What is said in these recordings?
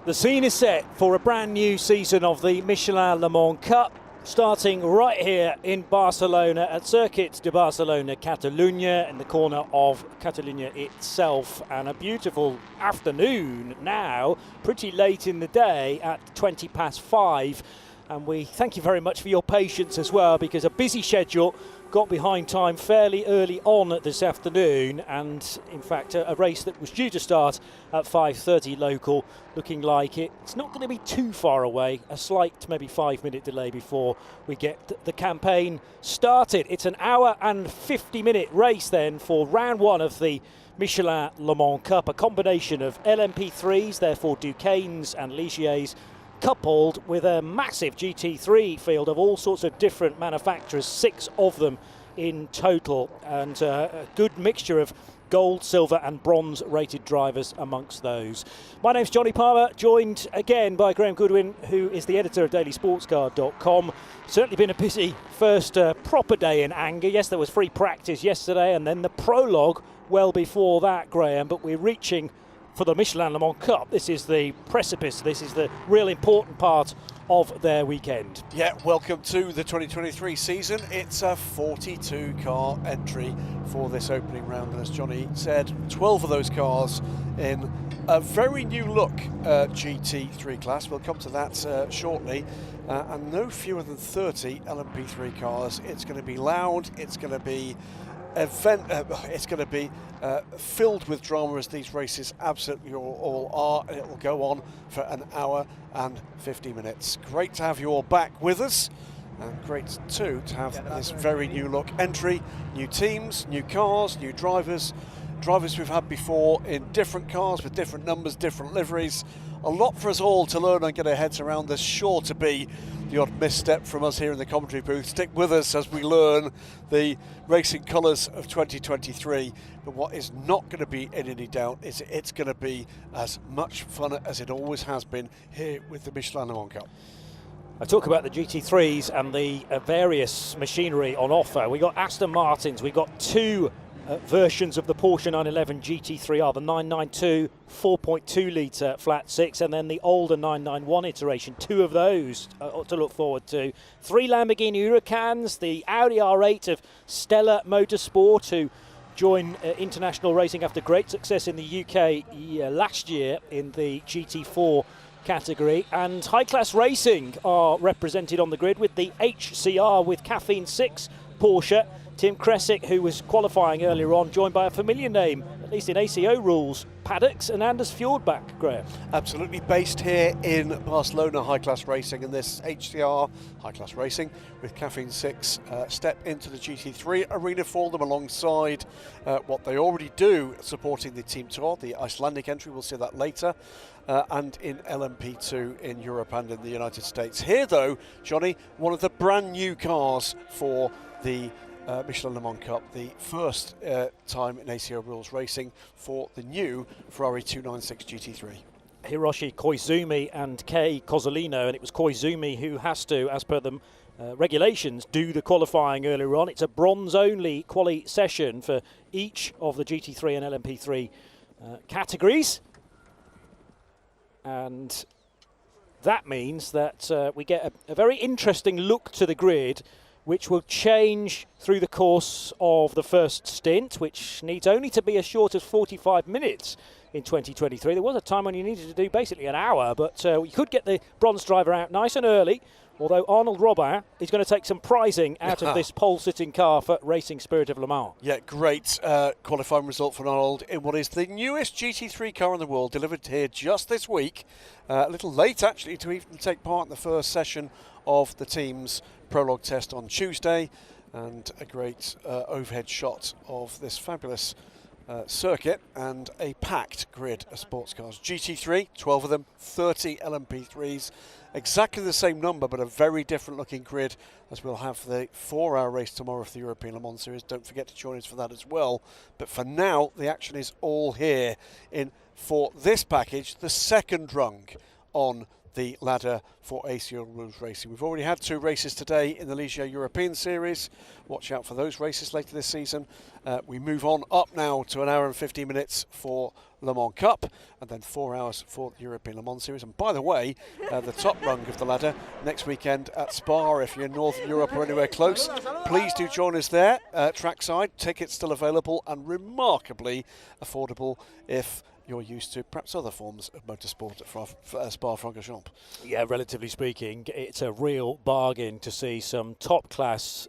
The scene is set for a brand new season of the Michelin Le Mans Cup, starting right here in Barcelona at Circuit de Barcelona, Catalunya, in the corner of Catalunya itself. And a beautiful afternoon now, pretty late in the day at 5:20. And we thank you very much for your patience as well, because a busy schedule got behind time fairly early on this afternoon, and in fact a race that was due to start at 5:30 local, looking like it's not going to be too far away, a slight maybe 5-minute delay before we get the campaign started. It's an hour and 50-minute race then for round one of the Michelin Le Mans Cup, a combination of LMP3s, therefore Ducanes and Ligiers, coupled with a massive GT3 field of all sorts of different manufacturers, 6 of them in total, and a good mixture of gold, silver and bronze rated drivers amongst those. My name's Johnny Palmer, joined again by Graham Goodwin, who is the editor of dailysportscar.com. Certainly been a busy first proper day in anger. Yes, there was free practice yesterday and then the prologue well before that, Graham, but we're reaching for the Michelin Le Mans Cup. This is the precipice, this is the real important part of their weekend. Yeah, welcome to the 2023 season. It's a 42 car entry for this opening round, and as Johnny said, 12 of those cars in a very new look GT3 class. We'll come to that shortly. And no fewer than 30 LMP3 cars. It's going to be loud, it's going to be filled with drama, as these races absolutely all are, and it will go on for an hour and 50 minutes. Great to have you all back with us, and great too to have this very new look entry, new teams, new cars, new drivers we've had before in different cars with different numbers, different liveries. A lot for us all to learn and get our heads around. There's sure to be the odd misstep from us here in the commentary booth. Stick with us as we learn the racing colours of 2023. But what is not going to be in any doubt is it's going to be as much fun as it always has been here with the Michelin Le Mans Cup. I talk about the GT3s and the various machinery on offer. We got Aston Martins, we got 2 versions of the Porsche 911 GT3R, the 992 4.2 litre flat 6, and then the older 991 iteration. 2 of those to look forward to. 3 Lamborghini Huracans, the Audi R8 of Stella Motorsport, who join international racing after great success in the UK last year in the GT4 category. And high-class racing are represented on the grid with the HCR with Caffeine 6 Porsche. Tim Kresick, who was qualifying earlier on, joined by a familiar name, at least in ACO rules, Paddocks and Anders Fjordbach, Graham. Absolutely based here in Barcelona, high-class racing, and this HCR high-class racing with Caffeine 6 step into the GT3 arena for them alongside what they already do, supporting the Team Tour, the Icelandic entry, we'll see that later, and in LMP2 in Europe and in the United States. Here though, Johnny, one of the brand new cars for the Michelin Le Mans Cup, the first time in ACO rules racing for the new Ferrari 296 GT3. Hiroshi Koizumi and Kei Cozzolino, and it was Koizumi who has to, as per the regulations, do the qualifying earlier on. It's a bronze-only quali session for each of the GT3 and LMP3 categories, and that means that we get a very interesting look to the grid, which will change through the course of the first stint, which needs only to be as short as 45 minutes in 2023. There was a time when you needed to do basically an hour, but we could get the bronze driver out nice and early, although Arnold Robin is going to take some prizing out of this pole-sitting car for Racing Spirit of Le Mans. Yeah, great qualifying result for Arnold in what is the newest GT3 car in the world, delivered here just this week. A little late, actually, to even take part in the first session of the team's prologue test on Tuesday, and a great overhead shot of this fabulous circuit and a packed grid of sports cars. GT3, 12 of them, 30 LMP3s, exactly the same number but a very different looking grid, as we'll have the 4-hour race tomorrow for the European Le Mans Series. Don't forget to join us for that as well. But for now, the action is all here in, for this package, the second rung on the ladder for ACL Rules Racing. We've already had 2 races today in the Ligier European Series. Watch out for those races later this season. We move on up now to 1 hour and 15 minutes for Le Mans Cup, and then 4 hours for the European Le Mans Series. And by the way, the top rung of the ladder next weekend at Spa. If you're in Northern Europe or anywhere close, please do join us there. Trackside, tickets still available and remarkably affordable if you're used to perhaps other forms of motorsport at Spa-Francorchamps. Yeah, relatively speaking, it's a real bargain to see some top-class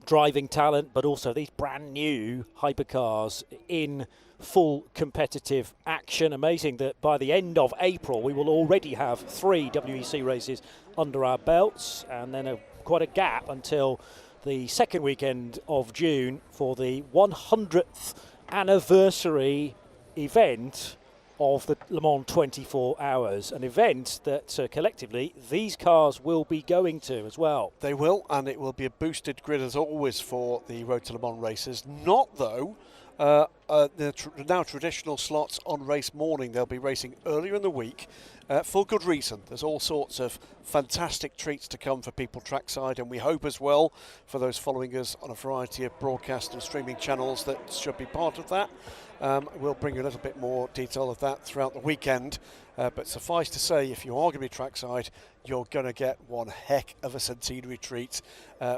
driving talent, but also these brand new hypercars in full competitive action. Amazing that by the end of April we will already have 3 WEC races under our belts, and then quite a gap until the second weekend of June for the 100th anniversary event of the Le Mans 24 Hours, an event that collectively these cars will be going to as well. They will, and it will be a boosted grid as always for the Road to Le Mans races. Not though the now traditional slots on race morning. They'll be racing earlier in the week for good reason. There's all sorts of fantastic treats to come for people trackside, and we hope as well for those following us on a variety of broadcast and streaming channels that should be part of that. We'll bring you a little bit more detail of that throughout the weekend, but suffice to say, if you are going to be trackside, you're going to get one heck of a centenary treat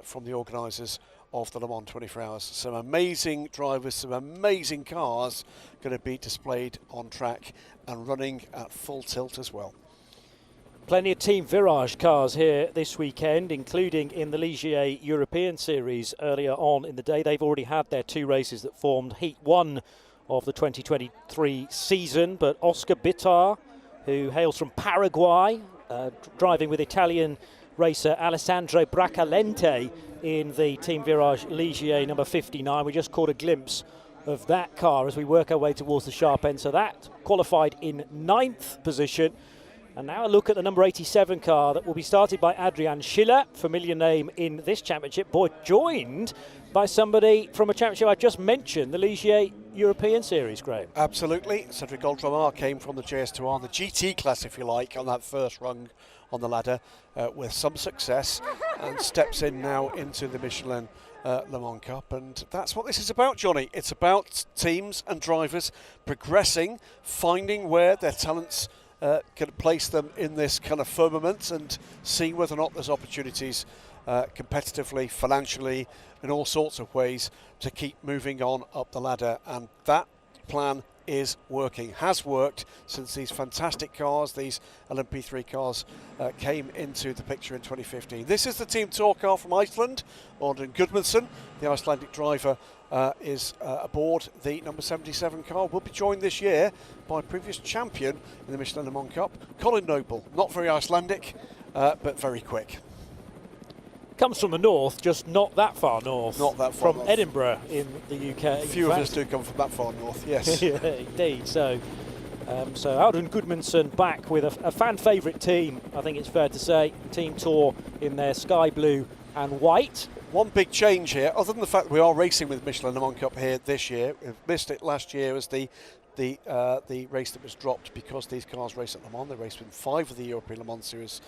from the organisers of the Le Mans 24 Hours. Some amazing drivers, some amazing cars going to be displayed on track and running at full tilt as well. Plenty of Team Virage cars here this weekend, including in the Ligier European Series earlier on in the day. They've already had their 2 races that formed Heat 1 of the 2023 season, but Oscar Bittar, who hails from Paraguay, driving with Italian racer Alessandro Bracalente in the Team Virage Ligier number 59. We just caught a glimpse of that car as we work our way towards the sharp end. So that qualified in 9th position. And now a look at the number 87 car that will be started by Adrian Schiller, familiar name in this championship, joined by somebody from a championship I just mentioned, the Ligier European Series, Graham. Absolutely. Cedric Goldramar came from the JS2R, the GT class, if you like, on that first rung on the ladder with some success, and steps in now into the Michelin Le Mans Cup. And that's what this is about, Johnny. It's about teams and drivers progressing, finding where their talents can place them in this kind of firmament, and seeing whether or not there's opportunities competitively, financially, in all sorts of ways to keep moving on up the ladder. And that plan is working, has worked since these fantastic cars, these LMP3 cars, came into the picture in 2015. This is the Team Tour car from Iceland. Audun Gudmundsson, the Icelandic driver, is aboard the number 77 car. Will be joined this year by previous champion in the Michelin Le Mans Cup, Colin Noble. Not very Icelandic, but very quick. Comes from the north, just not that far north. Not that far from north. Edinburgh in the UK. Few of us do come from that far north, yes. Yeah, indeed. So Audun Gudmundsson back with a fan favourite team, I think it's fair to say. Team Tour in their sky blue and white. One big change here, other than the fact that we are racing with Michelin Le Mans Cup here this year. We've missed it last year as the race that was dropped because these cars race at Le Mans. They raced in 5 of the European Le Mans Series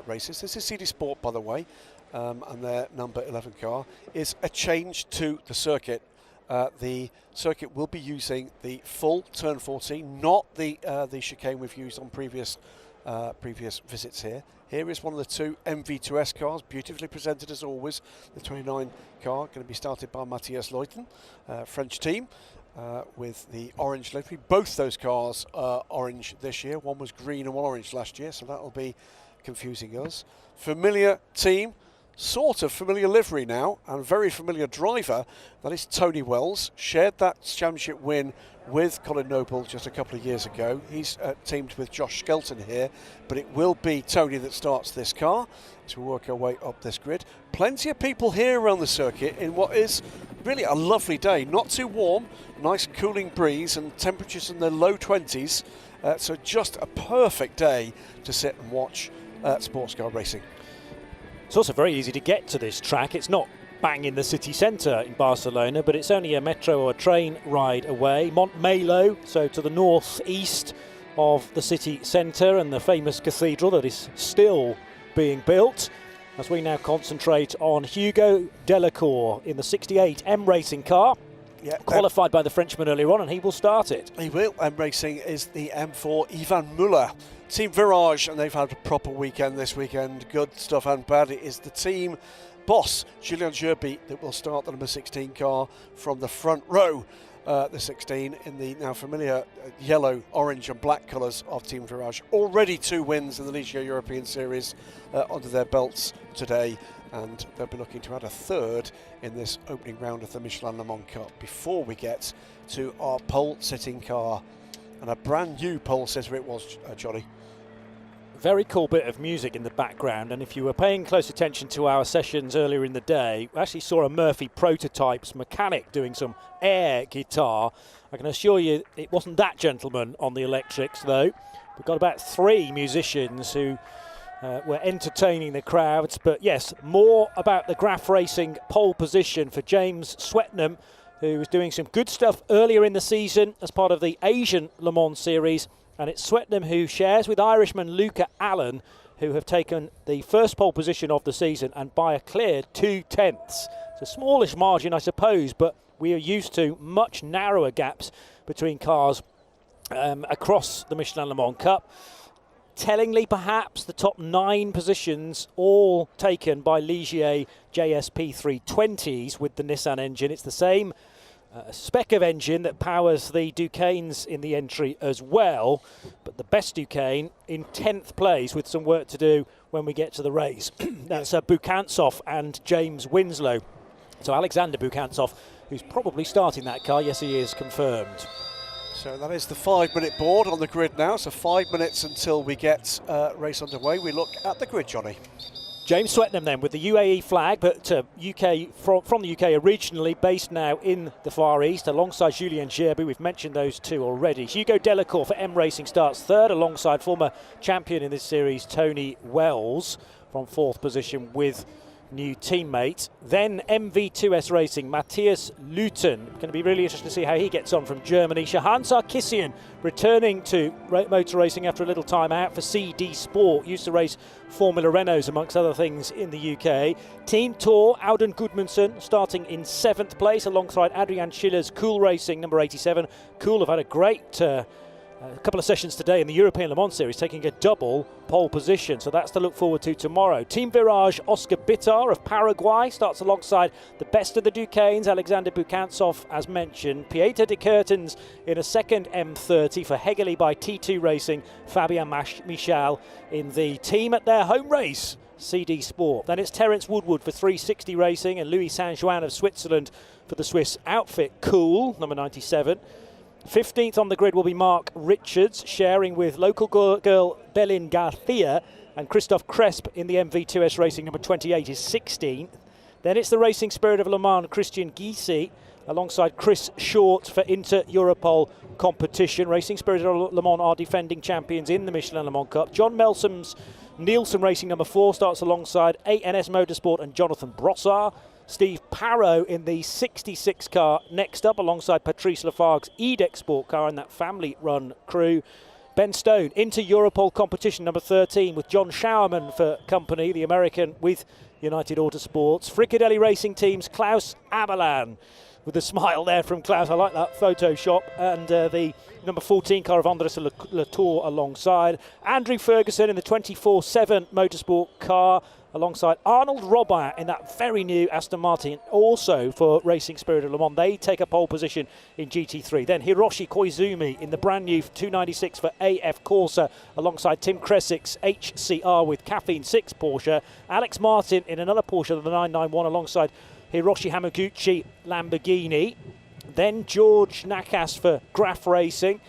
races. This is CD Sport, by the way, and their number 11 car is a change to the circuit. The circuit will be using the full turn 14, not the chicane we've used on previous visits here. Here is one of the 2 MV2S cars, beautifully presented as always. The 29 car going to be started by Matthias Leuten, French team, with the orange livery. Both those cars are orange this year. One was green and one orange last year, so that will be confusing us. Familiar team, sort of familiar livery now, and very familiar driver. That is Tony Wells. Shared that championship win with Colin Noble just a couple of years ago. He's teamed with Josh Skelton here, but it will be Tony that starts this car as we work our way up this grid. Plenty of people here around the circuit in what is really a lovely day. Not too warm, nice cooling breeze, and temperatures in the low 20s. So just a perfect day to sit and watch sports car racing. It's also very easy to get to this track. It's not bang in the city centre in Barcelona, but it's only a metro or a train ride away. Montmelo, so to the northeast of the city centre and the famous cathedral that is still being built, as we now concentrate on Hugo Delacour in the 68 M Racing car. Yeah, qualified by the Frenchman earlier on, and he will start it. He will. M Racing is the M4 Ivan Muller. Team Virage, and they've had a proper weekend this weekend. Good stuff and bad. It is the team boss, Julien Gerby, that will start the number 16 car from the front row. The 16 in the now familiar yellow, orange and black colours of Team Virage. Already 2 wins in the Ligier European Series under their belts today, and they'll be looking to add a 3rd in this opening round of the Michelin Le Mans Cup before we get to our pole sitting car. And a brand new pole sitter it was, Johnny. Very cool bit of music in the background, and if you were paying close attention to our sessions earlier in the day, we actually saw a Murphy Prototypes mechanic doing some air guitar. I can assure you it wasn't that gentleman on the electrics though. We've got about 3 musicians who were entertaining the crowds, but yes, more about the Graf Racing pole position for James Swetnam, who was doing some good stuff earlier in the season as part of the Asian Le Mans series. And it's Swetnam who shares with Irishman Luca Allen, who have taken the first pole position of the season and by a clear 2/10. It's a smallish margin, I suppose, but we are used to much narrower gaps between cars across the Michelin Le Mans Cup. Tellingly, perhaps, the top 9 positions all taken by Ligier JSP 320s with the Nissan engine. It's the same spec of engine that powers the Ducanes in the entry as well, but the best Ducane in 10th place with some work to do when we get to the race. That's Bukantsov and James Winslow. So Alexander Bukantsov, who's probably starting that car. Yes, he is, confirmed. So that is the 5-minute board on the grid now. So 5 minutes until we get race underway. We look at the grid, Johnny. James Swetnam then with the UAE flag, but UK from the UK originally, based now in the Far East, alongside Julien Gerby. We've mentioned those 2 already. Hugo Delacour for M Racing starts 3rd, alongside former champion in this series Tony Wells from 4th position with new teammate. Then MV2S Racing, Matthias Luton. Going to be really interesting to see how he gets on from Germany. Shahan Sarkissian returning to motor racing after a little time out for CD Sport. Used to race Formula Renaults amongst other things in the UK. Team Tour, Auden Gudmundsson starting in 7th place alongside Adrian Schiller's Cool Racing, number 87. Cool have had a great a couple of sessions today in the European Le Mans Series, taking a double pole position, so that's to look forward to tomorrow. Team Virage, Oscar Bitar of Paraguay starts alongside the best of the Ducanes, Alexander Bukantsov as mentioned. Pieter de Kertens in a second M30 for Hegeli by T2 Racing, Fabien Michel in the team at their home race, CD Sport. Then it's Terence Woodward for 360 Racing and Louis Saint-Jouin of Switzerland for the Swiss outfit Cool, number 97. 15th on the grid will be Mark Richards, sharing with local girl Belin Garcia, and Christophe Cresp in the MV2S Racing, number 28 is 16th. Then it's the Racing Spirit of Le Mans, Christian Gysi, alongside Chris Short for Inter-Europol competition. Racing Spirit of Le Mans are defending champions in the Michelin Le Mans Cup. John Melsom's Nielsen Racing, number 4, starts alongside ANS Motorsport and Jonathan Brossard. Steve Parrow in the 66 car next up alongside Patrice Lafargue's Edex Sport car in that family-run crew. Ben Stone into Europol competition, number 13, with John Showerman for company, the American with United Autosports. Fricadelli Racing Team's Klaus Abelan, with a smile there from Klaus. I like that Photoshop. And the number 14 car of Andres Latour alongside. Andrew Ferguson in the 24/7 Motorsport car, alongside Arnold Robert in that very new Aston Martin, also for Racing Spirit of Le Mans. They take a pole position in GT3. Then Hiroshi Koizumi in the brand new 296 for AF Corsa, alongside Tim Kresick's HCR with Caffeine 6 Porsche. Alex Martin in another Porsche, the 991, alongside Hiroshi Hamaguchi Lamborghini. Then George Nakas for Graf Racing.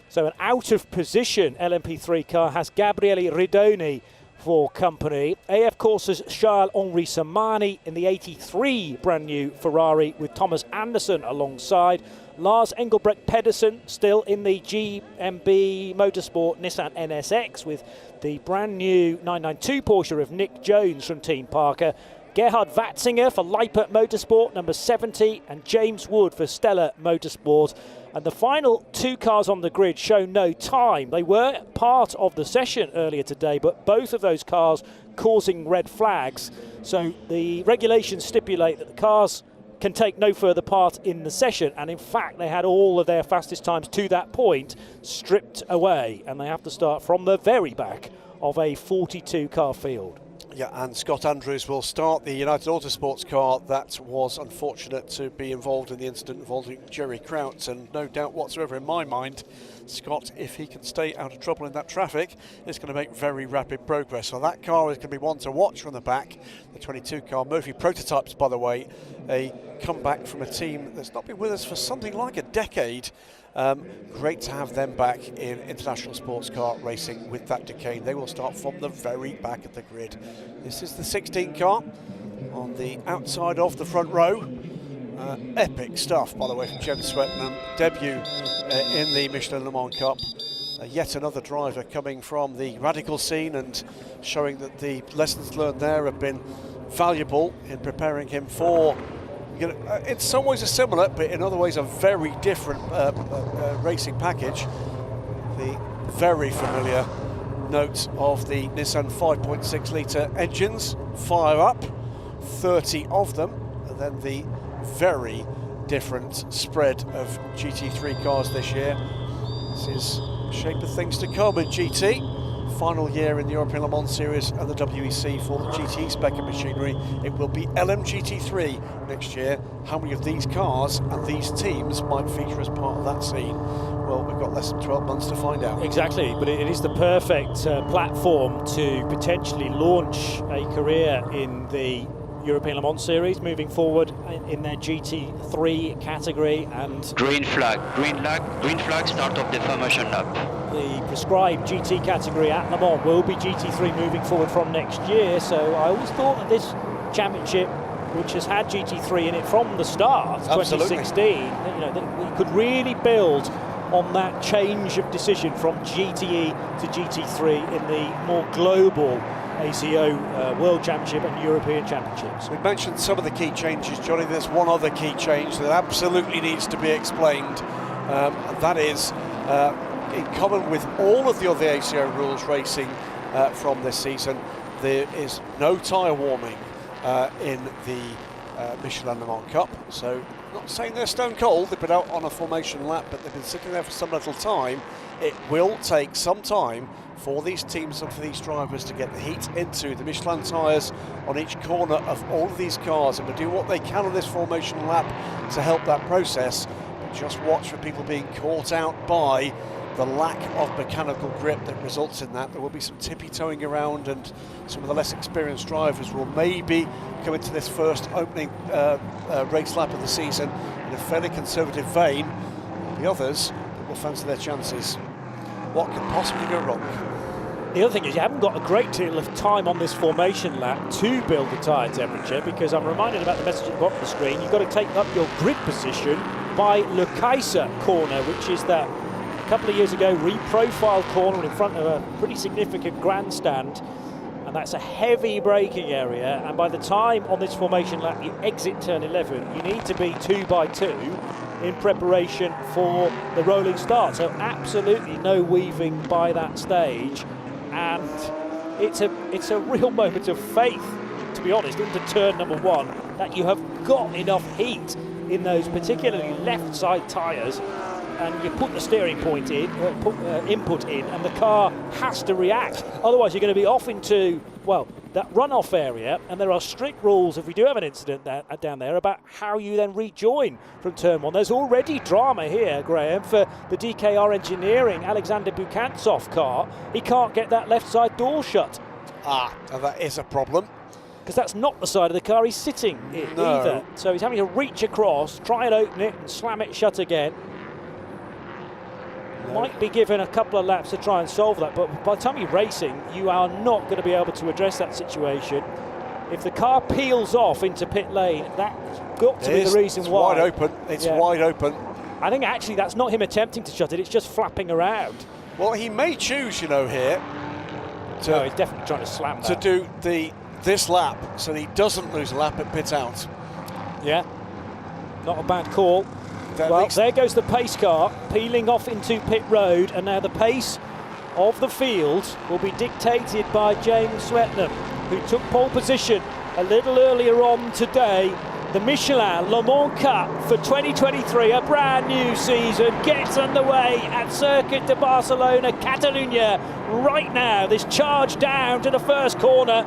So an out-of-position LMP3 car has Gabriele Ridoni for company. AF Corsa's Charles-Henri Samani in the 83 brand new Ferrari with Thomas Anderson alongside. Lars Engelbrecht Pedersen still in the GMB Motorsport Nissan NSX with the brand new 992 Porsche of Nick Jones from Team Parker. Gerhard Watzinger for Leipert Motorsport, number 70, and James Wood for Stella Motorsport. And the final 2 cars on the grid show no time. They were part of the session earlier today, but both of those cars causing red flags. So the regulations stipulate that the cars can take no further part in the session, and in fact they had all of their fastest times to that point stripped away, and they have to start from the very back of a 42 car field. Yeah, and Scott Andrews will start the United Autosports car that was unfortunate to be involved in the incident involving Jerry Kraut, and no doubt whatsoever in my mind, Scott, if he can stay out of trouble in that traffic, is going to make very rapid progress. So that car is going to be one to watch from the back. The 22 car, Murphy Prototypes, by the way, a comeback from a team that's not been with us for something like a decade. Great to have them back in international sports car racing with that decade. They will start from the very back of the grid. This is the 16 car on the outside of the front row. Epic stuff, by the way, from Jem Swettenham. Debut in the Michelin Le Mans Cup. Yet another driver coming from the radical scene and showing that the lessons learned there have been valuable in preparing him for, you know, in some ways a similar, but in other ways a very different racing package. The very familiar note of the Nissan 5.6 litre engines, fire up, 30 of them, and then the very different spread of GT3 cars this year. This is shape of things to come in GT. Final year in the European Le Mans Series and the WEC for the GT spec of machinery. It will be LMGT3 next year. How many of these cars and these teams might feature as part of that scene? Well, we've got less than 12 months to find out. Exactly, but it is the perfect platform to potentially launch a career in the European Le Mans Series moving forward in their GT3 category. And green flag, start of the formation lap. The prescribed GT category at Le Mans will be GT3 moving forward from next year. So I always thought that this championship, which has had GT3 in it from the start, Absolutely. 2016, that we could really build on that change of decision from GTE to GT3 in the more global ACO World Championship and European Championships. We mentioned some of the key changes, Johnny. There's one other key change that absolutely needs to be explained, and that is in common with all of the other ACO rules racing from this season, there is no tyre warming in the Michelin Le Mans Cup. So, not saying they're stone cold, they've been out on a formation lap, but they've been sitting there for some little time. It will take some time for these teams and for these drivers to get the heat into the Michelin tyres on each corner of all of these cars, and to do what they can on this formation lap to help that process. But just watch for people being caught out by the lack of mechanical grip that results in that. There will be some tippy-toeing around, and some of the less experienced drivers will maybe come into this first opening race lap of the season in a fairly conservative vein. The others will fancy their chances. What could possibly go wrong? The other thing is you haven't got a great deal of time on this formation lap to build the tyre temperature, because I'm reminded about the message at the bottom of the screen. You've got to take up your grid position by Le Kaiser corner, which is that a couple of years ago reprofiled corner in front of a pretty significant grandstand, and that's a heavy braking area. And by the time on this formation lap you exit turn 11, you need to be 2 by 2 in preparation for the rolling start. So absolutely no weaving by that stage, and it's a real moment of faith, to be honest, into turn number 1, that you have got enough heat in those particularly left side tyres, and you put the steering point in, put input in, and the car has to react. Otherwise you're going to be off into, well, that runoff area, and there are strict rules if we do have an incident down there about how you then rejoin from turn 1. There's already drama here, Graham, for the DKR Engineering Alexander Bukantsov car. He can't get that left side door shut. And that is a problem. Because that's not the side of the car he's sitting in either. So he's having to reach across, try and open it and slam it shut again. Might be given a couple of laps to try and solve that, but by the time you're racing, you are not going to be able to address that situation. If the car peels off into pit lane, that's got to be the reason why. It's wide open. It's wide open. I think actually that's not him attempting to shut it, it's just flapping around. Well, he may choose, you know, here No, he's definitely trying to slam that. to do this lap so that he doesn't lose a lap at pit out. Yeah, not a bad call. Well, there goes the pace car, peeling off into pit road, and now the pace of the field will be dictated by James Swetnam, who took pole position a little earlier on today. The Michelin Le Mans Cup for 2023, a brand new season, gets underway at Circuit de Barcelona, Catalunya. Right now, this charge down to the first corner,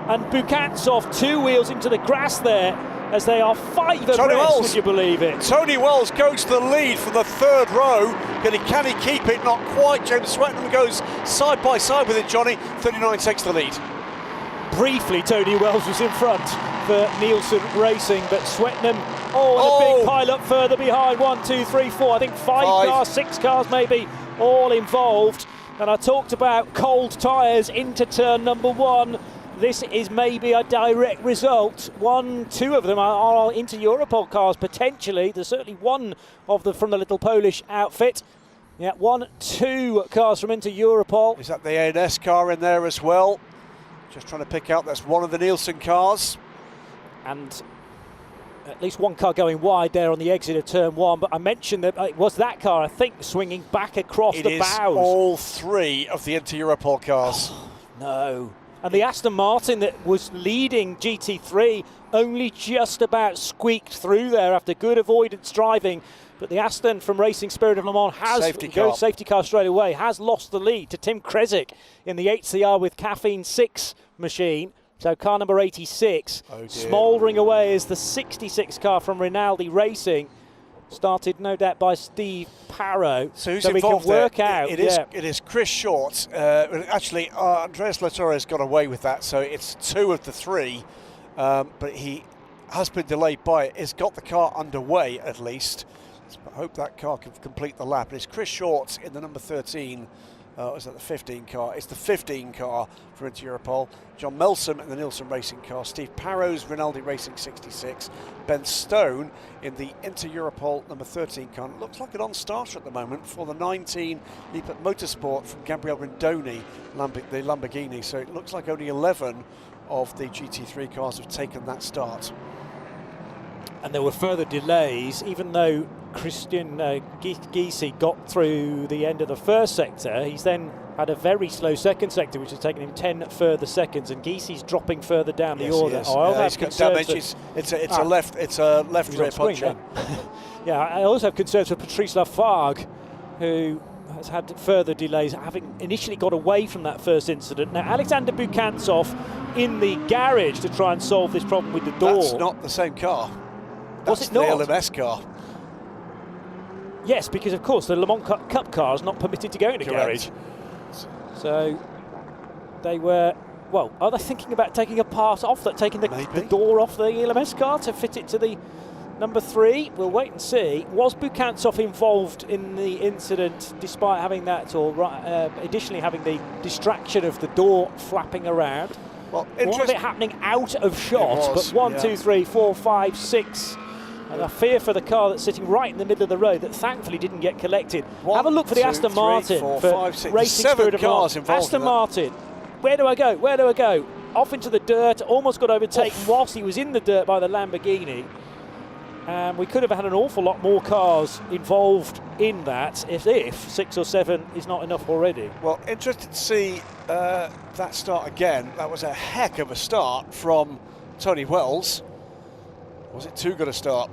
and Bukansov 2 wheels into the grass there, as they are 5 abreast, would you believe it? Tony Wells goes to the lead from the 3rd row. Can he keep it? Not quite. James Swetnam goes side by side with it, Johnny. 39 takes the lead. Briefly, Tony Wells was in front for Nielsen Racing, but Swetnam, and a big pile up further behind. 1, 2, 3, 4, I think 5 cars, 6 cars maybe, all involved. And I talked about cold tyres into turn number 1. This is maybe a direct result. 1, 2 of them are Inter Europol cars, potentially. There's certainly one of them from the little Polish outfit. Yeah, 1, 2 cars from Inter Europol. Is that the ANS car in there as well? Just trying to pick out, that's one of the Nielsen cars. And at least one car going wide there on the exit of turn 1. But I mentioned that it was that car, I think, swinging back across the bows. It is all 3 of the Inter Europol cars. Oh, no. And the Aston Martin that was leading GT3 only just about squeaked through there after good avoidance driving. But the Aston from Racing Spirit of Le Mans has, safety car straight away, has lost the lead to Tim Kresick in the 8CR with Caffeine 6 machine. So car number 86, smouldering away as the 66 car from Rinaldi Racing, started no doubt by Steve Parrow. So who's we can involved work there? out. It is Chris Short. Actually, Andreas Latore got away with that, so it's 2 of the 3. But he has been delayed by it. He's got the car underway at least. I hope that car can complete the lap. It's Chris Short in the number 13. Is that the 15 car? It's the 15 car for Inter Europol. John Melsom in the Nielsen Racing car. Steve Parrow's Rinaldi Racing 66. Ben Stone in the Inter Europol number 13 car. It looks like an on-starter at the moment for the 19 Lippert Motorsport from Gabriele Grindoni, the Lamborghini. So it looks like only 11 of the GT3 cars have taken that start. And there were further delays, even though Christian Gysi got through the end of the first sector. He's then had a very slow second sector, which has taken him 10 further seconds, and Gysi's dropping further down the order. He's got damage. It's a left rear puncher. Yeah, I also have concerns for Patrice Lafargue, who has had further delays, having initially got away from that first incident. Now, Alexander Bukansov in the garage to try and solve this problem with the door. That's not the same car. Was it not? The LMS car. Yes, because of course the Le Mans Cup car is not permitted to go in a garage. So they were, well, are they thinking about taking a part off that, taking the door off the LMS car to fit it to the number 3? We'll wait and see. Was Bukansov involved in the incident despite having that, or additionally having the distraction of the door flapping around? Well, one of it happening out of shot, but 1, 2, 3, 4, 5, 6. And I fear for the car that's sitting right in the middle of the road that thankfully didn't get collected. Have a look for the Aston Martin for Racing Spirit of Le Mans. Aston Martin, where do I go? Where do I go? Off into the dirt, almost got overtaken whilst he was in the dirt by the Lamborghini. And we could have had an awful lot more cars involved in that if 6 or 7 is not enough already. Well, interested to see that start again. That was a heck of a start from Tony Wells. Was it too good a start?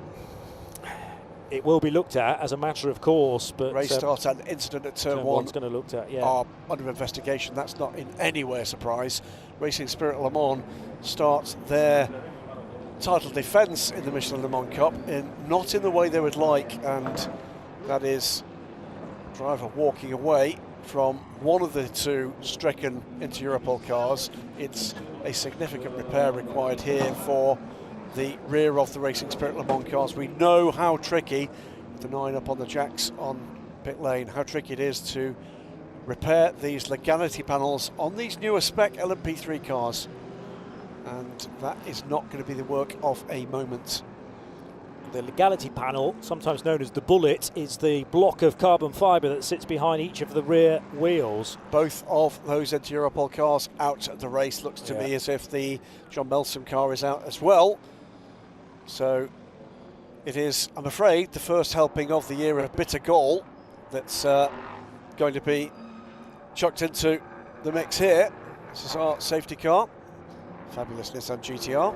It will be looked at as a matter of course, but race start and incident at turn 1 going to looked at, are under investigation. That's not in any way a surprise. Racing Spirit Le Mans starts their title defence in the Michelin Le Mans Cup not in the way they would like, and that is driver walking away from one of the 2 stricken Inter Europol cars. It's a significant repair required here for the rear of the Racing Spirit Le Mans cars. We know how tricky, the 9 up on the jacks on pit lane, how tricky it is to repair these legality panels on these newer spec LMP3 cars. And that is not going to be the work of a moment. The legality panel, sometimes known as the bullet, is the block of carbon fibre that sits behind each of the rear wheels. Both of those Inter Europol cars out at the race. Looks to me as if the John Melsom car is out as well. So It is, I'm afraid, the first helping of the year of bitter gall that's going to be chucked into the mix here. This is our safety car, fabulous Nissan GTR.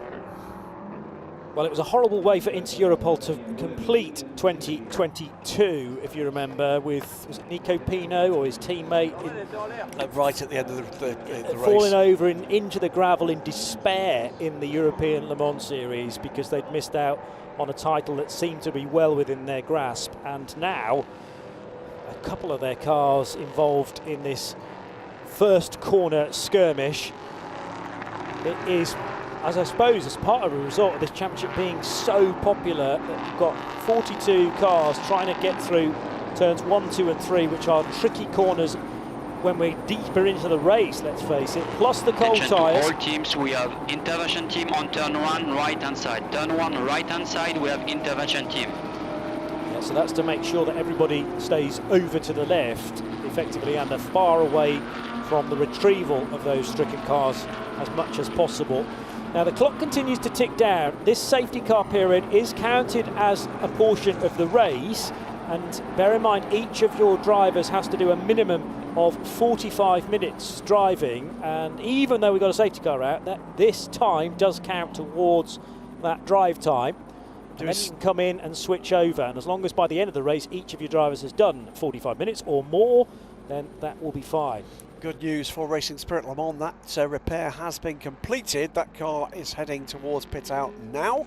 Well, it was a horrible way for Inter Europol to complete 2022, if you remember, with was it Nico Pino or his teammate Right at the end of the race. falling over into the gravel in despair in the European Le Mans Series because they'd missed out on a title that seemed to be well within their grasp. And now, a couple of their cars involved in this first corner skirmish. It is, as I suppose, as part of a result of this championship being so popular that you've got 42 cars trying to get through turns 1, 2 and 3, which are tricky corners when we're deeper into the race, let's face it, plus the cold tyres. All teams, we have intervention team on turn 1, right hand side. Turn 1, right hand side, we have intervention team. Yeah, so that's to make sure that everybody stays over to the left, effectively, and are far away from the retrieval of those stricken cars as much as possible. Now the clock continues to tick down. This safety car period is counted as a portion of the race, and bear in mind each of your drivers has to do a minimum of 45 minutes driving, and even though we've got a safety car out, that this time does count towards that drive time. And then you can come in and switch over, and as long as by the end of the race each of your drivers has done 45 minutes or more, then that will be fine. Good news for Racing Spirit Le Mans, that repair has been completed. That car is heading towards pit out now.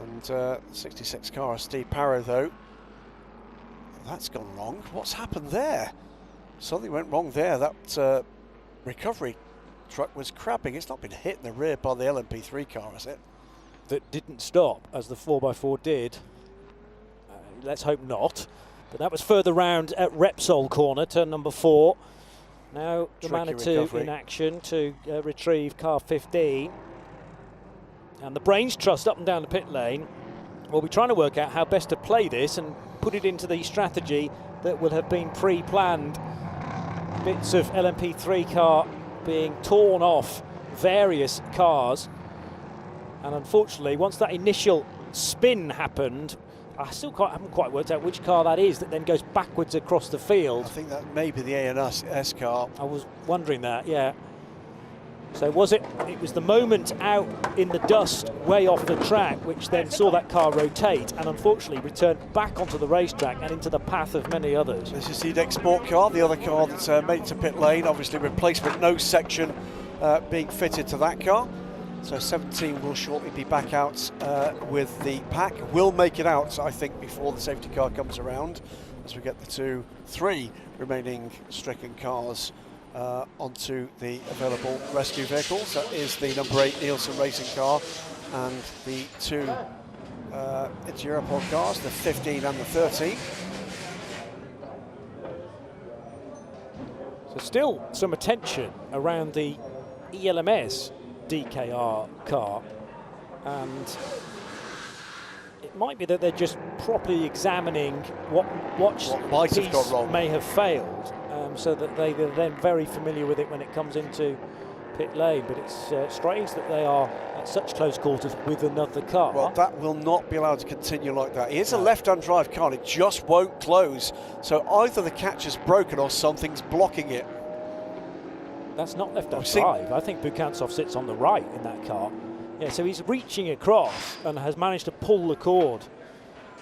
And 66 car, Steve Parrow though, that's gone wrong. What's happened there? Something went wrong there. That recovery truck was crabbing. It's not been hit in the rear by the LMP3 car, has it? That didn't stop as the 4x4 did. Let's hope not. But that was further round at Repsol corner, turn number 4. Now the Manitou in action to retrieve car 15. And the brains trust up and down the pit lane will be trying to work out how best to play this and put it into the strategy that will have been pre-planned. Bits of LMP3 car being torn off various cars. And unfortunately, once that initial spin happened, I still haven't quite worked out which car that is that then goes backwards across the field. I think that may be the A&S car. I was wondering that, yeah. So was it was the moment out in the dust way off the track which then saw that car rotate and unfortunately returned back onto the racetrack and into the path of many others. This is the Dex Sport car, the other car that's made it to pit lane, obviously replacement nose section being fitted to that car. So 17 will shortly be back out with the pack. Will make it out, I think, before the safety car comes around, as we get the 3 remaining stricken cars onto the available rescue vehicles. That is the number 8 Nielsen racing car and the 2 Inter Europol cars, the 15 and the 13. So still some attention around the ELMS DKR car, and it might be that they're just properly examining what might have gone piece wrong. may have failed, so that they're then very familiar with it when it comes into pit lane. But it's strange that they are at such close quarters with another car. Well, that will not be allowed to continue like that. It is a left-hand drive car, and it just won't close. So either the catch is broken or something's blocking it. That's not left-hand drive. I think Bukantsov sits on the right in that car. Yeah, so he's reaching across and has managed to pull the cord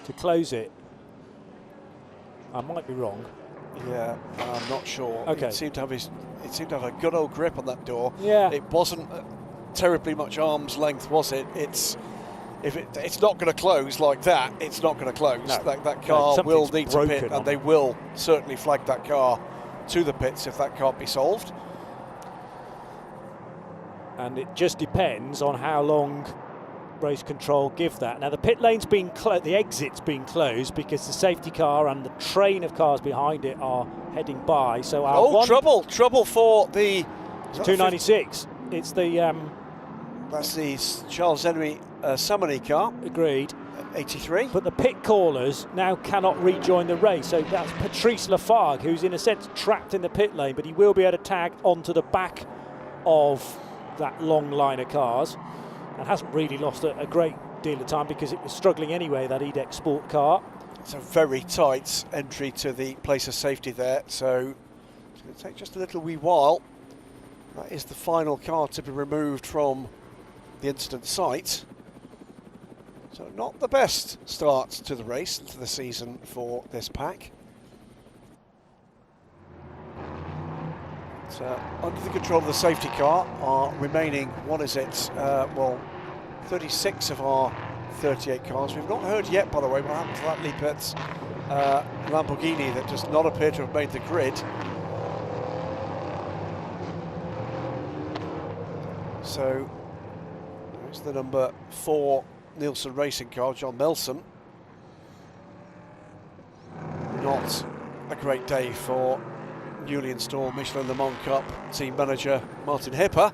to close it. I might be wrong. Yeah, I'm not sure. Okay. It seemed to have a good old grip on that door. Yeah. It wasn't terribly much arm's length, was it? It's not going to close like that. It's not going to close. No. That car will need to pit, on. and they will certainly flag that car to the pits if that can't be solved. And it just depends on how long race control give that. Now the pit lane's been the exit's been closed because the safety car and the train of cars behind it are heading by. So our trouble for the 296. It's the that's the Charles Henry Samani car. Agreed. 83. But the pit callers now cannot rejoin the race. So that's Patrice Lafargue, who's in a sense trapped in the pit lane, but he will be able to tag onto the back of that long line of cars. and hasn't really lost a great deal of time because it was struggling anyway, that EDEC Sport car. It's a very tight entry to the place of safety there, so it's going to take just a little wee while. That is the final car to be removed from the incident site. So not the best start to the race, to the season for this pack. So under the control of the safety car are remaining, what is it, well, 36 of our 38 cars. We've not heard yet, by the way, what happened to that Lippert Lamborghini that does not appear to have made the grid. So there's the number 4 Nielsen racing car, John Melson. Not a great day for newly installed Michelin Le Mans Cup team manager Martin Hipper.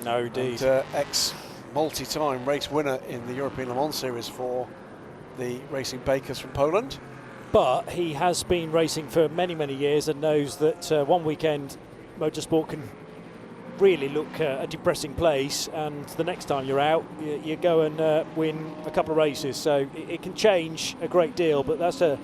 No, indeed. And, ex-multi-time race winner in the European Le Mans Series for the Racing Bakers from Poland. But he has been racing for many, many years and knows that one weekend motorsport can really look a depressing place, and the next time you're out, you go and win a couple of races. So it can change a great deal, but that's a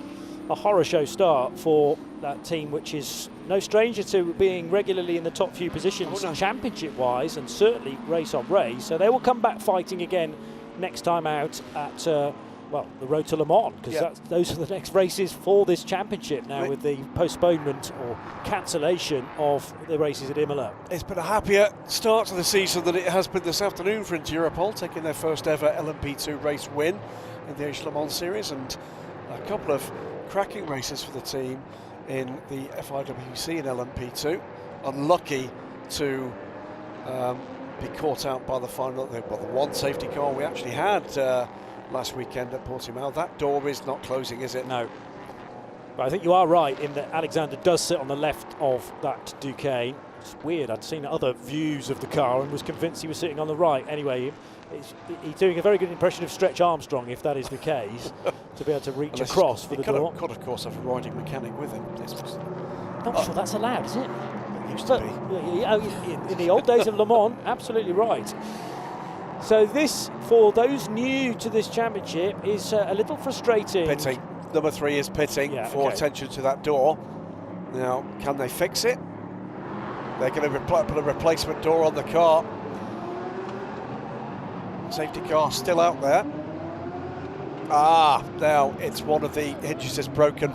horror show start for that team, which is no stranger to being regularly in the top few positions championship-wise, and certainly race on race. So they will come back fighting again next time out at well, the Road to Le Mans, because those are the next races for this championship now, with the postponement or cancellation of the races at Imola. It's been a happier start to the season than it has been this afternoon for Inter Europol, taking their first ever LMP2 race win in the Le Mans Series, and a couple of cracking races for the team in the FIWC in LMP2. Unlucky to be caught out by the final, the one safety car we actually had last weekend at Portimao. That door is not closing, is it? No. But I think you are right in that Alexander does sit on the left of that Duquesne. It's weird, I'd seen other views of the car and was convinced he was sitting on the right. Anyway, he's doing a very good impression of Stretch Armstrong, if that is the case, to be able to reach across for the door. Could, of course, have a riding mechanic with him. Not sure that's allowed, is it? It used to be. In the old days of Le Mans, absolutely right. So this, for those new to this championship, is a little frustrating. Pitting. Number 3 is pitting for attention to that door. Now, can they fix it? They're going to put a replacement door on the car. Safety car still out there. Now it's one of the hinges is broken.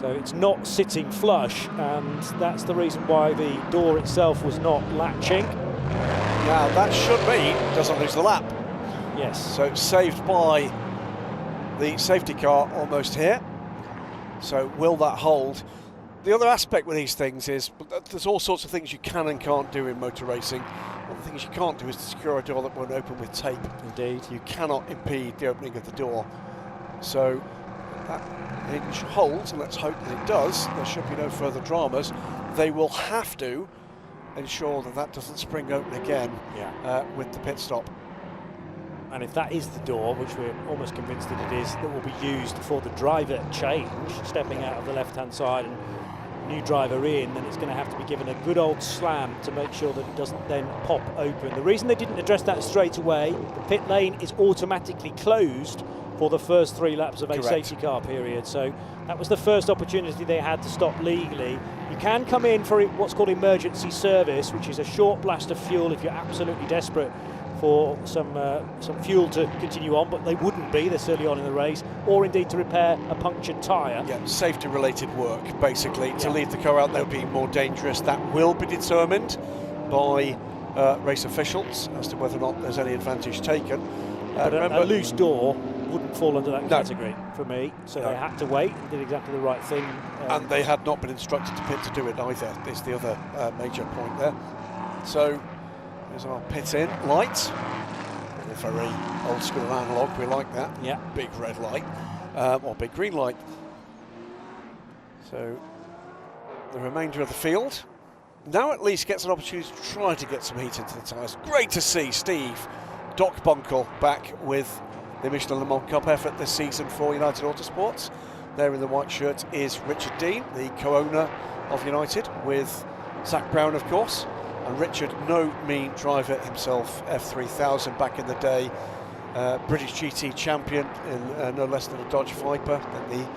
So it's not sitting flush, and that's the reason why the door itself was not latching. Now that should mean it doesn't lose the lap. Yes. So it's saved by the safety car almost here. So will that hold? The other aspect with these things is there's all sorts of things you can and can't do in motor racing. One of the things you can't do is to secure a door that won't open with tape. Indeed. You cannot impede the opening of the door. So that hinge holds, and let's hope that it does. There should be no further dramas. They will have to ensure that that doesn't spring open again with the pit stop. And if that is the door, which we're almost convinced that it is, that will be used for the driver change, stepping out of the left-hand side and new driver in, then it's going to have to be given a good old slam to make sure that it doesn't then pop open. The reason they didn't address that straight away, the pit lane is automatically closed for the first 3 laps of a safety car period. So that was the first opportunity they had to stop legally. You can come in for what's called emergency service, which is a short blast of fuel if you're absolutely desperate for some fuel to continue on, but they wouldn't be this early on in the race, or indeed to repair a punctured tyre. Yeah, safety-related work, basically. To leave the car out there being more dangerous, that will be determined by race officials as to whether or not there's any advantage taken. But a loose door wouldn't fall under that category for me, so they had to wait and did exactly the right thing. And they had not been instructed to pit to do it either, is the other major point there. So there's our pit in light. Very old school analog, we like that. Yeah. Big red light, or big green light. So the remainder of the field now at least gets an opportunity to try to get some heat into the tyres. Great to see Steve Doc Bunkle back with the Michelin Le Mans Cup effort this season for United Autosports. There in the white shirt is Richard Dean, the co-owner of United, with Zach Brown, of course, And Richard, no mean driver himself, F3000 back in the day, British GT champion in no less than a Dodge Viper, and the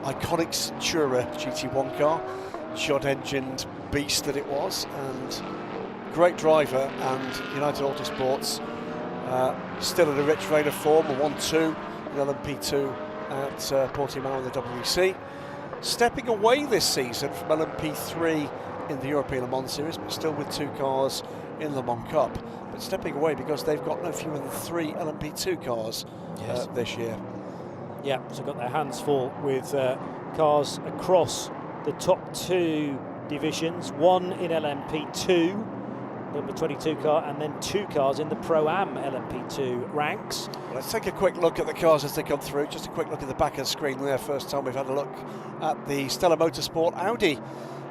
iconic Centura GT1 car, short-engined beast that it was, and great driver. And United Autosports still in a rich vein of form, a 1-2 in LMP2 at Portimao in the WEC. Stepping away this season from LMP3 in the European Le Mans Series, but still with 2 cars in Le Mans Cup. But stepping away because they've got no fewer than 3 LMP2 cars this year. Yeah, so got their hands full with cars across the top 2 divisions, 1 in LMP2, number 22 car, and then 2 cars in the Pro-Am LMP2 ranks. Let's take a quick look at the cars as they come through. Just a quick look at the back of the screen there. First time we've had a look at the Stella Motorsport Audi.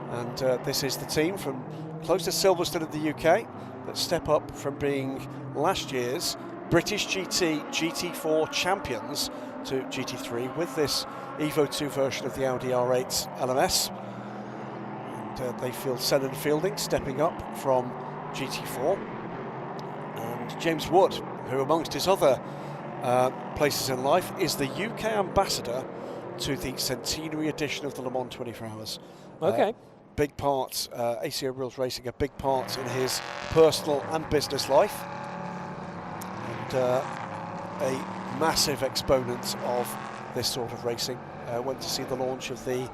And this is the team from close to Silverstone in the UK that step up from being last year's British GT4 champions to GT3 with this Evo 2 version of the Audi R8 LMS. And they field Senna Fielding stepping up from GT4. And James Wood, who amongst his other places in life is the UK ambassador to the centenary edition of the Le Mans 24 Hours. Okay. Big part, ACO Wheels Racing, a big part in his personal and business life, and a massive exponent of this sort of racing. Went to see the launch of the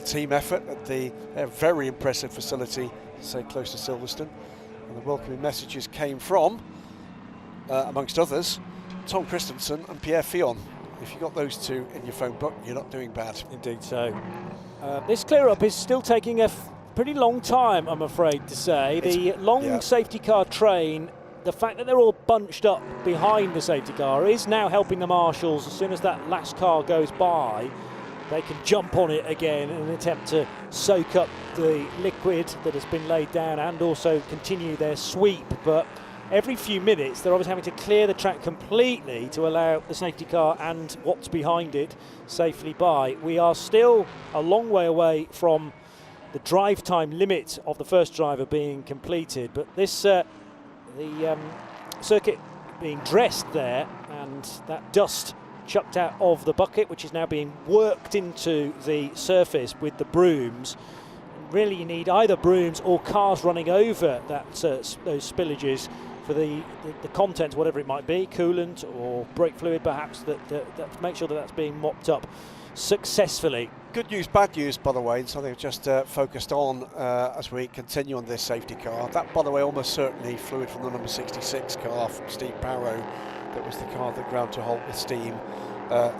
team effort at the very impressive facility, say close to Silverstone, and the welcoming messages came from, amongst others, Tom Christensen and Pierre Fillon. If you've got those 2 in your phone book, you're not doing bad. Indeed so. This clear-up is still taking a pretty long time, I'm afraid to say. The long safety car train, the fact that they're all bunched up behind the safety car is now helping the marshals. As soon as that last car goes by, they can jump on it again in an attempt to soak up the liquid that has been laid down and also continue their sweep. But every few minutes, they're obviously having to clear the track completely to allow the safety car and what's behind it safely by. We are still a long way away from the drive time limit of the first driver being completed, but this the circuit being dressed there, and that dust chucked out of the bucket, which is now being worked into the surface with the brooms. Really, you need either brooms or cars running over that those spillages for the content, whatever it might be, coolant or brake fluid perhaps, that make sure that that's being mopped up successfully. Good news, bad news, by the way, something I've just focused on as we continue on this safety car. That, by the way, almost certainly fluid from the number 66 car from Steve Barrow. That was the car that ground to halt with steam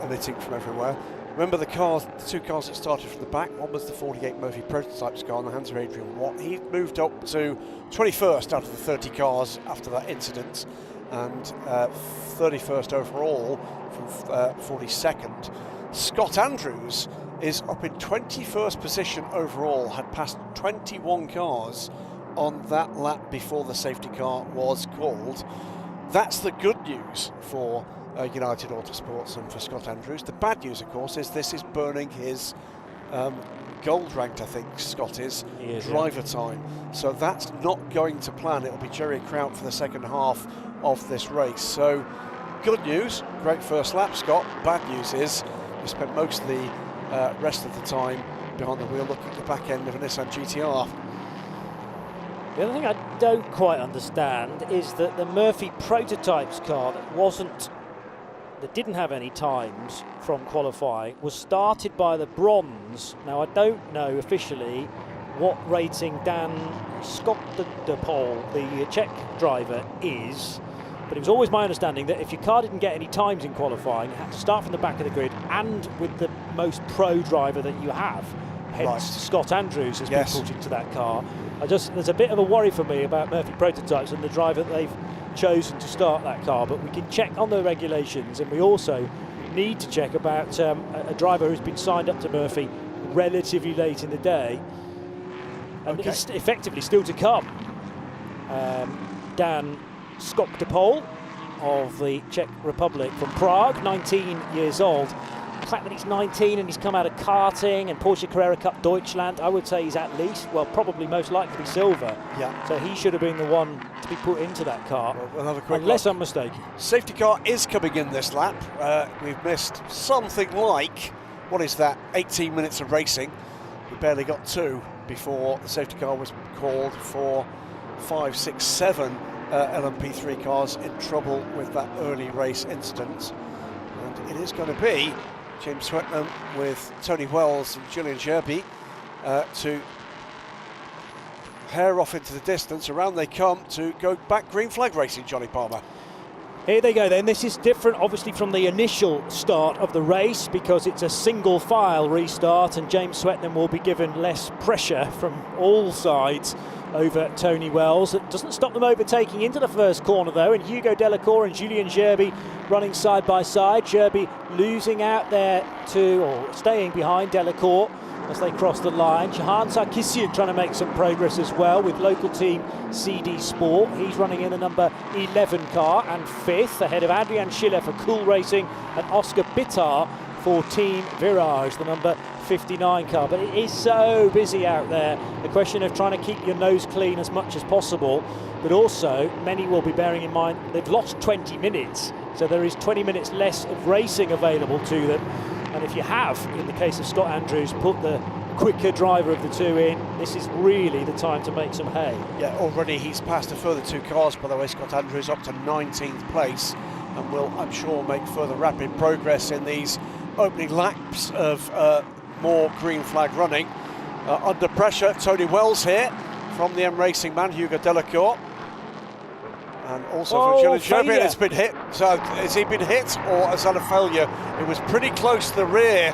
emitting from everywhere. Remember the 2 cars that started from the back? One was the 48 Murphy Prototypes car in the hands of Adrian Watt. He moved up to 21st out of the 30 cars after that incident, and 31st overall from 42nd. Scott Andrews is up in 21st position overall, had passed 21 cars on that lap before the safety car was called. That's the good news for United Autosports and for Scott Andrews. The bad news, of course, is this is burning his gold ranked, I think Scott is, driver time. So that's not going to plan. It'll be Jerry Kraut for the second half of this race. So good news, great first lap, Scott. Bad news is you spent most of the rest of the time behind the wheel looking at the back end of a Nissan GTR. The other thing I don't quite understand is that the Murphy Prototypes car that didn't have any times from qualifying was started by the bronze. Now I don't know officially what rating Dan Skotterpol, the Czech driver, is, but it was always my understanding that if your car didn't get any times in qualifying, you had to start from the back of the grid and with the most pro driver that you have. Hence, right. Scott Andrews has been put into that car. There's a bit of a worry for me about Murphy Prototypes and the driver that they've chosen to start that car, but we can check on the regulations, and we also need to check about a driver who's been signed up to Murphy relatively late in the day, and it's effectively still to come. Dan Skotterpol of the Czech Republic from Prague, 19 years old. fact that he's 19 and he's come out of karting and Porsche Carrera Cup Deutschland, I would say he's at least, well, probably most likely to be silver. Yeah. So he should have been the one to be put into that car, Well, another quick unless look. I'm mistaken. Safety car is coming in this lap. We've missed something like, what is that, 18 minutes of racing. We barely got 2 before the safety car was called for 5, 6, 7 LMP3 cars in trouble with that early race incident. And it is going to be James Swetnam with Tony Wells and Julian Gerby to hair off into the distance. Around they come to go back green flag racing, Johnny Palmer. Here they go then. This is different obviously from the initial start of the race because it's a single file restart and James Swetnam will be given less pressure from all sides over Tony Wells. It doesn't stop them overtaking into the first corner though, and Hugo Delacour and Julien Gerby running side by side. Gerby losing out there to, or staying behind Delacour as they cross the line. Jahan Sarkisian trying to make some progress as well with local team CD Sport. He's running in the number 11 car and 5th ahead of Adrian Schiller for Cool Racing and Oscar Bitar for Team Virage, the number 59 car. But it is so busy out there. The question of trying to keep your nose clean as much as possible, but also many will be bearing in mind they've lost 20 minutes, so there is 20 minutes less of racing available to them. And if you have, in the case of Scott Andrews, put the quicker driver of the 2 in, this is really the time to make some hay. Yeah, already he's passed a further 2 cars, by the way. Scott Andrews up to 19th place and will, I'm sure, make further rapid progress in these opening laps of more green flag running. Under pressure, Tony Wells here from the M Racing man, Hugo Delacour. And also for Julian Gerby, it's been hit. So has he been hit or is that a failure? It was pretty close to the rear.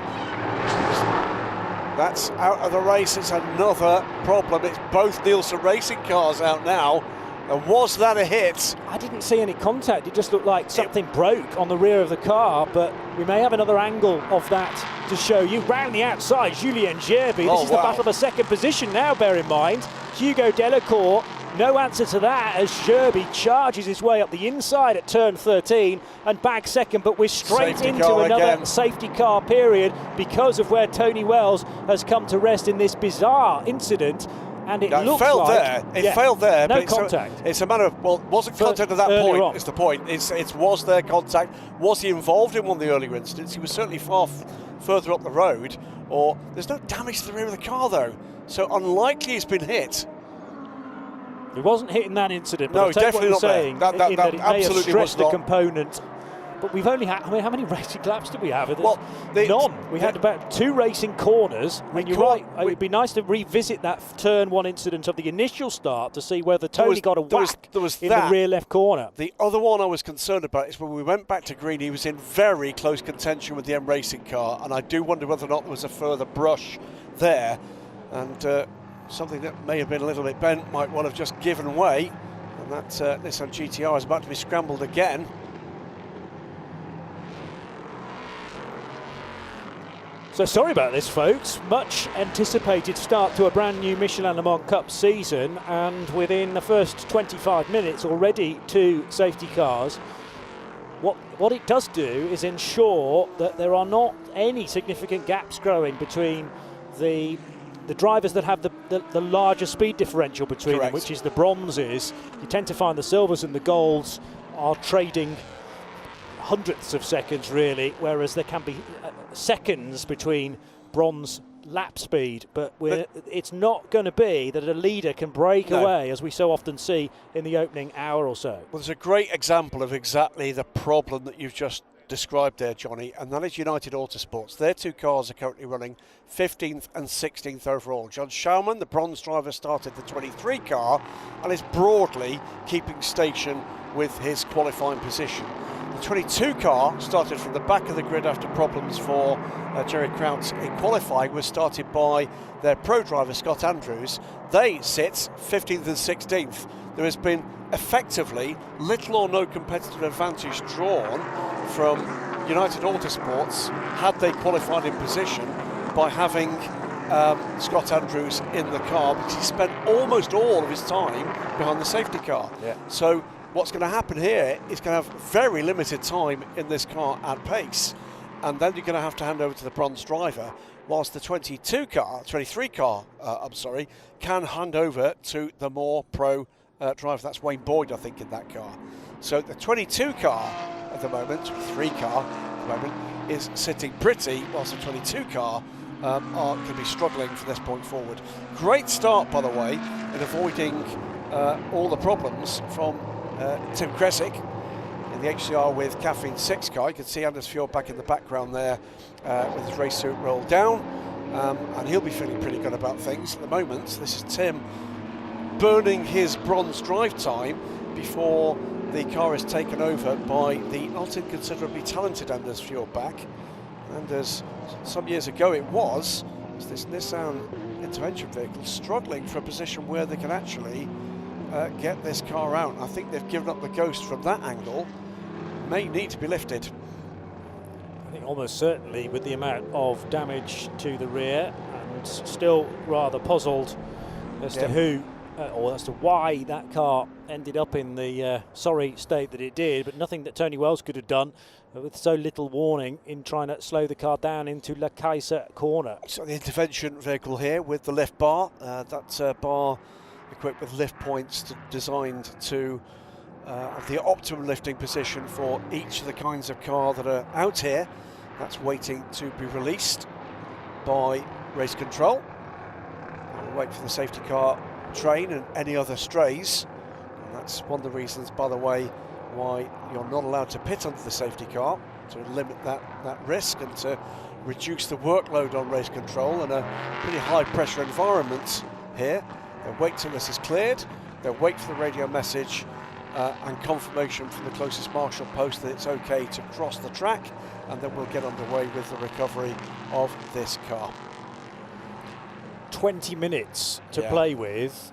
That's out of the race. It's another problem. It's both Nielsen Racing cars out now. And was that a hit? I didn't see any contact. It just looked like something broke on the rear of the car, but we may have another angle of that to show you. Round the outside, Julien Gerby. This is the battle of a second position now, bear in mind. Hugo Delacour, no answer to that as Gerby charges his way up the inside at turn 13 and bags second, but we're straight into another safety car period because of where Tony Wells has come to rest in this bizarre incident. And it looks failed like there. It failed there. No but contact. It's a matter of, well, wasn't contact at that point. Is the point? It's was there contact? Was he involved in one of the earlier incidents? He was certainly far further up the road. Or there's no damage to the rear of the car though, so unlikely he's been hit. He wasn't hit in that incident. But No, I'll take definitely what not you're saying, there. That in that it may have absolutely stressed was not. the component. But we've only had, I mean, how many racing laps did we have? Well, none. We had about 2 racing corners. And you're right, it would be nice to revisit that turn 1 incident of the initial start to see whether Tony got a whack in the rear left corner. The other one I was concerned about is when we went back to green, he was in very close contention with the M Racing car, and I do wonder whether or not there was a further brush there, and something that may have been a little bit bent might well have just given way, and that Nissan GTR is about to be scrambled again. So sorry about this, folks. Much anticipated start to a brand new Michelin Le Mans Cup season, and within the first 25 minutes already 2 safety cars. What it does do is ensure that there are not any significant gaps growing between the drivers that have the larger speed differential between them, which is the bronzes. You tend to find the silvers and the golds are trading hundredths of seconds really, whereas there can be seconds between bronze lap speed, but it's not going to be that a leader can break away as we so often see in the opening hour or so. Well, there's a great example of exactly the problem that you've just described there, Johnny, and that is United Autosports. Their 2 cars are currently running 15th and 16th overall. John Schaumann, the bronze driver, started the 23 car and is broadly keeping station with his qualifying position. The 22 car started from the back of the grid after problems for Jerry Krautz in qualifying, was started by their pro driver Scott Andrews. They sit 15th and 16th. There has been effectively little or no competitive advantage drawn from United Autosports had they qualified in position by having Scott Andrews in the car, because he spent almost all of his time behind the safety car. So what's going to happen here is going to have very limited time in this car at pace, and then you're going to have to hand over to the bronze driver, whilst the 23 car, can hand over to the more pro driver. That's Wayne Boyd, I think, in that car. So the 22 car at the moment, 3 car at the moment, is sitting pretty, whilst the 22 car are going to be struggling from this point forward. Great start, by the way, in avoiding all the problems from Tim Kresick in the HCR with Caffeine 6 car. You can see Anders Fjord back in the background there with his race suit rolled down, and he'll be feeling pretty good about things at the moment. This is Tim burning his bronze drive time before the car is taken over by the not inconsiderably talented Anders Fjord back. And as some years ago it was this Nissan intervention vehicle struggling for a position where they can actually get this car out. I think they've given up the ghost from that angle. May need to be lifted. I think almost certainly, with the amount of damage to the rear, and still rather puzzled as to who or as to why that car ended up in the sorry state that it did, but nothing that Tony Wells could have done with so little warning in trying to slow the car down into La Kaiser corner. So the intervention vehicle here with the lift bar, that's a bar equipped with lift points designed to have the optimum lifting position for each of the kinds of car that are out here. That's waiting to be released by race control. We'll wait for the safety car train and any other strays. And that's one of the reasons, by the way, why you're not allowed to pit under the safety car, to limit that risk and to reduce the workload on race control in a pretty high pressure environment here. They'll wait till this is cleared, they'll wait for the radio message and confirmation from the closest marshal post that it's okay to cross the track, and then we'll get underway with the recovery of this car. 20 minutes to play with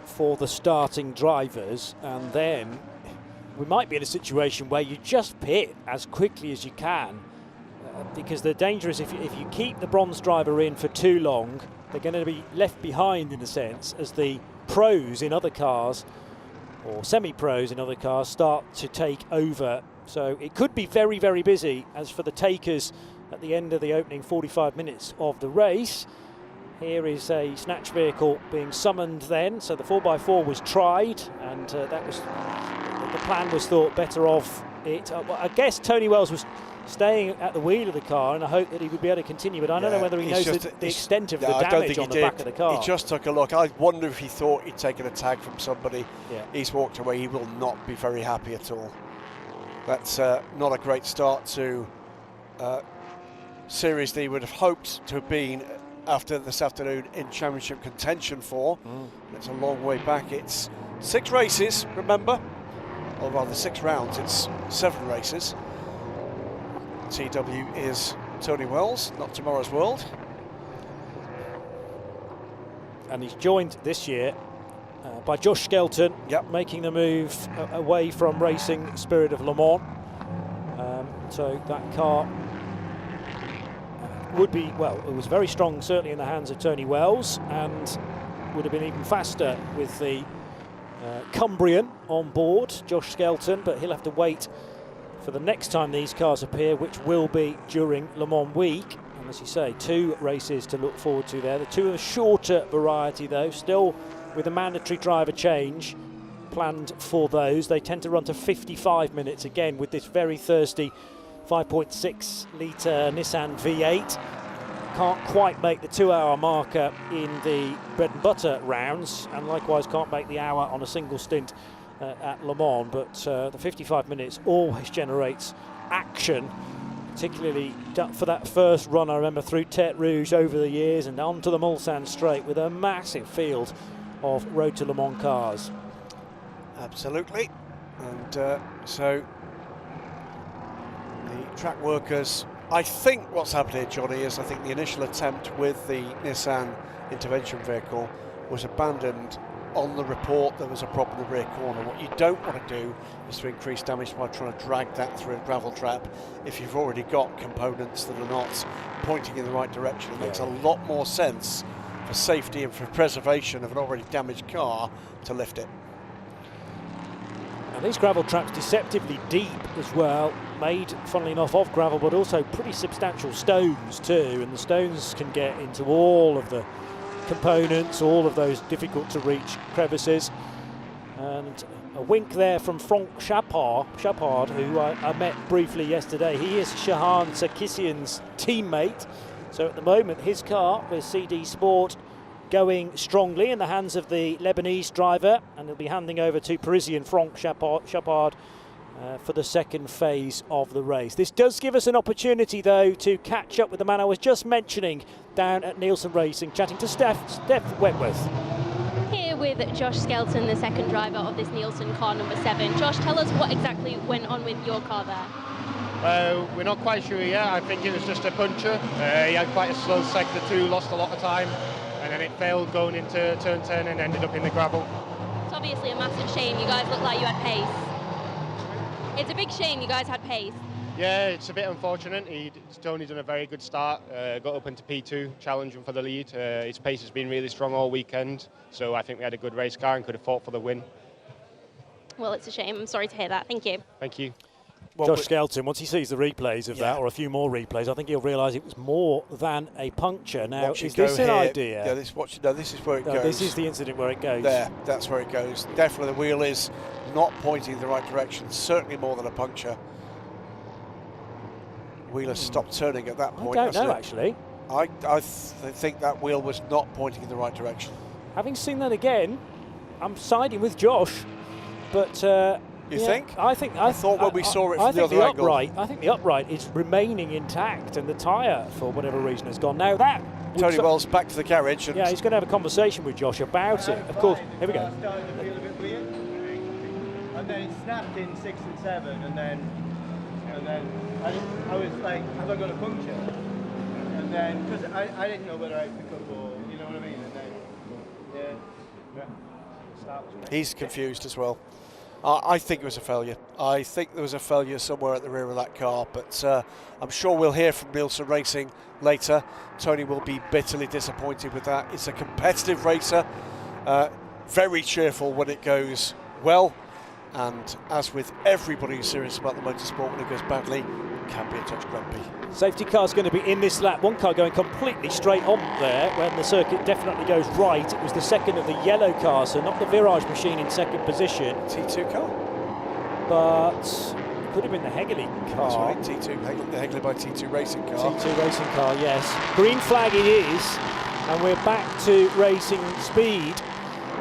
for the starting drivers, and then we might be in a situation where you just pit as quickly as you can, because the danger is if you keep the bronze driver in for too long, they're going to be left behind in a sense as the pros in other cars or semi-pros in other cars start to take over. So it could be very, very busy as for the takers at the end of the opening 45 minutes of the race. Here is a snatch vehicle being summoned then. So the 4x4 was tried, and that was the plan was thought better of it. I guess Tony Wells was staying at the wheel of the car, and I hope that he would be able to continue, but I don't know whether he knows the extent of the damage on the back of the car. He just took a look. I wonder if he thought he'd taken a tag from somebody. He's walked away. He will not be very happy at all. That's not a great start to series that he would have hoped to have been after this afternoon in championship contention for. It's a long way back. It's 6 races, remember, or rather 6 rounds. It's 7 races. TW is Tony Wells, not Tomorrow's World. And he's joined this year by Josh Skelton, making the move away from Racing Spirit of Le Mans. So that car would be, well, it was very strong certainly in the hands of Tony Wells, and would have been even faster with the Cumbrian on board, Josh Skelton, but he'll have to wait for the next time these cars appear, which will be during Le Mans week. And as you say, 2 races to look forward to there. The 2 of a shorter variety though, still with a mandatory driver change planned for those. They tend to run to 55 minutes again with this very thirsty 5.6 litre Nissan V8. Can't quite make the 2-hour marker in the bread and butter rounds, and likewise can't make the hour on a single stint at Le Mans, but the 55 minutes always generates action, particularly for that first run I remember through Tête Rouge over the years and onto the Mulsanne Straight with a massive field of Road to Le Mans cars. Absolutely, and so the track workers, I think what's happened here, Johnny, is I think the initial attempt with the Nissan intervention vehicle was abandoned on the report there was a problem in the rear corner. What you don't want to do is to increase damage by trying to drag that through a gravel trap if you've already got components that are not pointing in the right direction. It makes a lot more sense for safety and for preservation of an already damaged car to lift it. And these gravel tracks deceptively deep as well, made, funnily enough, of gravel, but also pretty substantial stones too, and the stones can get into all of the components, all of those difficult to reach crevices. And a wink there from Franck Chapard, who I met briefly yesterday. He is Shahan Sarkissian's teammate. So at the moment, his car with CD Sport going strongly in the hands of the Lebanese driver, and he'll be handing over to Parisian Franck Chapard for the second phase of the race. This does give us an opportunity, though, to catch up with the man I was just mentioning down at Nielsen Racing, chatting to Steph Wentworth. Here with Josh Skelton, the second driver of this Nielsen car number 7. Josh, tell us what exactly went on with your car there. We're not quite sure yet. I think it was just a puncher. He had quite a slow sector 2, lost a lot of time, and then it failed going into turn 10 and ended up in the gravel. It's obviously a massive shame. You guys look like you had pace. It's a big shame you guys had pace. Yeah, it's a bit unfortunate. Tony's done a very good start, got up into P2, challenging for the lead. His pace has been really strong all weekend, so I think we had a good race car and could have fought for the win. Well, it's a shame. I'm sorry to hear that. Thank you. Thank you. Well, Josh Skelton, once he sees the replays of that, or a few more replays, I think he'll realise it was more than a puncture. Now, is this an idea? Yeah, this is where it goes. This is the incident where it goes. There, that's where it goes. Definitely the wheel is not pointing in the right direction, certainly more than a puncture. Wheel has stopped turning at that point. I don't know, actually. I think that wheel was not pointing in the right direction. Having seen that again, I'm siding with Josh, but... You think? I thought when we saw it from the other angle. I think the upright is remaining intact, and the tyre, for whatever reason, has gone. Now that... Tony Wells back to the garage. And he's going to have a conversation with Josh about it. Of course, here we go. I started to feel a bit weird, and then it snapped in 6 and 7, and then I was like, have I got a puncture? And then, because I didn't know whether I'd pick up or, you know what I mean? And then, he's confused as well. I think it was a failure. I think there was a failure somewhere at the rear of that car, but I'm sure we'll hear from Nielsen Racing later. Tony will be bitterly disappointed with that. It's a competitive racer, very cheerful when it goes well, and as with everybody who's serious about the motorsport, when it goes badly, can be a touch grumpy. Safety car's going to be in this lap. One car going completely straight on there when the circuit definitely goes right. It was the second of the yellow car, so not the Virage machine in second position. T2 car? But it could have been the Hegley car. That's right, T2, the Hegley by T2 Racing car. T2 Racing car, yes. Green flag it is, and we're back to racing speed.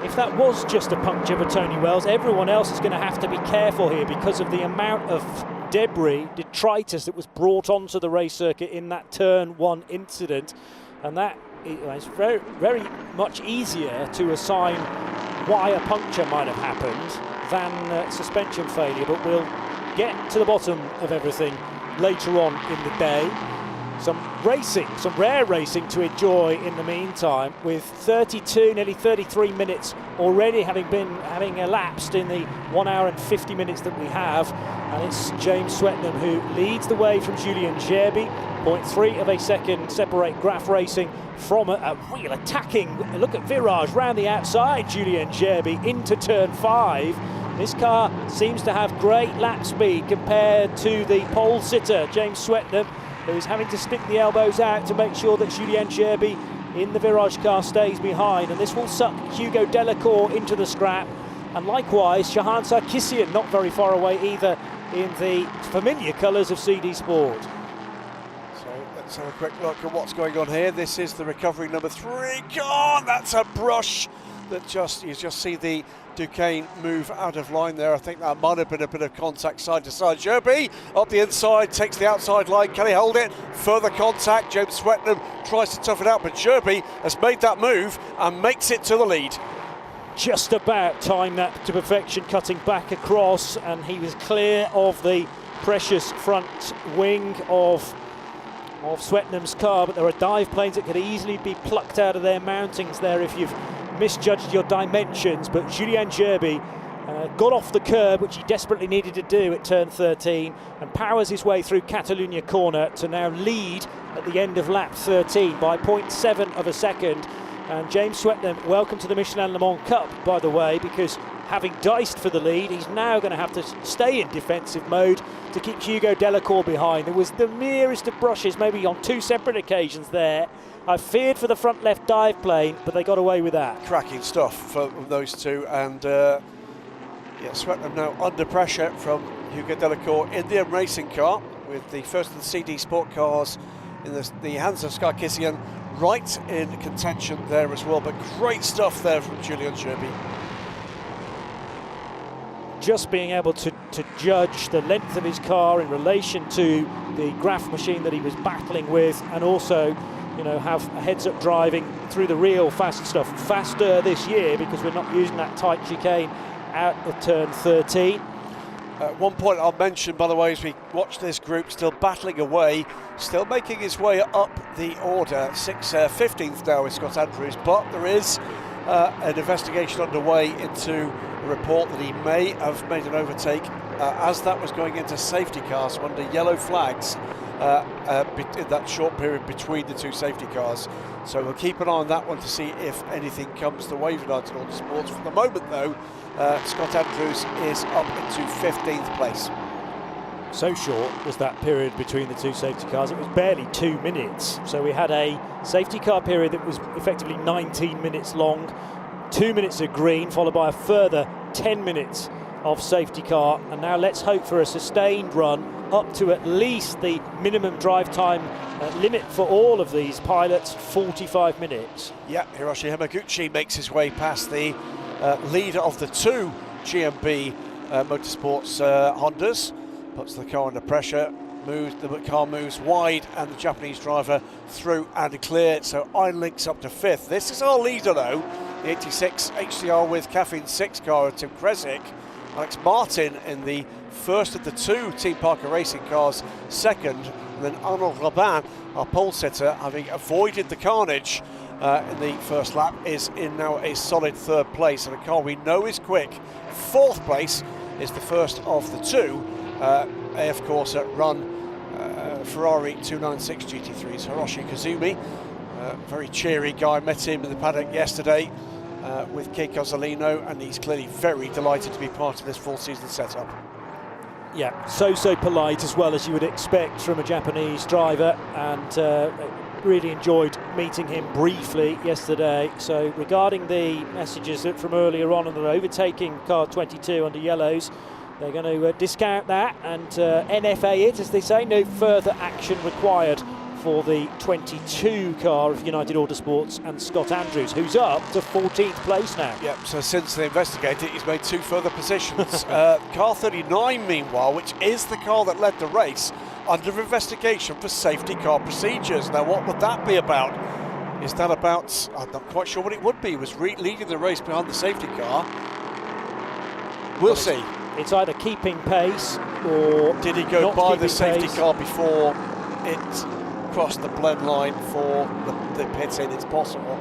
If that was just a puncture for Tony Wells, everyone else is going to have to be careful here because of the amount of debris, detritus that was brought onto the race circuit in that turn 1 incident, and that is very, very much easier to assign why a puncture might have happened than suspension failure, but we'll get to the bottom of everything later on in the day. Some racing, some rare racing to enjoy in the meantime, with 32, nearly 33 minutes already having elapsed in the 1 hour and 50 minutes that we have. And it's James Swetnam who leads the way from Julien Gerby. 0.3 of a second separate Graf Racing from a real attacking look at Virage round the outside. Julien Gerby into turn 5. This car seems to have great lap speed compared to the pole sitter, James Swetnam, who's having to stick the elbows out to make sure that Julien Gerby in the Virage car stays behind, and this will suck Hugo Delacour into the scrap, and likewise Shahan Sarkissian not very far away either in the familiar colours of CD Sport. So let's have a quick look at what's going on here. This is the recovery number 3 car. That's a brush that you just see the Duquesne move out of line there. I think that might have been a bit of contact side to side. Gerby up the inside, takes the outside line. Can he hold it? Further contact. James Swetnam tries to tough it out, but Gerby has made that move and makes it to the lead. Just about timed that to perfection, cutting back across, and he was clear of the precious front wing of Swetnam's car, but there are dive planes that could easily be plucked out of their mountings there if you've misjudged your dimensions. But Julien Gerby got off the curb, which he desperately needed to do at turn 13, and powers his way through Catalunya corner to now lead at the end of lap 13 by 0.7 of a second. And James Swetnam, welcome to the Michelin Le Mans Cup, by the way, because having diced for the lead, he's now going to have to stay in defensive mode to keep Hugo Delacour behind. There was the merest of brushes, maybe on 2 separate occasions there. I feared for the front left dive plane, but they got away with that. Cracking stuff for those two, and yeah, Swetnam now under pressure from Hugo Delacour in the M Racing car, with the first of the CD Sport cars in the hands of Sarkisian, right in contention there as well. But great stuff there from Julian Sherby. Just being able to judge the length of his car in relation to the graph machine that he was battling with, and also, you know, have a heads-up driving through the real fast stuff. Faster this year because we're not using that tight chicane out of turn 13. One point I'll mention, by the way, as we watch this group still battling away, still making his way up the order, 15th now with Scott Andrews, but there is an investigation underway into a report that he may have made an overtake as that was going into safety cars under yellow flags in that short period between the 2 safety cars. So we'll keep an eye on that one to see if anything comes the way of United Autosports. For the moment, though, Scott Andrews is up into 15th place. So short was that period between the 2 safety cars, it was barely 2 minutes. So we had a safety car period that was effectively 19 minutes long, 2 minutes of green, followed by a further 10 minutes of safety car. And now let's hope for a sustained run up to at least the minimum drive time limit for all of these pilots, 45 minutes. Yeah, Hiroshi Hamaguchi makes his way past the leader of the 2 GMB Motorsports Hondas, puts the car under pressure, the car moves wide, and the Japanese driver through and clear. So Einlink's up to 5th. This is our leader though, the 86 HCR with Caffeine 6 car of Tim Kresick. Alex Martin in the first of the 2 Team Parker Racing cars, 2nd, and then Arnaud Robin, our pole sitter, having avoided the carnage in the first lap, is in now a solid 3rd place, and a car we know is quick. 4th place is the first of the 2 AF Corsa run Ferrari 296 GT3s. Hiroshi Kazumi, very cheery guy, met him in the paddock yesterday with Kei Cozzolino, and he's clearly very delighted to be part of this full season setup. Yeah, so polite as well, as you would expect from a Japanese driver, and really enjoyed meeting him briefly yesterday. So regarding the messages from earlier on the overtaking car 22 under yellows, they're going to discount that and NFA it, as they say. No further action required for the 22 car of United Autosports and Scott Andrews, who's up to 14th place now. Yep, so since they investigated it, he's made 2 further positions. Car 39, meanwhile, which is the car that led the race, under investigation for safety car procedures. Now, what would that be about? Is that about, I'm not quite sure what it would be. He was leading the race behind the safety car. We'll see. It's either keeping pace or did he go by the safety pace car before it crossed the blend line for the pit in? It's possible.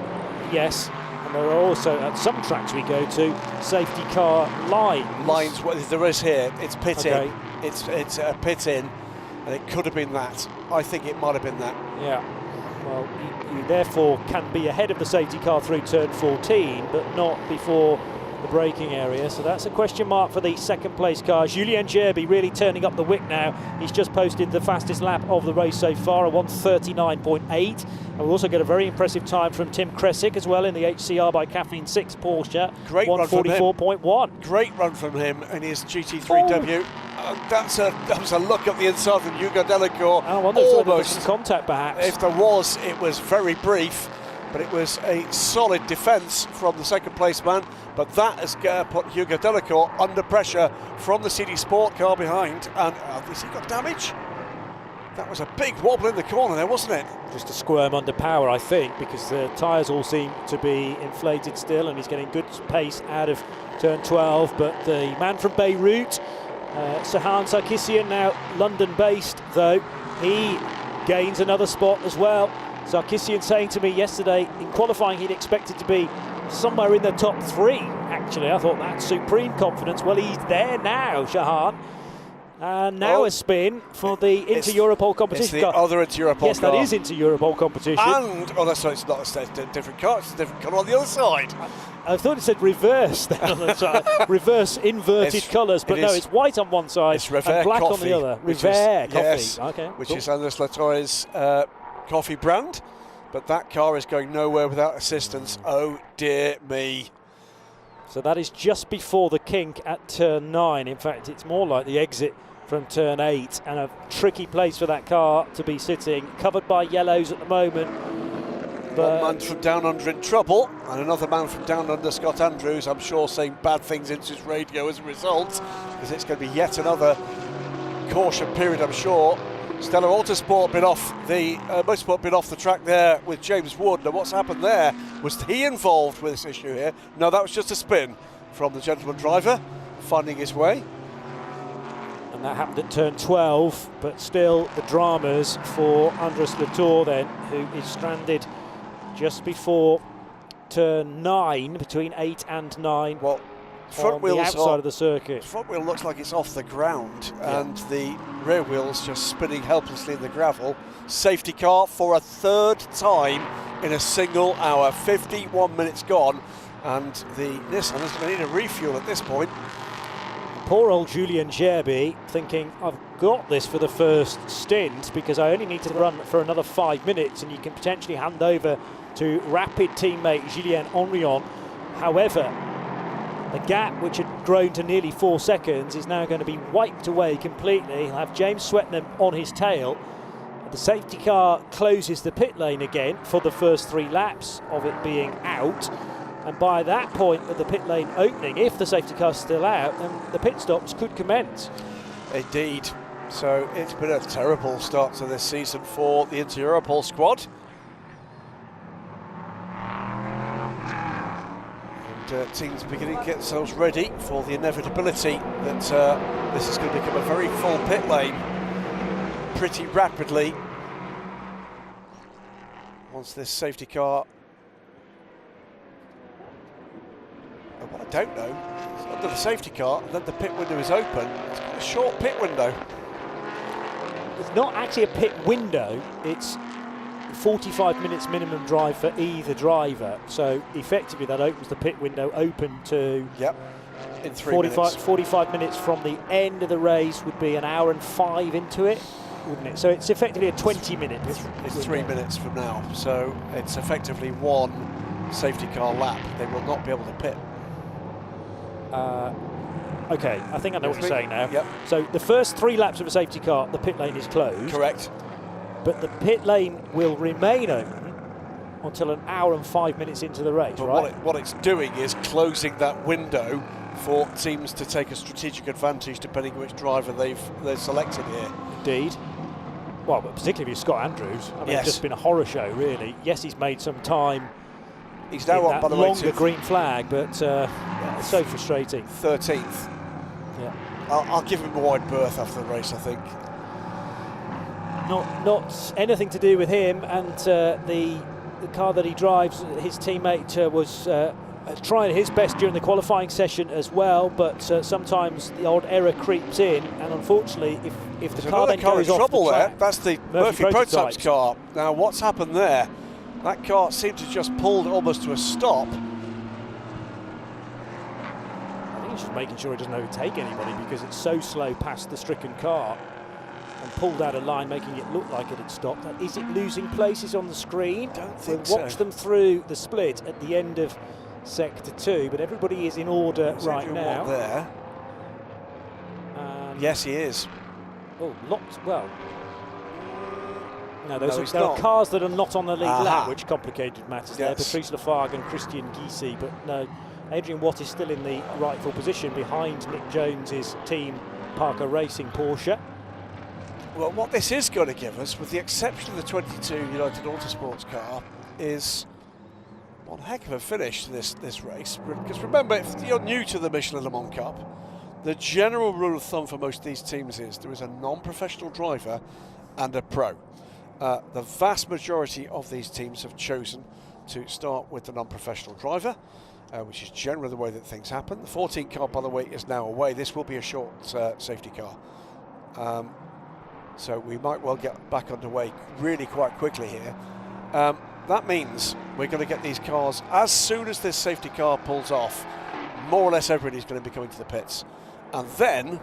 Yes, and there are also, at some tracks we go to, safety car lines. Well, there is here. It's pit Okay. in. It's a pit in, and it could have been that. I think it might have been that. Yeah. Well, you therefore can be ahead of the safety car through turn 14, but not before the braking area. So that's a question mark for the 2nd place car. Julien Gerby really turning up the wick now. He's just posted the fastest lap of the race so far, a 1:39.8. And we'll also get a very impressive time from Tim Kresick as well in the HCR by Caffeine 6 Porsche. Great run from him. 1:44.1. Great run from him in his GT3 debut. That was a look at the inside from Hugo Delacour. I wonder if there was some contact perhaps. If there was, it was very brief, but it was a solid defence from the 2nd place man. But that has put Hugo Delacour under pressure from the CD Sport car behind. And has he got damage? That was a big wobble in the corner there, wasn't it? Just a squirm under power, I think, because the tyres all seem to be inflated still, and he's getting good pace out of turn 12. But the man from Beirut, Sahan Sarkisian, now London-based, though, he gains another spot as well. Sarkisian saying to me yesterday, in qualifying he'd expected to be somewhere in the top 3, actually. I thought that's supreme confidence. Well, he's there now, Shahan. And now a spin for the Inter-Europol competition it's the car. other Inter-Europol yes, car. that is Inter-Europol competition. And, oh, that's right, it's not a different car, it's a different colour on the other side. I thought it said reverse then on the side. Reverse inverted colours, but no, it's white on one side and black coffee, on the other. Revere coffee. Yes, okay, which cool. is Andres Latore's coffee brand. But that car is going nowhere without assistance. Oh, dear me. So that is just before the kink at turn 9. In fact, it's more like the exit from turn 8, and a tricky place for that car to be sitting, covered by yellows at the moment. But one man from down under in trouble, and another man from down under, Scott Andrews, I'm sure saying bad things into his radio as a result, because it's going to be yet another caution period, I'm sure. Stellar Autosport been off the Motorsport been off the track there with James Wood. Now what's happened there? Was he involved with this issue here? No, that was just a spin from the gentleman driver finding his way. And that happened at turn 12, but still the dramas for Andres Latore then, who is stranded just before turn 9, between 8 and 9. Well, on the outside of the circuit. Front wheel looks like it's off the ground, and the rear wheel's just spinning helplessly in the gravel. Safety car for a third time in a single hour. 51 minutes gone, and the Nissan is going to need a refuel at this point. Poor old Julien Gerby thinking, I've got this for the first stint because I only need to run for another 5 minutes, and you can potentially hand over to rapid teammate Julien Henrion. However, the gap, which had grown to nearly 4 seconds, is now going to be wiped away completely. He'll have James Swetnam on his tail. The safety car closes the pit lane again for the first 3 laps of it being out. And by that point, with the pit lane opening, if the safety car's still out, then the pit stops could commence. Indeed. So it's been a terrible start to this season for the Inter-Europol squad. And teams beginning to get themselves ready for the inevitability that this is going to become a very full pit lane pretty rapidly once this safety car. Well, I don't know. It's under the safety car, and then the pit window is open. It's got a short pit window. It's not actually a pit window, it's 45 minutes minimum drive for either driver. So effectively that opens the pit window open to in 3 minutes. 45 minutes from the end of the race would be an hour and 5 into it, wouldn't it? So it's effectively a 20-minute pit. It's 3 minutes from now, so it's effectively 1 safety car lap. They will not be able to pit. Okay, I think I know what you're saying now. Yep. So the first 3 laps of a safety car, the pit lane is closed. Correct. But the pit lane will remain open until an hour and 5 minutes into the race, but right? what it's doing is closing that window for teams to take a strategic advantage depending on which driver they've selected here. Indeed. Well, but particularly with Scott Andrews. I mean, Yes. it's just been a horror show, really. Yes, he's made some time. He's now on, by the way, longer green flag, but it's so frustrating. 13th. Yeah. I'll give him a wide berth after the race, I think. Not anything to do with him, and the car that he drives, his teammate was trying his best during the qualifying session as well, but sometimes the odd error creeps in, and unfortunately, if the car then goes off the track, that's the Murphy Prototypes car. Now, what's happened there? That car seemed to just pulled almost to a stop. I think he's just making sure he doesn't overtake anybody because it's so slow past the stricken car, and pulled out a line making it look like it had stopped. Is it losing places on the screen? Don't think we'll watch so. them through the split at the end of Sector 2, but everybody is in order right now. There. Yes, he is. Oh, locked. Well, no, No, there are cars that are not on the lead Aha. lap, which complicated matters there. Yes. Patrice Lafargue and Christian Gysi, but no, Adrian Watt is still in the rightful position behind Nick Jones's team, Parker Racing Porsche. Well, what this is going to give us, with the exception of the 22 United Autosports car, is one heck of a finish to this race. Because remember, if you're new to the Michelin Le Mans Cup, the general rule of thumb for most of these teams is there is a non-professional driver and a pro. The vast majority of these teams have chosen to start with the non-professional driver, which is generally the way that things happen. The 14 car, by the way, is now away. This will be a short safety car So we might well get back underway really quite quickly here. That means we're going to get these cars, as soon as this safety car pulls off, more or less everybody's going to be coming to the pits. And then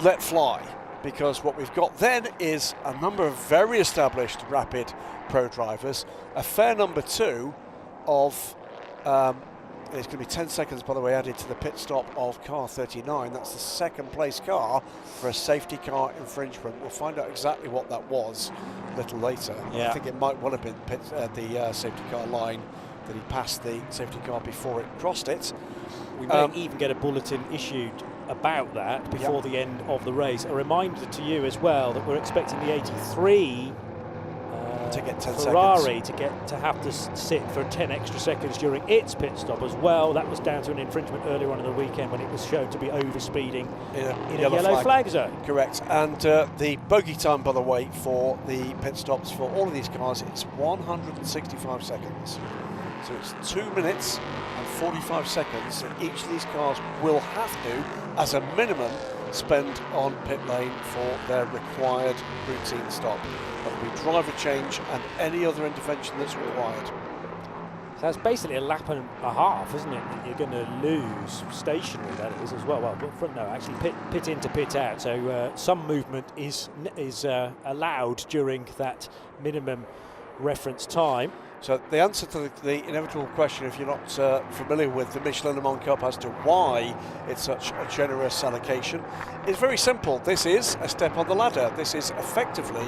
let fly, because what we've got then is a number of very established rapid pro drivers, a fair number too of there's going to be 10 seconds, by the way, added to the pit stop of car 39. That's the second place car for a safety car infringement. We'll find out exactly what that was a little later. Yeah. I think it might well have been the safety car line that he passed the safety car before it crossed it. We may even get a bulletin issued about that before the end of the race. A reminder to you as well that we're expecting the 83 to get 10 Ferrari seconds. to have to sit for 10 extra seconds during its pit stop as well. That was down to an infringement earlier on in the weekend when it was shown to be over-speeding in a yellow flag zone. Correct. And the bogey time, by the way, for the pit stops for all of these cars, it's 165 seconds. So it's 2 minutes and 45 seconds that each of these cars will have to, as a minimum, spend on pit lane for their required routine stop. That'll be driver change and any other intervention that's required. So that's basically a lap and a half, isn't it, that you're going to lose stationary, that is, as well. Well, no, actually pit in to pit out. So some movement is allowed during that minimum reference time. So the answer to the inevitable question, if you're not familiar with the Michelin Le Mans Cup as to why it's such a generous allocation, is very simple. This is a step on the ladder. This is effectively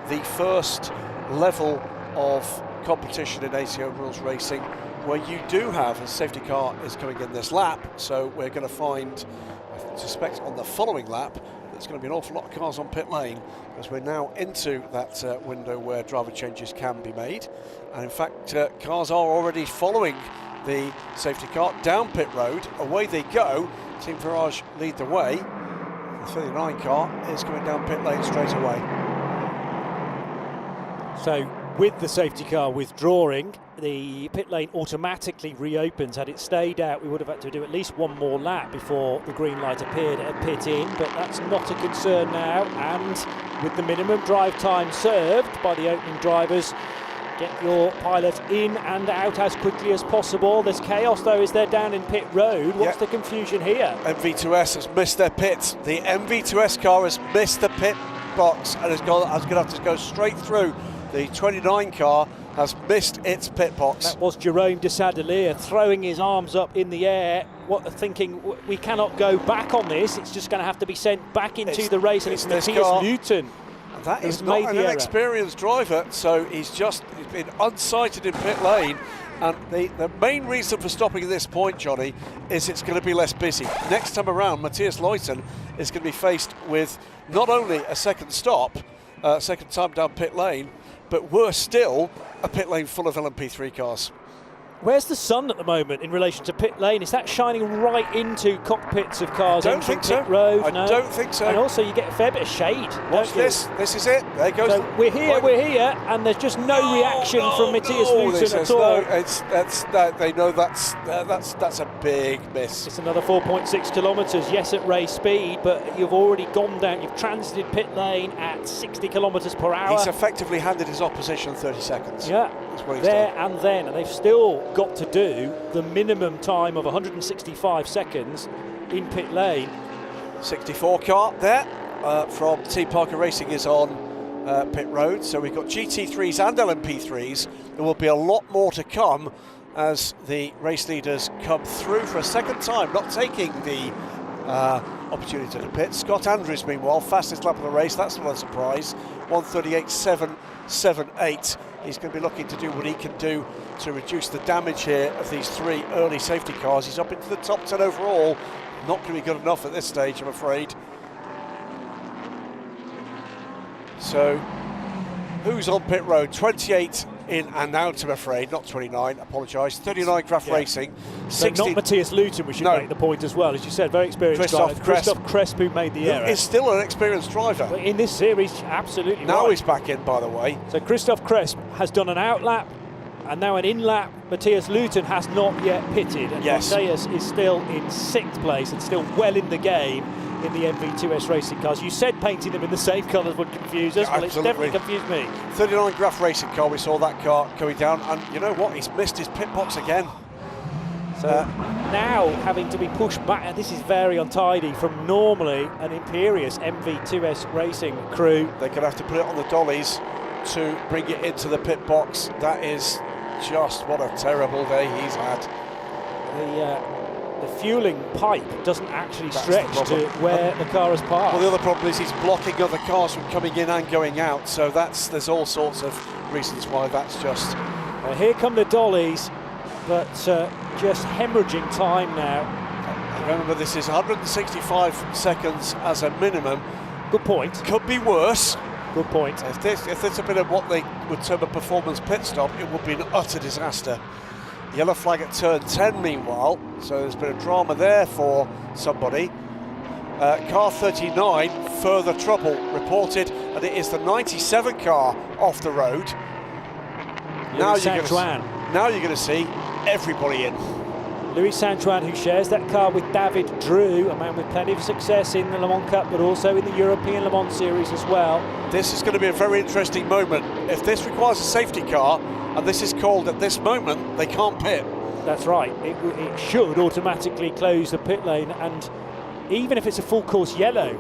the first level of competition in ACO rules racing where you do have a safety car is coming in this lap. So we're going to find, I suspect, on the following lap, there's going to be an awful lot of cars on pit lane, because we're now into that window where driver changes can be made. And in fact, cars are already following the safety car down pit road. Away they go. Team Ferrari lead the way. The 39 car is coming down pit lane straight away. So with the safety car withdrawing, the pit lane automatically reopens. Had it stayed out, we would have had to do at least one more lap before the green light appeared at pit in, but that's not a concern now. And with the minimum drive time served by the opening drivers, get your pilot in and out as quickly as possible. There's chaos though, is there, down in pit road? What's the confusion here? MV2S has missed their pit. The MV2S car has missed the pit box and is going to have to go straight through. The 29 car has missed its pit box. That was Jerome de Sadelier throwing his arms up in the air, thinking we cannot go back on this. It's just going to have to be sent back into the race, and it's Matthias Newton. That is not an inexperienced driver, so he's been unsighted in pit lane. And the main reason for stopping at this point, Johnny, is it's going to be less busy. Next time around, Matthias Leuten is going to be faced with not only a second stop, second time down pit lane, but worse still, a pit lane full of LMP3 cars. Where's the sun at the moment in relation to pit lane? Is that shining right into cockpits of cars entering pit road? I don't think so. And also you get a fair bit of shade. Watch this. This is it. There goes. So we're here, and there's just no reaction from Matthias Newton at all. They know that's a big miss. It's another 4.6 kilometres. Yes, at race speed, but you've already gone down. You've transited pit lane at 60 kilometres per hour. He's effectively handed his opposition 30 seconds. Yeah, there and then, and they've still got to do the minimum time of 165 seconds in pit lane. 64 car there from Team Parker Racing is on pit road, so we've got GT3s and LMP3s. There will be a lot more to come as the race leaders come through for a second time, not taking the opportunity to pit. Scott Andrews, meanwhile, fastest lap of the race. That's not a surprise. 1:38.778. He's going to be looking to do what he can do to reduce the damage here of these three early safety cars. He's up into the top 10 overall. Not going to be good enough at this stage, I'm afraid. So, who's on pit road? 28 in and out, I'm afraid, not 29, apologise. 39 Craft Racing. 60. So not Matthias Newton, we should make the point as well. As you said, very experienced driver. Christoph Cresp, who made the error. Is still an experienced driver. But in this series, absolutely now right. He's back in, by the way. So Christoph Cresp has done an out lap and now an in lap. Matthias Newton has not yet pitted. And Matthias is still in 6th place and still well in the game. in the MV2S racing cars. You said painting them in the same colours would confuse us. Yeah, well, it's definitely confused me. 39 Graf racing car, we saw that car going down, and you know what, he's missed his pit box again. So now having to be pushed back, and this is very untidy from normally an imperious MV2S racing crew. They're going to have to put it on the dollies to bring it into the pit box. That is just what a terrible day he's had. The fueling pipe doesn't actually stretch to where the car is parked. Well, the other problem is he's blocking other cars from coming in and going out, so there's all sorts of reasons why that's just... Here come the dollies, but just hemorrhaging time now. Remember, this is 165 seconds as a minimum. Good point. Could be worse. Good point. If there's a bit of what they would term a performance pit stop, it would be an utter disaster. Yellow flag at turn 10 meanwhile, so there's been a drama there for somebody. Car 39, further trouble reported, and it is the 97 car off the road. Now you're going to see everybody in. Louis Sanjuan, who shares that car with David Drew, a man with plenty of success in the Le Mans Cup, but also in the European Le Mans Series as well. This is going to be a very interesting moment. If this requires a safety car, and this is called at this moment, they can't pit. That's right. It should automatically close the pit lane, and even if it's a full course yellow,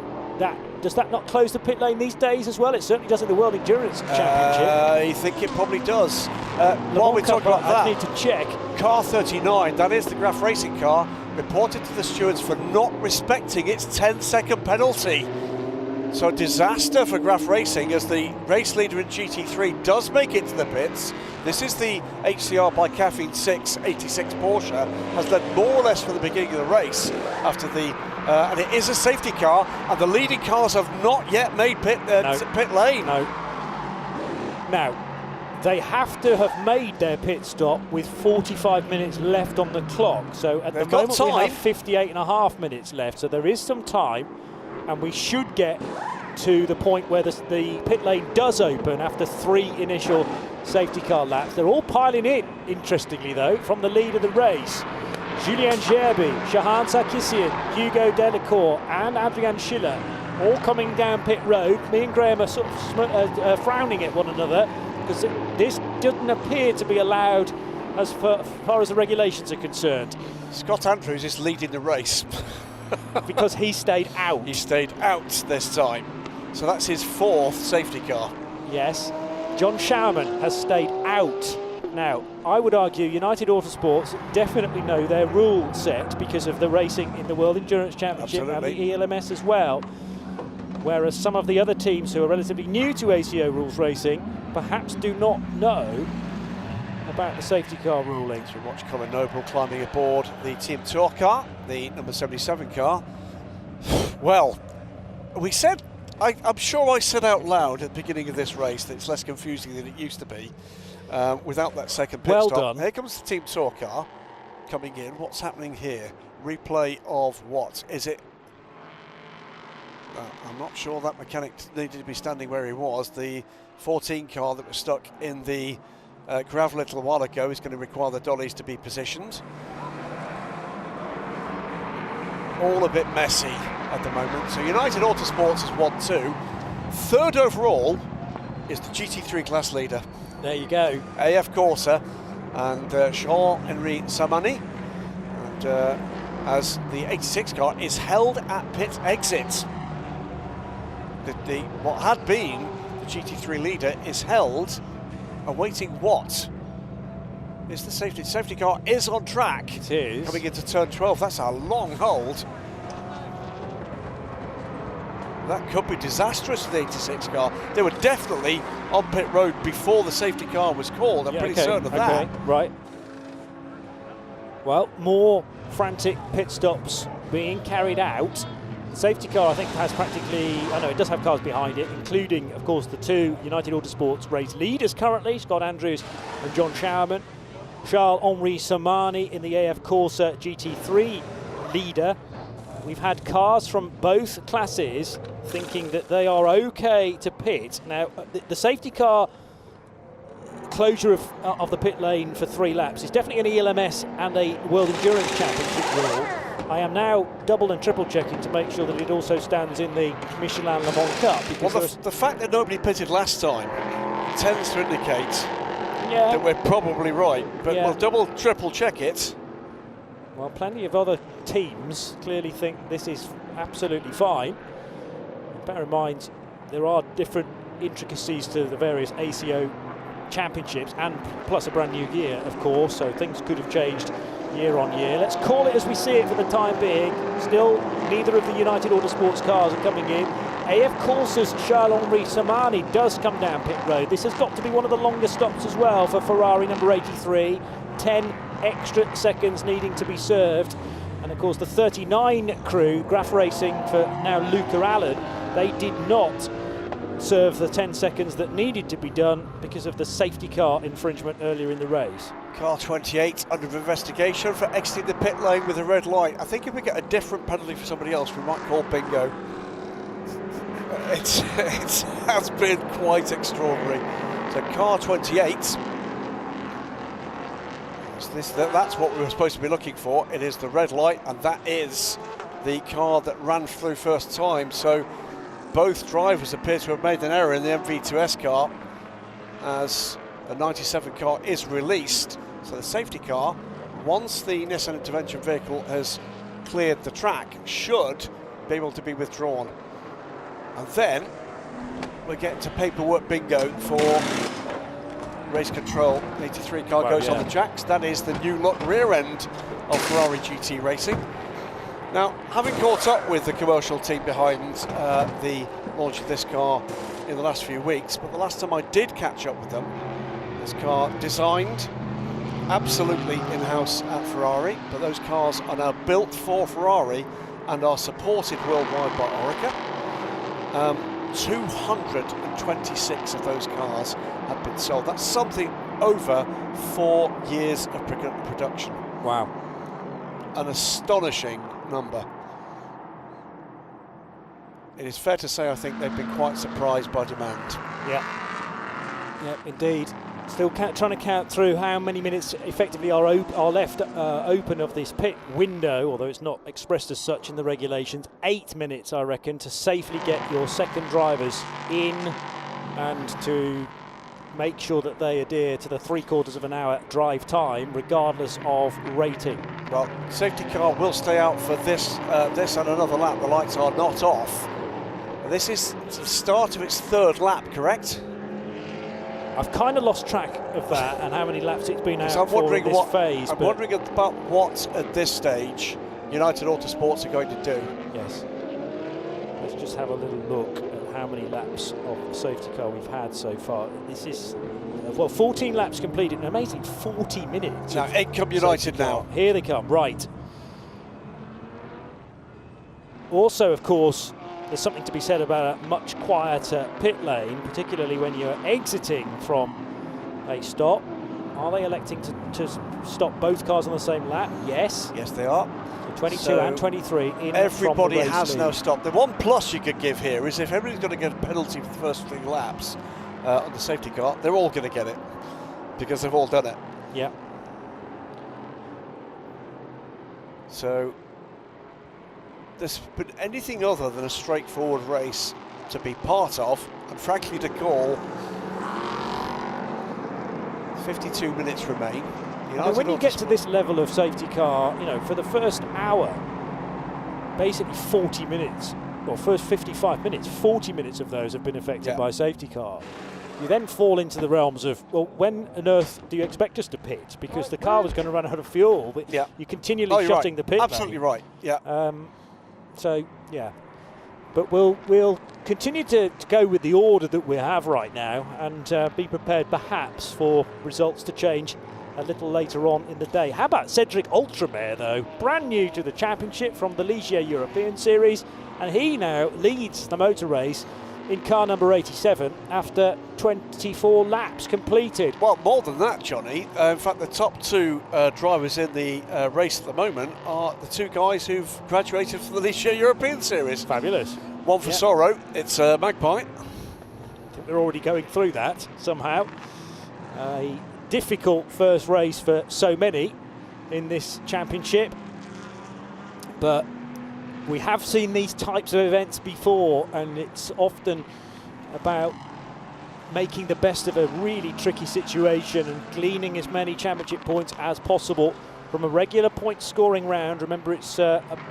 does that not close the pit lane these days as well? It certainly does in the World Endurance Championship. I think it probably does. While we're talking about that, I need to check. Car 39, that is the Graf racing car, reported to the stewards for not respecting its 10-second penalty. So disaster for Graf Racing as the race leader in GT3 does make it to the pits. This is the HCR by Caffeine 6 86 Porsche, has led more or less from the beginning of the race after the and it is a safety car, and the leading cars have not yet made pit lane. No. Now, they have to have made their pit stop with 45 minutes left on the clock. So at the moment we have 58.5 minutes left. So there is some time, and we should get to the point where the pit lane does open after 3 initial safety car laps. They're all piling in, interestingly though, from the lead of the race. Julien Gerby, Shahan Sarkissian, Hugo Delacour and Adrian Schiller all coming down pit road. Me and Graham are sort of frowning at one another because this doesn't appear to be allowed as far as the regulations are concerned. Scott Andrews is leading the race. Because he stayed out. He stayed out this time. So that's his 4th safety car. Yes. John Schaumann has stayed out. Now, I would argue United Autosports definitely know their rule set because of the racing in the World Endurance Championship and the ELMS as well. Whereas some of the other teams who are relatively new to ACO rules racing perhaps do not know about the safety car ruling. So we watch Colin Noble climbing aboard the Team Tour car, the number 77 car. Well, we said, I'm sure I said out loud at the beginning of this race that it's less confusing than it used to be without that second pit stop. Well done. Here comes the Team Tour car coming in. What's happening here? Replay of what? Is it? I'm not sure that mechanic needed to be standing where he was. The 14 car that was stuck in the gravel a little while ago is going to require the dollies to be positioned. All a bit messy at the moment. So United Autosports is 1-2. 3rd overall is the GT3 class leader. There you go. AF Corsa and Jean-Henri Samani. And as the 86 car is held at pit exit. What had been the GT3 leader is held, awaiting what? Is the safety car is on track. It is. Coming into turn 12, that's a long hold. That could be disastrous for the 86 car. They were definitely on pit road before the safety car was called. I'm pretty certain of that. Right. Well, more frantic pit stops being carried out. The safety car, I think, has practically, I know it does have cars behind it, including, of course, the 2 United Autosports race leaders currently, Scott Andrews and John Schaumann. Charles-Henri Samani in the AF Corsa GT3 leader. We've had cars from both classes thinking that they are okay to pit. Now, the safety car closure of the pit lane for 3 laps is definitely an ELMS and a World Endurance Championship rule. I am now double and triple checking to make sure that it also stands in the Michelin Le Mans Cup. Because well, the fact that nobody pitted last time tends to indicate yeah, that we're probably right, but yeah, we'll double, triple check it. Well, plenty of other teams clearly think this is absolutely fine. Bear in mind, there are different intricacies to the various ACO championships, and plus a brand new year, of course, so things could have changed year on year. Let's call it as we see it for the time being. Still, neither of the United Autosports cars are coming in. AF Corsa's Charles-Henri Samani does come down pit road. This has got to be one of the longest stops as well for Ferrari number 83. 10 extra seconds needing to be served. And of course the 39 crew, Graf Racing for now Luca Allen, they did not serve the 10 seconds that needed to be done because of the safety car infringement earlier in the race. Car 28 under investigation for exiting the pit lane with a red light. I think if we get a different penalty for somebody else, we might call bingo. It has been quite extraordinary. So car 28, that's what we were supposed to be looking for. It is the red light, and that is the car that ran through first time. So both drivers appear to have made an error in the MV2S car as the 97 car is released. So the safety car, once the Nissan intervention vehicle has cleared the track, should be able to be withdrawn. And then we're getting to paperwork bingo for race control. The 83 car goes on the tracks. That is the new look rear end of Ferrari GT Racing. Now, having caught up with the commercial team behind the launch of this car in the last few weeks, but the last time I did catch up with them, this car designed absolutely in-house at Ferrari, but those cars are now built for Ferrari and are supported worldwide by Orica. 226 of those cars have been sold. That's something over 4 years of production. Wow. An astonishing number. It is fair to say I think they've been quite surprised by demand. Yeah, indeed. Still trying to count through how many minutes effectively are left open of this pit window, although it's not expressed as such in the regulations. 8 minutes, I reckon, to safely get your second drivers in and to make sure that they adhere to the 3/4 of an hour drive time, regardless of rating. Well, safety car will stay out for this and another lap. The lights are not off. This is the start of its third lap, correct? I've kind of lost track of that and how many laps it's been out so for in this phase. I'm wondering about what, at this stage, United Autosports are going to do. Yes. Let's just have a little look at how many laps of the safety car we've had so far. This is, well, 14 laps completed, an amazing 40 minutes. Now, in come United now. Here they come, right. Also, of course, there's something to be said about a much quieter pit lane, particularly when you're exiting from a stop. Are they electing to stop both cars on the same lap? Yes. Yes, they are. So 22 and 23 in. Everybody from the race has lead. now stopped. The one plus you could give here is if everybody's going to get a penalty for the first 3 laps on the safety car, they're all going to get it because they've all done it. Yeah. So there's been anything other than a straightforward race to be part of, and frankly to call. 52 minutes remain. When you get to this level of safety car, you know, for the first hour, basically 40 minutes, or first 55 minutes, 40 minutes of those have been affected by safety car. You then fall into the realms of, well, when on earth do you expect us to pit? Because the car was going to run out of fuel, but you're continually shutting the pit lane. Absolutely right, yeah. So, yeah. But we'll continue to go with the order that we have right now and be prepared perhaps for results to change a little later on in the day. How about Cedric Ultramare, though? Brand new to the championship from the Ligier European Series, and he now leads the motor race in car number 87 after 24 laps completed. Well, more than that, Johnny. In fact, the top 2 drivers in the race at the moment are the 2 guys who've graduated from the Ligier European Series. Fabulous. One for Soro, it's Magpie. I think they're already going through that somehow. A difficult first race for so many in this championship. But we have seen these types of events before, and it's often about making the best of a really tricky situation and gleaning as many championship points as possible from a regular point scoring round. Remember, it's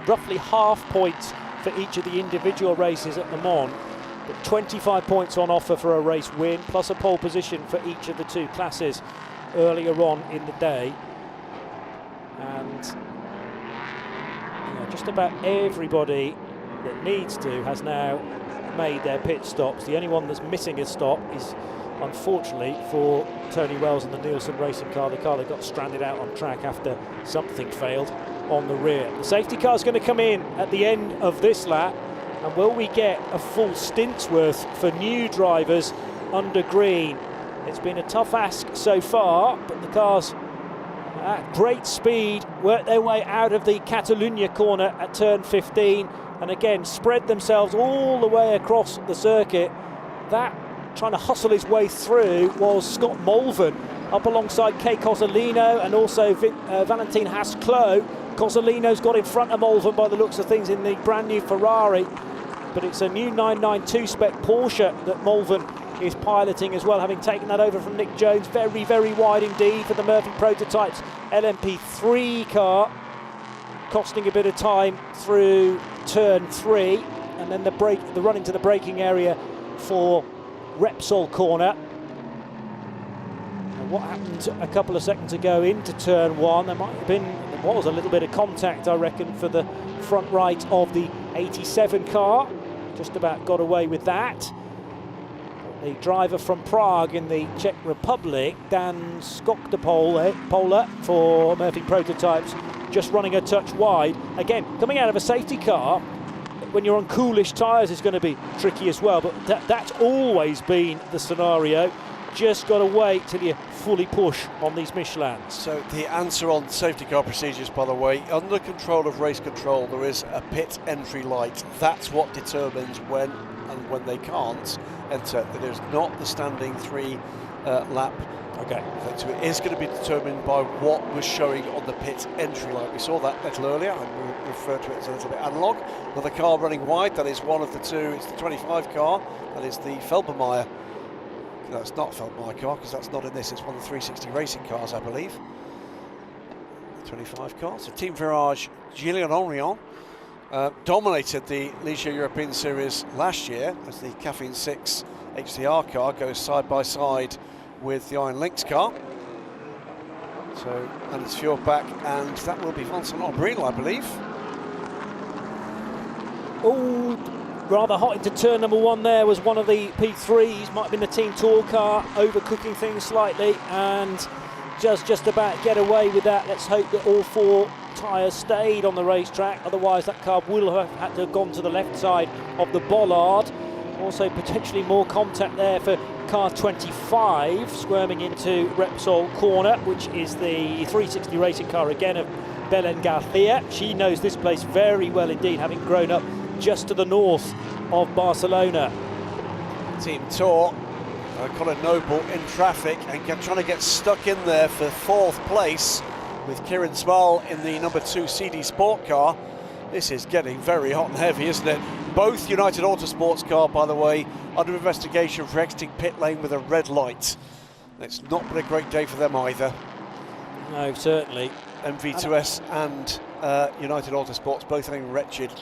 roughly half points for each of the individual races at Le Mans, but 25 points on offer for a race win, plus a pole position for each of the two classes earlier on in the day. And just about everybody that needs to has now made their pit stops. The only one that's missing a stop is, unfortunately, for Tony Wells and the Nielsen racing car. The car that got stranded out on track after something failed on the rear. The safety car is going to come in at the end of this lap, and will we get a full stint's worth for new drivers under green? It's been a tough ask so far, but the cars at great speed work their way out of the Catalunya corner at turn 15, and again spread themselves all the way across the circuit. That, trying to hustle his way through, was Scott Mulvern up alongside Kay Cozzolino and also Valentin Haas-Clos. Cozzolino's got in front of Mulvern by the looks of things in the brand new Ferrari, but it's a new 992 spec Porsche that Mulvern is piloting as well, having taken that over from Nick Jones. Very, very wide indeed for the Murphy Prototypes LMP3 car, costing a bit of time through turn 3, and then the run into the braking area for Repsol corner. And what happened a couple of seconds ago into turn 1, there was a little bit of contact, I reckon, for the front right of the 87 car. Just about got away with that. The driver from Prague in the Czech Republic, Dan Skoktopola for Murphy Prototypes, just running a touch wide. Again, coming out of a safety car, when you're on coolish tyres, is going to be tricky as well, but that's always been the scenario. Just got to wait till you fully push on these Michelins. So the answer on safety car procedures, by the way, under control of race control, there is a pit entry light. That's what determines when and when they can't enter. It is not the standing 3 lap. Okay. So it is going to be determined by what was showing on the pit entry light. We saw that a little earlier, and we refer to it as a little bit analog. Another car running wide, that is one of the two. It's the 25 car, that is the Felbermeyer. No, it's not Felbermeyer car, because that's not in this. It's one of the 360 racing cars, I believe. The 25 car. So Team Virage, Gillian Henrion dominated the Ligier European Series last year as the Caffeine 6 HDR car goes side by side with the Iron Lynx car. So, and it's fueled back, and that will be Vincent Aubry, I believe. Oh, rather hot into turn number 1 there was one of the P3s, might have been the Team Tour car, overcooking things slightly, and just about get away with that. Let's hope that all 4 tyres stayed on the racetrack, otherwise that car will have had to have gone to the left side of the bollard. Also potentially more contact there for car 25, squirming into Repsol corner, which is the 360 racing car again of Belen Garcia. She knows this place very well indeed, having grown up just to the north of Barcelona. Team Tour, Colin Noble in traffic and trying to get stuck in there for 4th place with Kieran Small in the number 2 CD Sport car. This is getting very hot and heavy, isn't it? Both United Autosports car, by the way, under investigation for exiting pit lane with a red light. It's not been a great day for them either. No, certainly. MV2S and United Autosports both having wretched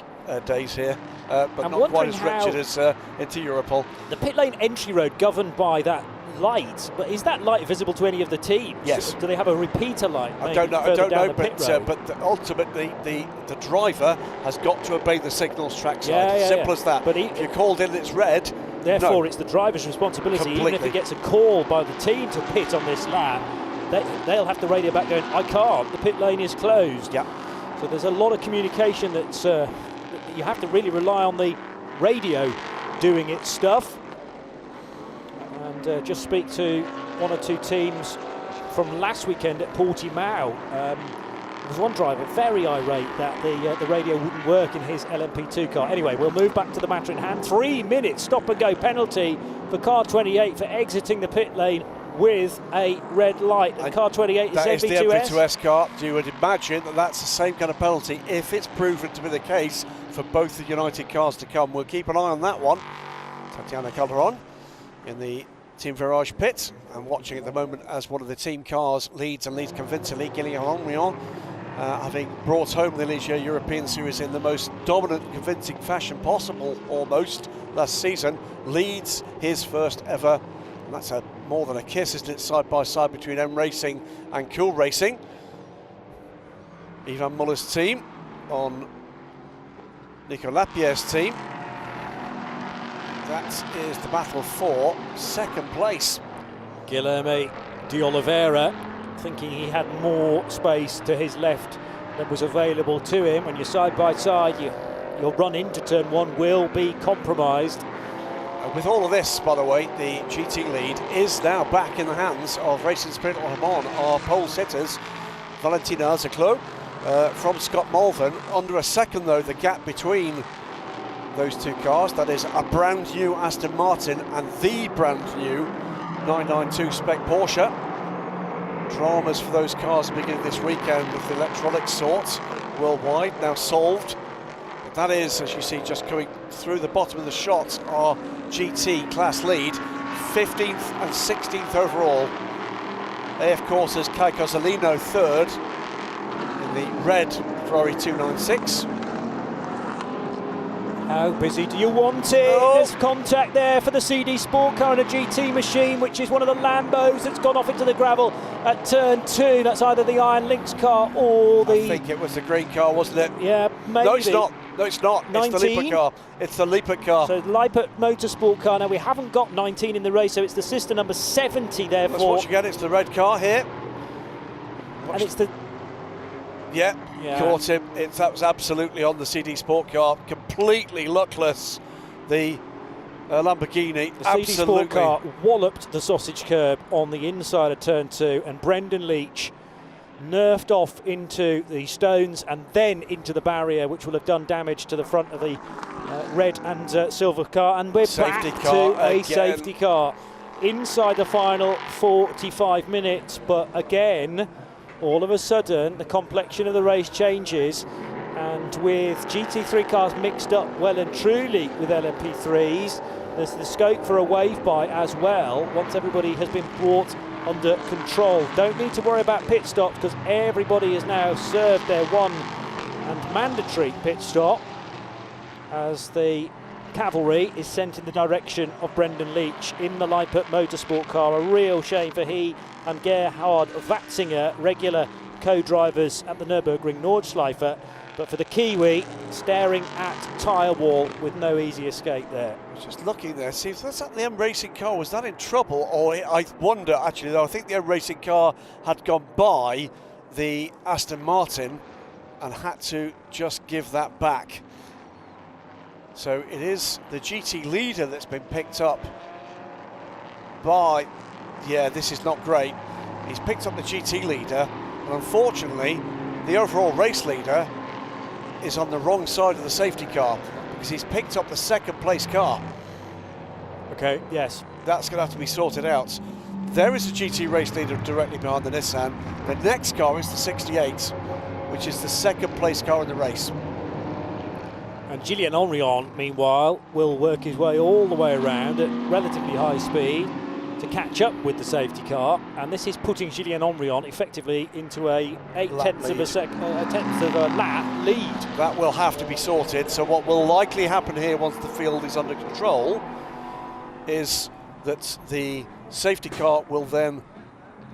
days here, but I'm not quite as wondering wretched as into Europol. The pit lane entry road governed by that light, but is that light visible to any of the teams? Yes. Do they have a repeater light? I don't know, but ultimately the driver has got to obey the signals trackside. Simple as that. But if you're called in and it's red, therefore it's the driver's responsibility. Completely. Even if he gets a call by the team to pit on this lap, they'll have to radio back going, I can't, the pit lane is closed. Yeah. So there's a lot of communication that's you have to really rely on the radio doing its stuff. And just speak to 1 or 2 teams from last weekend at Portimao. There was one driver very irate that the radio wouldn't work in his LMP2 car. Anyway, we'll move back to the matter in hand. 3 minutes stop and go penalty for car 28 for exiting the pit lane with a red light. And car 28 is that is the MV2S. MV2S car. You would imagine that that's the same kind of penalty if it's proven to be the case for both the United cars to come. We'll keep an eye on that one. Tatiana Calderon in the Team Virage pit and watching at the moment as one of the team cars leads and leads convincingly. Guillaume Henrion, having brought home the Ligier European Series in the most dominant, convincing fashion possible almost last season, leads his first ever, and that's more than a kiss, isn't it, side by side between M Racing and Cool Racing. Ivan Muller's team on Nico Lapierre's team. That is the battle for second place. Guilherme de Oliveira thinking he had more space to his left than was available to him. When you're side by side, your run into turn one will be compromised. With all of this, by the way, the GT lead is now back in the hands of Racing Spirit Le Mans, our pole sitters, Valentina Azaclo from Scott Malvern. Under a second, though, the gap between those two cars, that is a brand new Aston Martin and the brand new 992 spec Porsche. Dramas for those cars beginning this weekend with the electronic sort worldwide now solved. But that is, as you see, just coming through the bottom of the shot, our GT class lead, 15th and 16th overall. AF Corsa's Kai Cozzolino third in the red Ferrari 296. How busy do you want it? Oh. There's contact there for the CD Sport car and a GT machine, which is one of the Lambos that's gone off into the gravel at turn two. That's either the Iron Lynx car or the... I think it was the green car, wasn't it? Yeah, maybe. No, it's not. No, it's not. 19? It's the Lippert car. It's the Lippert car. So Lippert Motorsport car. Now, we haven't got 19 in the race, so it's the sister number 70, therefore. Let's watch again. It's the red car here. And it's the... Yeah, caught him. That was absolutely on the CD Sport car. Completely luckless. The Lamborghini. The CD Sport car walloped the sausage curb on the inside of turn two, and Brendan Leach nerfed off into the stones and then into the barrier, which will have done damage to the front of the red and silver car. And we're back to a safety car inside the final 45 minutes. But again, all of a sudden, the complexion of the race changes, and with GT3 cars mixed up well and truly with LMP3s, there's the scope for a wave-by as well, once everybody has been brought under control. Don't need to worry about pit stops, because everybody has now served their one and mandatory pit stop, as the cavalry is sent in the direction of Brendan Leach in the Lippert Motorsport car. A real shame for he and Gerhard Watzinger, regular co-drivers at the Nürburgring Nordschleife, but for the Kiwi, staring at tyre wall with no easy escape there. Just looking there, see if that's at the M Racing car. Was that in trouble? Or I wonder, actually, though, I think the M Racing car had gone by the Aston Martin and had to just give that back. So it is the GT leader that's been picked up by, yeah, this is not great. He's picked up the GT leader, and unfortunately, the overall race leader is on the wrong side of the safety car, because he's picked up the second place car. Okay, yes. That's going to have to be sorted out. There is a GT race leader directly behind the Nissan. The next car is the 68, which is the second place car in the race. And Julien Henrion, meanwhile, will work his way all the way around at relatively high speed to catch up with the safety car, and this is putting Julien Henrion effectively into a tenth of a lap lead. That will have to be sorted. So what will likely happen here once the field is under control is that the safety car will then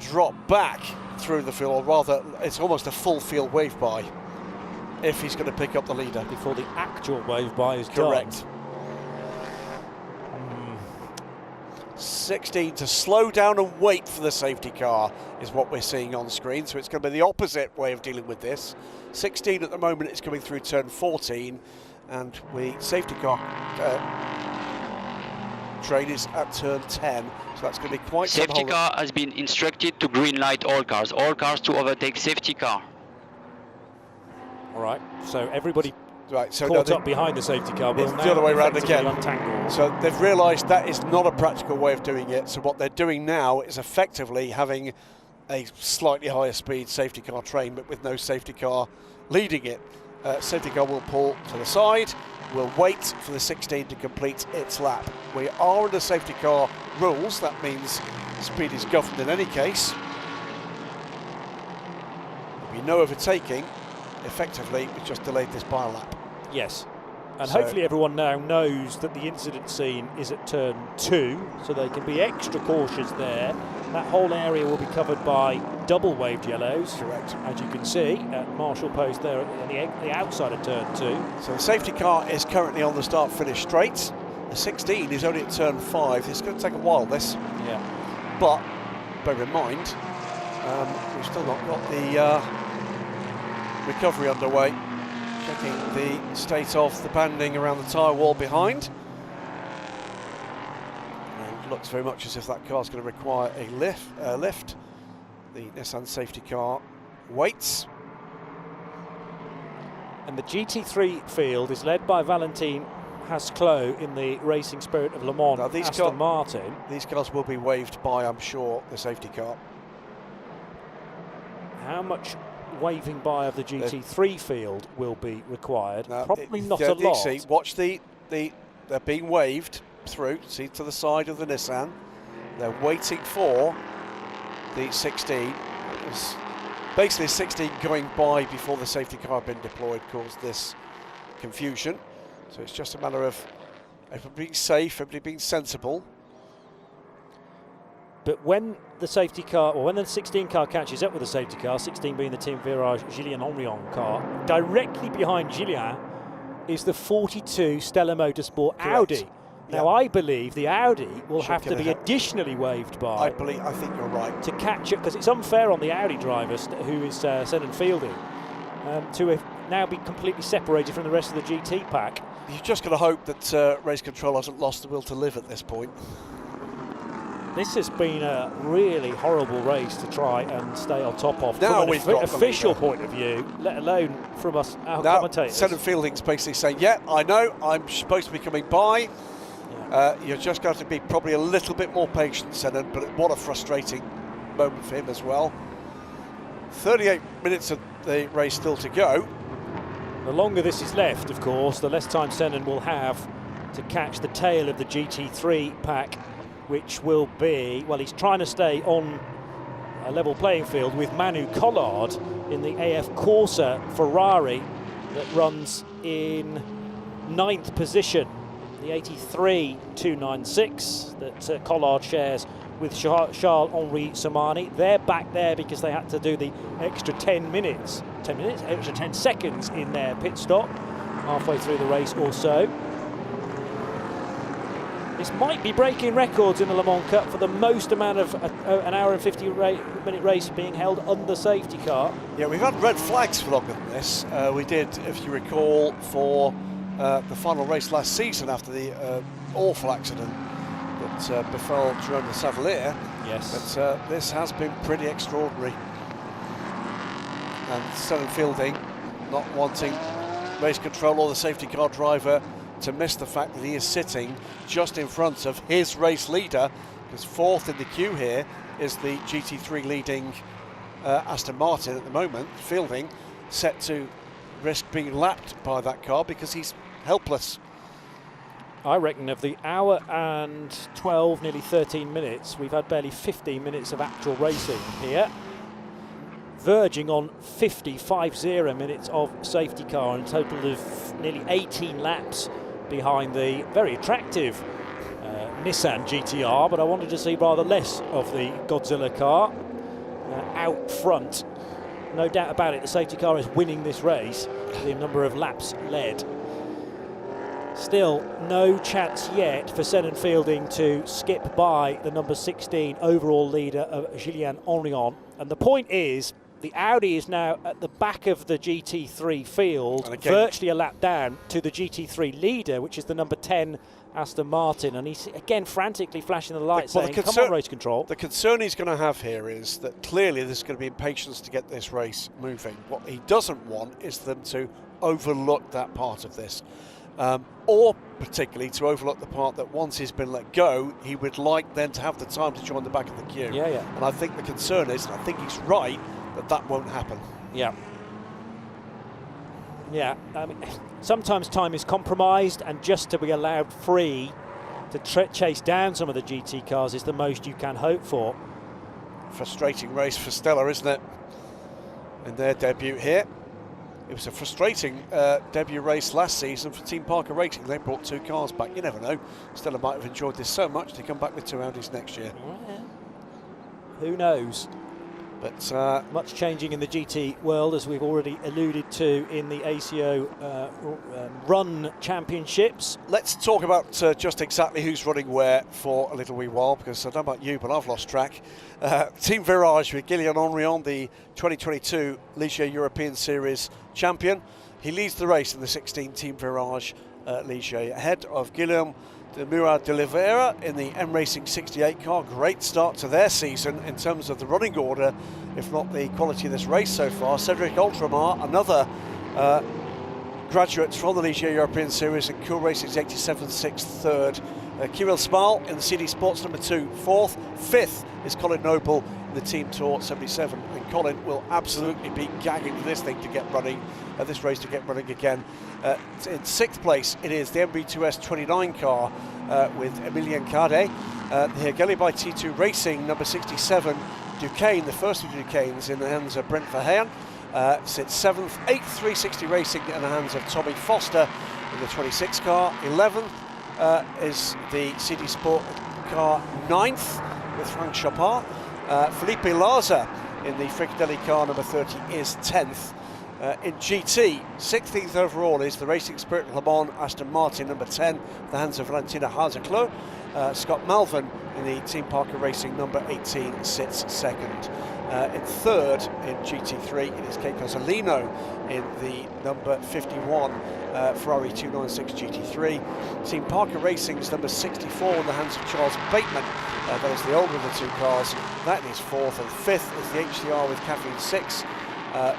drop back through the field, or rather it's almost a full field wave by, if he's going to pick up the leader before the actual wave by is correct. Done. 16 to slow down and wait for the safety car is what we're seeing on screen. So it's going to be the opposite way of dealing with this. 16 at the moment is coming through turn 14, and the safety car train is at turn 10. So that's going to be quite some Safety car has been instructed to green light all cars to overtake safety car. All right, so everybody Right, so caught up behind the safety car, will it's now the other way around effectively again. untangle. So they've realised that is not a practical way of doing it. So what they're doing now is effectively having a slightly higher speed safety car train, but with no safety car leading it. Safety car will pull to the side. We'll wait for the 16 to complete its lap. We are under safety car rules. That means speed is governed in any case. There'll be no overtaking. Effectively, we just delayed this by a lap. Yes. And So- hopefully everyone now knows that the incident scene is at turn 2, so they can be extra cautious there. That whole area will be covered by double waved yellows. Correct. As you can see at Marshall Post there on the outside of turn 2. So the safety car is currently on the start-finish straight. The 16 is only at turn 5. It's going to take a while, this. Yeah. But bear in mind, we've still not got the recovery underway. Checking the state of the banding around the tyre wall behind. And it looks very much as if that car's going to require a lift. The Nissan safety car waits. And the GT3 field is led by Valentin Hasclot in the racing spirit of Le Mans, Now these Aston Martin. These cars will be waved by, I'm sure, the safety car. How much waving by of the GT3 field will be required? Now, Probably not a lot. See, watch they're being waved through, see, to the side of the Nissan. They're waiting for the 16. It was basically 16 going by before the safety car had been deployed caused this confusion. So it's just a matter of everybody being safe, everybody being sensible. But when the safety car, or when the 16 car catches up with the safety car, 16 being the Team Virage Gillian Henrion car, directly behind Gillian is the 42 Stella Motorsport Correct. Audi. Now I believe the Audi will Should have to get be ahead. additionally waved by I think you're right. to catch it, because it's unfair on the Audi driver who is Senan Fielding to have now be completely separated from the rest of the GT pack. You've just got to hope that race control hasn't lost the will to live at this point. This has been a really horrible race to try and stay on top of Now from an we've got the official leader. point of view, let alone from us, our Now, commentators. Senan Fielding's basically saying, yeah, I know, I'm supposed to be coming by. You're just going to be probably a little bit more patient, Senan, but what a frustrating moment for him as well. 38 minutes of the race still to go. The longer this is left, of course, the less time Senan will have to catch the tail of the GT3 pack, which will be, well, he's trying to stay on a level playing field with Manu Collard in the AF Corsa Ferrari that runs in 9th position. The 83.296 that Collard shares with Charles-Henri Samani. They're back there because they had to do the extra 10 seconds in their pit stop halfway through the race or so. This might be breaking records in the Le Mans Cup for the most amount of an hour and 50-minute race being held under safety car. Yeah, we've had red flags for longer than this. We did, if you recall, for the final race last season after the awful accident that befell Jerome de Savalier. Yes. But this has been pretty extraordinary. And Senan Fielding not wanting race control or the safety car driver to miss the fact that he is sitting just in front of his race leader, because fourth in the queue here is the GT3 leading Aston Martin at the moment. Fielding set to risk being lapped by that car because he's helpless. I reckon of the hour and 12, nearly 13 minutes, we've had barely 15 minutes of actual racing here. Verging on 50 minutes of safety car and a total of nearly 18 laps behind the very attractive Nissan GTR, but I wanted to see rather less of the Godzilla car out front. No doubt about it, the safety car is winning this race, the number of laps led. Still, no chance yet for Senan Fielding to skip by the number 16 overall leader of Gillian Henrion. And the point is, the Audi is now at the back of the GT3 field, virtually a lap down to the GT3 leader, which is the number 10 Aston Martin. And he's again frantically flashing the lights, saying, come on, race control. The concern he's going to have here is that clearly there's going to be impatience to get this race moving. What he doesn't want is them to overlook that part of this. Or particularly to overlook the part that once he's been let go, he would like then to have the time to join the back of the queue. Yeah. And I think the concern is, and I think he's right, that that won't happen. Yeah. Sometimes time is compromised, and just to be allowed free to chase down some of the GT cars is the most you can hope for. Frustrating race for Stella, isn't it? In their debut here. It was a frustrating debut race last season for Team Parker Racing. They brought 2 cars back. You never know. Stella might have enjoyed this so much they come back with 2 Audis next year. Yeah. Who knows? But much changing in the GT world, as we've already alluded to in the ACO Run Championships. Let's talk about just exactly who's running where for a little wee while, because I don't know about you, but I've lost track. Team Virage with Guillaume Henrion, the 2022 Ligier European Series champion. He leads the race in the 16 Team Virage Ligier, ahead of Guillaume de Murat de Oliveira in the M Racing 68 car. Great start to their season in terms of the running order, if not the quality of this race so far. Cedric Ultramar, another graduate from the Ligier European Series, and Cool Racing's 87th, 6th, 3rd. Kirill Smal in the CD Sports number 2, 4th. 5th is Colin Noble in the Team Tour 77, and Colin will absolutely be gagging for this thing to get running, this race to get running again. In 6th place it is the MB2S 29 car with Emilien Cadet. Here Gelly by T2 Racing number 67, Duquesne, the first of Duquesne's, in the hands of Brent Verheyen. Sits 7th, 8th 360 Racing in the hands of Tommy Foster in the 26 car. 11th is the CD Sport car 9th with Frank Chopard. Felipe Laza in the Fricadelli car number 30 is 10th. In GT, 16th overall is the Racing Spirit Le Mans Aston Martin number 10, the hands of Valentina Harzeclos. Scott Malvern in the Team Parker Racing number 18 sits 2nd. In 3rd in GT3 it is Kei Cozzolino in the number 51 Ferrari 296 GT3. Team Parker Racing's number 64 in the hands of Charles Bateman. That is the older of the 2 cars. That is 4th, and 5th is the HDR with Kathleen 6.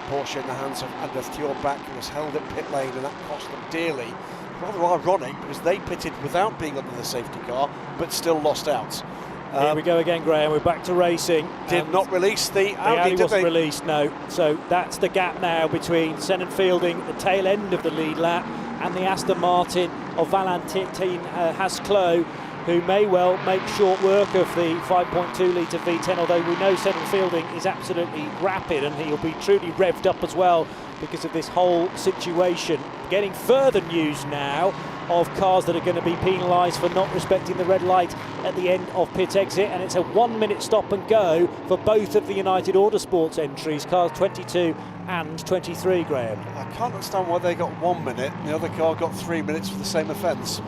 Porsche in the hands of Anders Thiorbach, who was held at pit lane, and that cost them dearly. Rather ironic, because they pitted without being under the safety car, but still lost out. Here we go again, Graham. We're back to racing. Did not release the Audi, did wasn't they? released, no. So that's the gap now between Sennett Fielding, the tail end of the lead lap, and the Aston Martin of Valentin Harzeclos, who may well make short work of the 5.2 litre V10, although we know Sennett Fielding is absolutely rapid, and he'll be truly revved up as well because of this whole situation. Getting further news now of cars that are going to be penalised for not respecting the red light at the end of pit exit, and it's a 1-minute stop and go for both of the United Autosports entries, cars 22 and 23, Graham. I can't understand why they got 1 minute and the other car got 3 minutes for the same offence.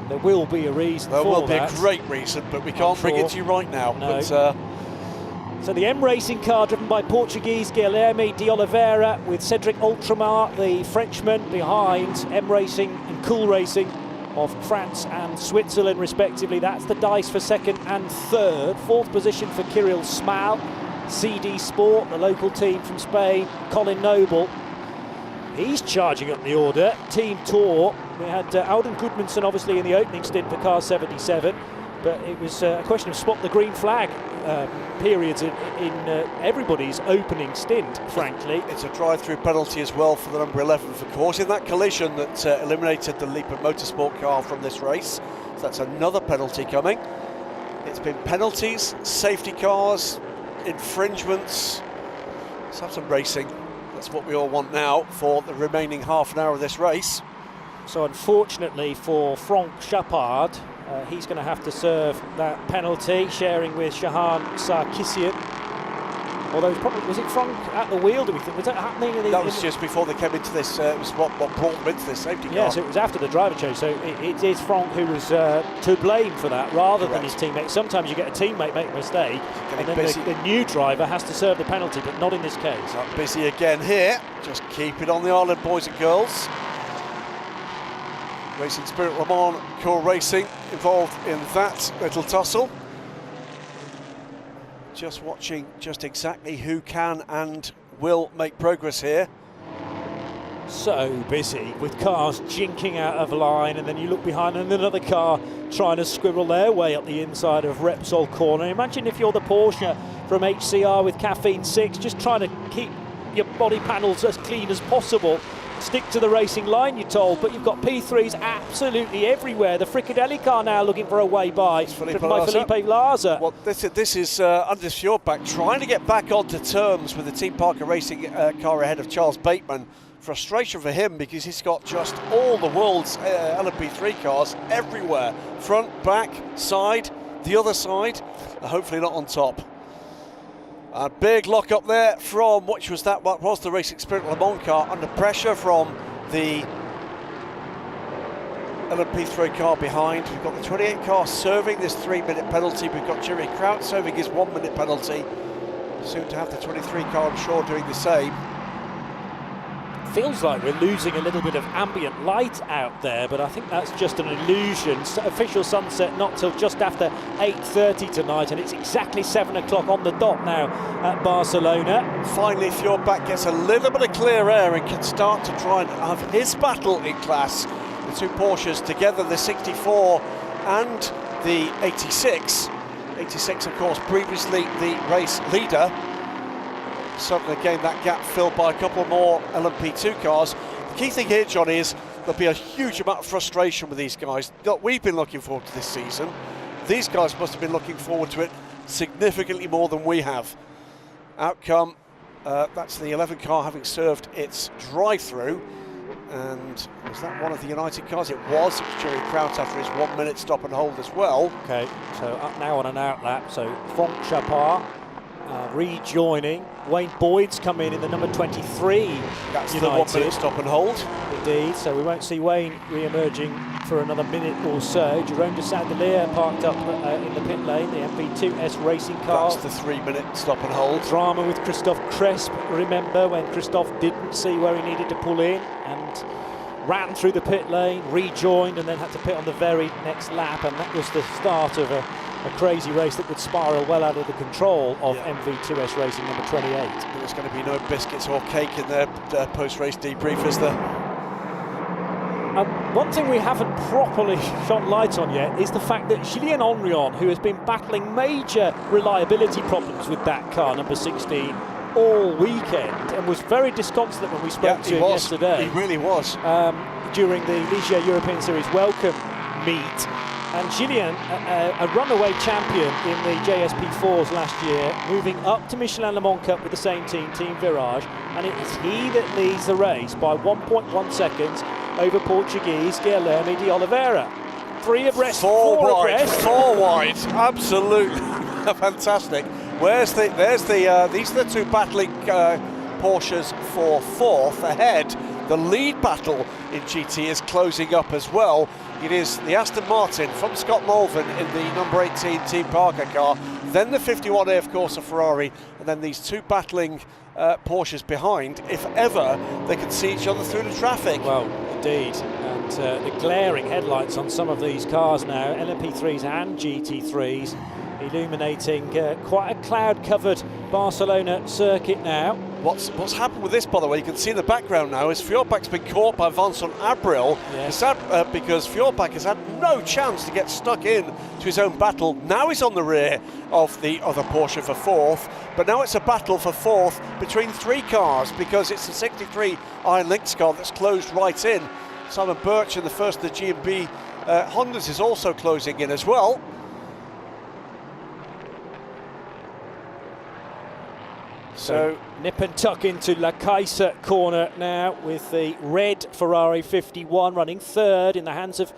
There will be a reason there for will be that. A great reason, but we can't bring it to you right now. No. But, so the M Racing car driven by Portuguese Guilherme de Oliveira, with Cedric Ultramar, the Frenchman, behind M Racing and Cool Racing of France and Switzerland respectively. That's the dice for 2nd and 3rd. 4th position for Kirill Smal, CD Sport, the local team from Spain. Colin Noble, he's charging up the order. Team Tour, we had Alden Goodmanson obviously in the opening stint for car 77, but it was a question of spot the green flag periods in everybody's opening stint, frankly. It's a drive-through penalty as well for the number 11 for causing that collision that eliminated the Lipa Motorsport car from this race. So that's another penalty coming. It's been penalties, safety cars, infringements. Let's have some racing. That's what we all want now for the remaining half an hour of this race. So unfortunately for Franck Chapard, he's going to have to serve that penalty, sharing with Shahan Sarkissian. Although was it Franck at the wheel, do we think? Was that happening? That was just before they came into this, it was what brought them into this safety car. Yes, it was after the driver change, so it is Franck who was to blame for that, rather than his teammate. Sometimes you get a teammate make a mistake, and then the new driver has to serve the penalty, but not in this case. Not busy again here, just keep it on the island, boys and girls. Racing Spirit Le Mans Core Racing involved in that little tussle. Just watching just exactly who can and will make progress here. So busy with cars jinking out of line, and then you look behind and another car trying to squirrel their way up the inside of Repsol corner. Imagine if you're the Porsche from HCR with Caffeine 6, just trying to keep your body panels as clean as possible. Stick to the racing line, you're told, but you've got P3s absolutely everywhere. The Fricadelli car now looking for a way by Felipe Larza. Well, this is Anders Fjordbach trying to get back onto terms with the Team Parker Racing car ahead of Charles Bateman. Frustration for him because he's got just all the world's LMP3 cars everywhere. Front, back, side, the other side, hopefully not on top. A big lock up there from what was the Racing Spirit Le Mans car, under pressure from the LMP3 car behind. We've got the 28 car serving this 3-minute penalty. We've got Jerry Kraut serving his 1-minute penalty. Soon to have the 23 car, I'm sure, doing the same. Feels like we're losing a little bit of ambient light out there, but I think that's just an illusion. Official sunset not till just after 8:30 tonight, and it's exactly 7 o'clock on the dot now at Barcelona. Finally, Fjordbach gets a little bit of clear air and can start to try and have his battle in class. The two Porsches together, the 64 and the 86. 86, of course, previously the race leader. Suddenly again that gap filled by a couple more LMP2 cars. The key thing here, John, is there'll be a huge amount of frustration with these guys. We've been looking forward to this season. These guys must have been looking forward to it significantly more than we have. Outcome, that's the 11 car having served its drive-through. And was that one of the United cars? It was. It was Jerry Kraut after his 1-minute stop and hold as well. Okay, so up now on an out lap. So Franck Chapard rejoining. Wayne Boyd's come in the number 23. That's United. the 1-minute stop and hold. Indeed, so we won't see Wayne re-emerging for another minute or so. Jerome de Saint-Delier parked up in the pit lane, the MV2S racing car. That's the 3-minute stop and hold. Drama with Christophe Cresp, remember, when Christophe didn't see where he needed to pull in and ran through the pit lane, rejoined, and then had to pit on the very next lap, and that was the start of a crazy race that would spiral well out of the control of MV2S Racing number 28. There's going to be no biscuits or cake in their post-race debrief, is there? One thing we haven't properly shone light on yet is the fact that Julien Henrion, who has been battling major reliability problems with that car, number 16, all weekend, and was very disconsolate when we spoke to him yesterday. He really was. During the Ligier European Series welcome meet. And Julien, a runaway champion in the JSP4s last year, moving up to Michelin Le Mans Cup with the same team, Team Virage, and it's he that leads the race by 1.1 seconds over Portuguese Guilherme de Oliveira. 3 abreast, 4 wide, 4 wide, absolutely fantastic. These are the two battling Porsches for 4th ahead. The lead battle in GT is closing up as well. It is the Aston Martin from Scott Mulvin in the number 18 Team Parker car, then the 51A, of course, of Ferrari, and then these two battling Porsches behind, if ever they can see each other through the traffic. Well, indeed, and the glaring headlights on some of these cars now, LMP3s and GT3s, illuminating quite a cloud-covered Barcelona circuit now. What's happened with this, by the way, you can see in the background now, is Fjordbach's been caught by Vincent Abril. Yes. Because Fjordbach has had no chance to get stuck in to his own battle. Now he's on the rear of the other Porsche for 4th, but now it's a battle for 4th between 3 cars, because it's the 63 Iron Lynx car that's closed right in. Simon Birch in the first of the G&B Hondas is also closing in as well. So nip and tuck into La Caixa corner now with the red Ferrari 51 running 3rd in the hands of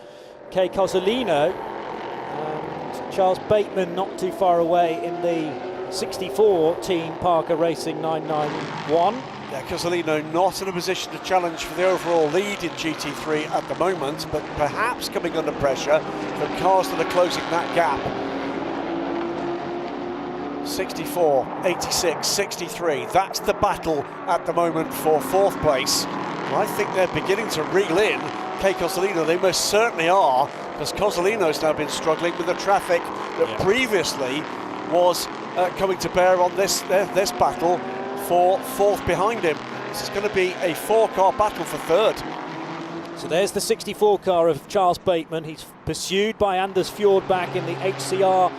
Kay Cozzolino, and Charles Bateman not too far away in the 64 Team Parker Racing 991. Yeah, Cozzolino not in a position to challenge for the overall lead in GT3 at the moment, but perhaps coming under pressure from cars that are closing that gap. 64, 86, 63, that's the battle at the moment for 4th place. And I think they're beginning to reel in Kay Cozzolino. They most certainly are, because Cozzolino's now been struggling with the traffic that previously was coming to bear on this battle for 4th behind him. This is going to be a 4-car battle for third. So there's the 64 car of Charles Bateman. He's pursued by Anders Fjordbach in the HCR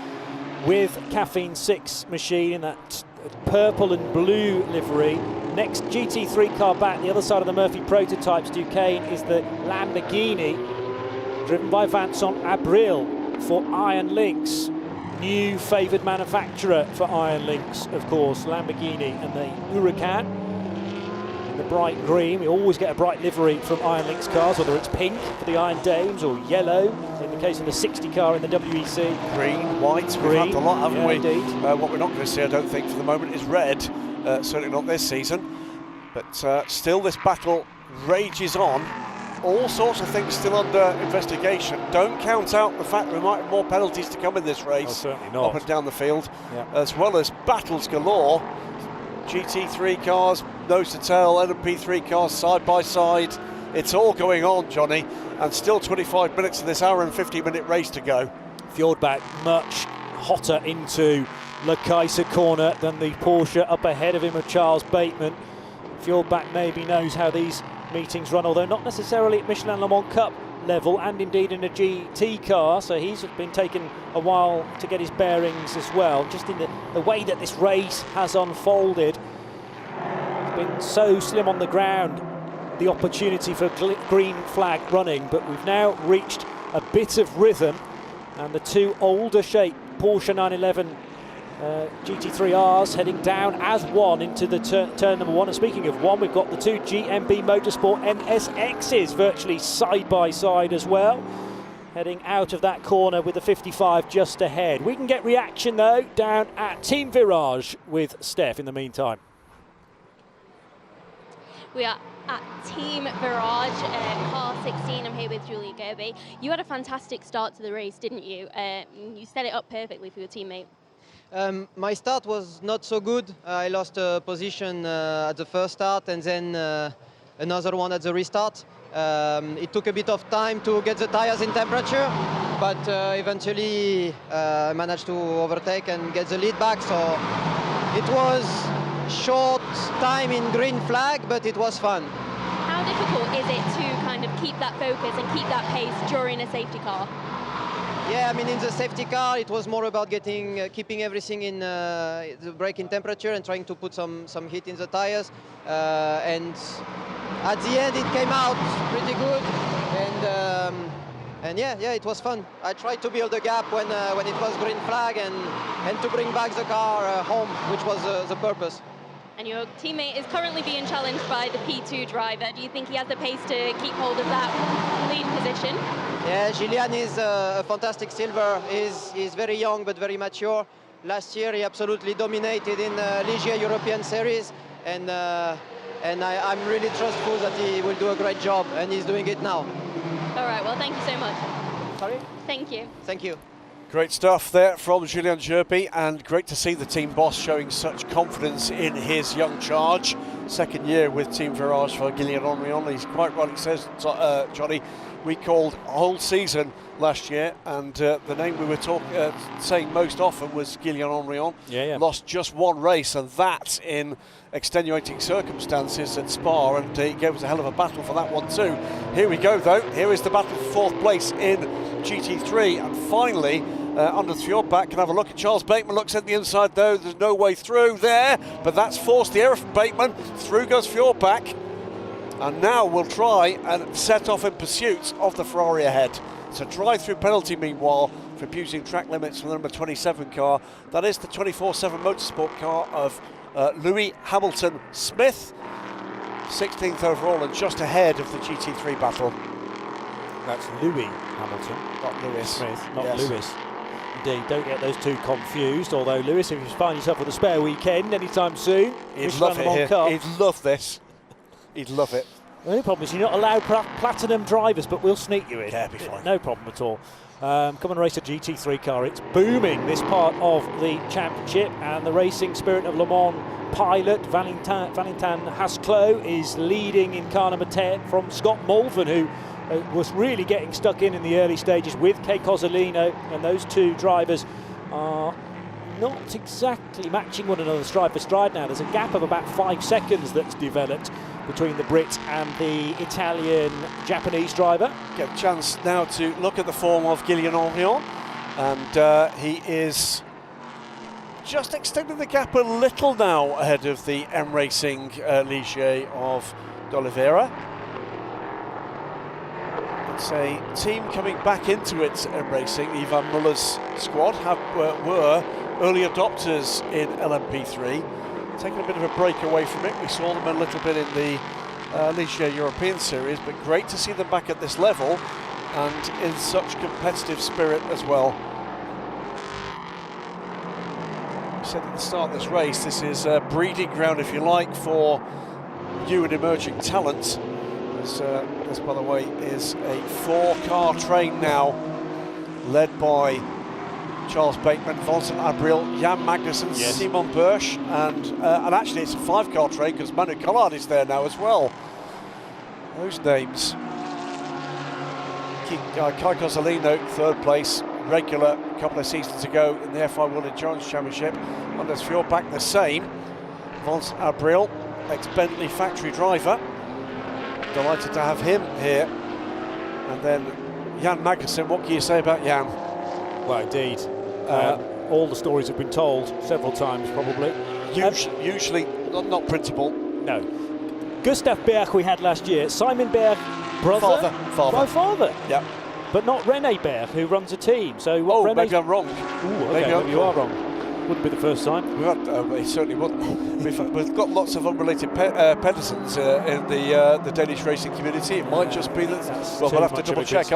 with Caffeine 6 machine in that purple and blue livery. Next GT3 car back, the other side of the Murphy prototypes, Duquesne, is the Lamborghini, driven by Vincent Abril for Iron Lynx. New favoured manufacturer for Iron Lynx, of course, Lamborghini, and the Huracan. The bright green, we always get a bright livery from Iron Lynx cars, whether it's pink for the Iron Dames or yellow in the case of the 60 car in the WEC. Green, white, green, we've had a lot, haven't we? Indeed. What we're not going to see, I don't think, for the moment is red, certainly not this season. But still this battle rages on. All sorts of things still under investigation. Don't count out the fact we might have more penalties to come in this race. Oh, certainly not. Up and down the field, yeah. As well as battles galore. GT3 cars, nose to tail, LMP3 cars side by side. It's all going on, Johnny, and still 25 minutes of this hour and 50-minute race to go. Fjordbach much hotter into Le Kaiser corner than the Porsche up ahead of him of Charles Bateman. Fjordbach maybe knows how these meetings run, although not necessarily at Michelin Le Mans Cup level, and indeed in a GT car, so he's been taking a while to get his bearings as well. Just in the way that this race has unfolded, it's been so slim on the ground, the opportunity for green flag running, but we've now reached a bit of rhythm, and the two older shape Porsche 911 GT3Rs heading down as one into the turn number one. And speaking of one, we've got the two GMB Motorsport NSXs virtually side by side as well, heading out of that corner with the 55 just ahead. We can get reaction though down at Team Virage with Steph in the meantime. We are at Team Virage, car 16. I'm here with Julia Gerby. You had a fantastic start to the race, didn't you? You set it up perfectly for your teammate. My start was not so good. I lost a position at the first start and then another one at the restart. It took a bit of time to get the tires in temperature, but eventually I managed to overtake and get the lead back. So it was short time in green flag, but it was fun. How difficult is it to kind of keep that focus and keep that pace during a safety car? Yeah, I mean, in the safety car, it was more about keeping everything in the braking temperature and trying to put some heat in the tires. And at the end, it came out pretty good. And yeah, it was fun. I tried to build a gap when it was green flag and to bring back the car home, which was the purpose. And your teammate is currently being challenged by the P2 driver. Do you think he has the pace to keep hold of that lead position? Yeah, Gillian is a fantastic silver. He's very young but very mature. Last year he absolutely dominated in Ligier European Series, and I'm really trustful that he will do a great job, and he's doing it now. All right, well, thank you so much. Sorry? Thank you. Thank you. Great stuff there from Julien Gerby, and great to see the team boss showing such confidence in his young charge. Second year with Team Virage for Guillaume Henrion. He's quite right, he says, Johnny, we called a whole season last year, and the name we were saying most often was Guillaume Henrion. Yeah. Lost just one race, and that in extenuating circumstances at Spa, and he gave us a hell of a battle for that one too. Here we go though, here is the battle for fourth place in GT3, and finally under Fjordbach can have a look at Charles Bateman. Looks at the inside though, there's no way through there, but that's forced the error from Bateman. Through goes Fjordbach, and now we'll try and set off in pursuit of the Ferrari ahead. It's a drive-through penalty meanwhile for abusing track limits from the number 27 car. That is the 24/7 Motorsport car of Louis Hamilton Smith, 16th overall and just ahead of the GT3 battle. That's Louis Hamilton, not Lewis Smith, not yes. Lewis. Indeed, don't get those two confused, although Lewis, if you find yourself with a spare weekend anytime soon, he'd love it here. He'd love this. He'd love it. The only problem is you're not allowed platinum drivers, but we'll sneak you in. Yeah, it'll be fine. No problem at all. Come and race a GT3 car. It's booming, this part of the championship, and the racing spirit of Le Mans pilot Valentin Hasclot is leading in car number 10 from Scott Mulvern, who was really getting stuck in the early stages with Kei Cozzolino, and those two drivers are not exactly matching one another stride for stride now. There's a gap of about 5 seconds that's developed between the Brit and the Italian-Japanese driver. Get a chance now to look at the form of Guillaume Henrion, and he is just extending the gap a little now ahead of the M Racing Ligier of d'Oliveira. It's a team coming back into it, M Racing. Ivan Muller's squad were early adopters in LMP3, taking a bit of a break away from it. We saw them a little bit in the Ligier European Series, but great to see them back at this level and in such competitive spirit as well. We said at the start of this race, this is a breeding ground, if you like, for new and emerging talent. This, by the way, is a 4-car train now, led by Charles Bateman, Vincent Abril, Jan Magnussen, yes, Simon Bursch, and actually it's a 5-car train because Manu Collard is there now as well. Those names. Kai Cozzolino, 3rd place, regular, a couple of seasons ago in the FI World Endurance Championship. Anders Fjordbach the same. Vincent Abril, ex-Bentley factory driver. Delighted to have him here. And then Jan Magnussen, what can you say about Jan? Well, indeed. All the stories have been told several times, probably. Usually not printable. No. Gustav Berg we had last year. Simon Berg, brother? Father. Yeah. But not René Berg, who runs a team. So what maybe I'm wrong. Ooh, okay, maybe you are wrong. Wouldn't be the first time. It certainly wouldn't. We've got lots of unrelated Pedersens in the Danish racing community. It might just be that. Well, we'll have to double check.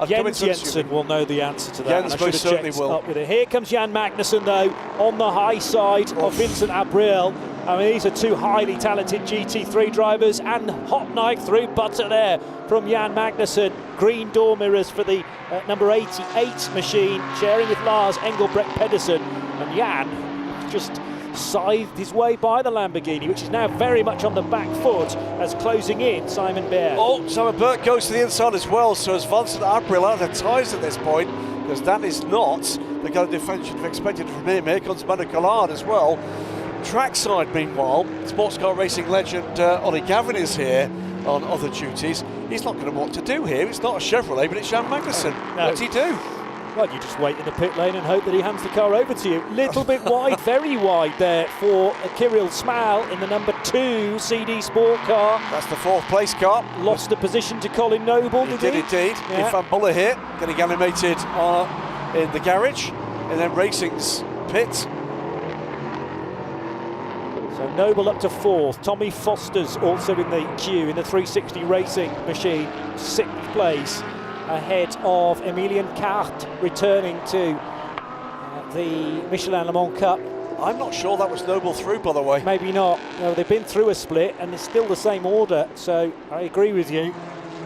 Jens Jensen will know the answer to that. Jens most certainly will. Up with it. Here comes Jan Magnussen, though, on the high side of Vincent Abril. I mean, these are two highly talented GT3 drivers, and hot knife through butter there from Jan Magnussen. Green door mirrors for the number 88 machine, sharing with Lars Engelbrecht Pedersen. And Jan just scythed his way by the Lamborghini, which is now very much on the back foot as closing in Simon Berg. Oh, Simon Berg goes to the inside as well, so as Vincent Abril out of ties at this point, because that is not the kind of defence you'd have expected from him. Here comes Manu Collard as well. Trackside, meanwhile, sports car racing legend Ollie Gavin is here on other duties. He's not going to know what to do here. It's not a Chevrolet, but it's Jan Magnussen. No. What's he do? Well, you just wait in the pit lane and hope that he hands the car over to you. Little bit wide, very wide there for Kirill Smal in the number 2 CD Sport car. That's the 4th place car. Lost the position to Colin Noble, He did indeed. Yeah. Van Buller here, getting animated in the garage, and then Racing's pit. So Noble up to 4th. Tommy Foster's also in the queue in the 360 Racing machine, 6th place, ahead of Emilien Cart, returning to the Michelin Le Mans Cup. I'm not sure that was Noble through, by the way. Maybe not. No, they've been through a split and it's still the same order, so I agree with you.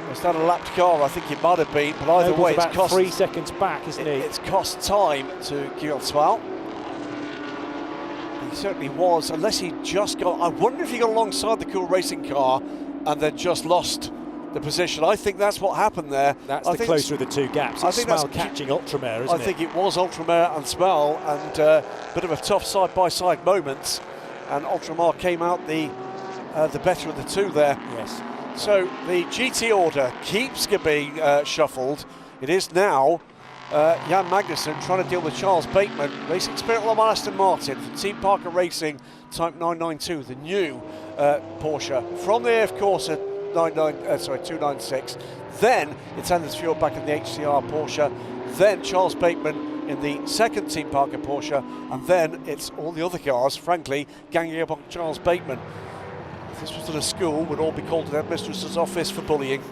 It's not a lapped car, I think it might have been, but either Noble's way, about it's cost 3 seconds back, isn't he? It's cost time to Kirill Smal. He certainly was, unless he just got. I wonder if he got alongside the Cool Racing car and then just lost the position. I think that's what happened there. That's the closer of the two gaps. It's Smal catching Ultramare, isn't it? I think it was Ultramare and Smal, and a bit of a tough side-by-side moment, and Ultramare came out the better of the two there. Yes. So the GT order keeps being shuffled. It is now Jan Magnussen trying to deal with Charles Bateman, Racing Spirit Le Mans Aston Martin from Team Parker Racing Type 992, the new Porsche from the AF Corsa 296. Then it's Anders Fjordbach in the HCR Porsche. Then Charles Bateman in the second Team Parker Porsche, and then it's all the other cars, frankly, ganging up on Charles Bateman. If this was at a school, would all be called to their mistress's office for bullying.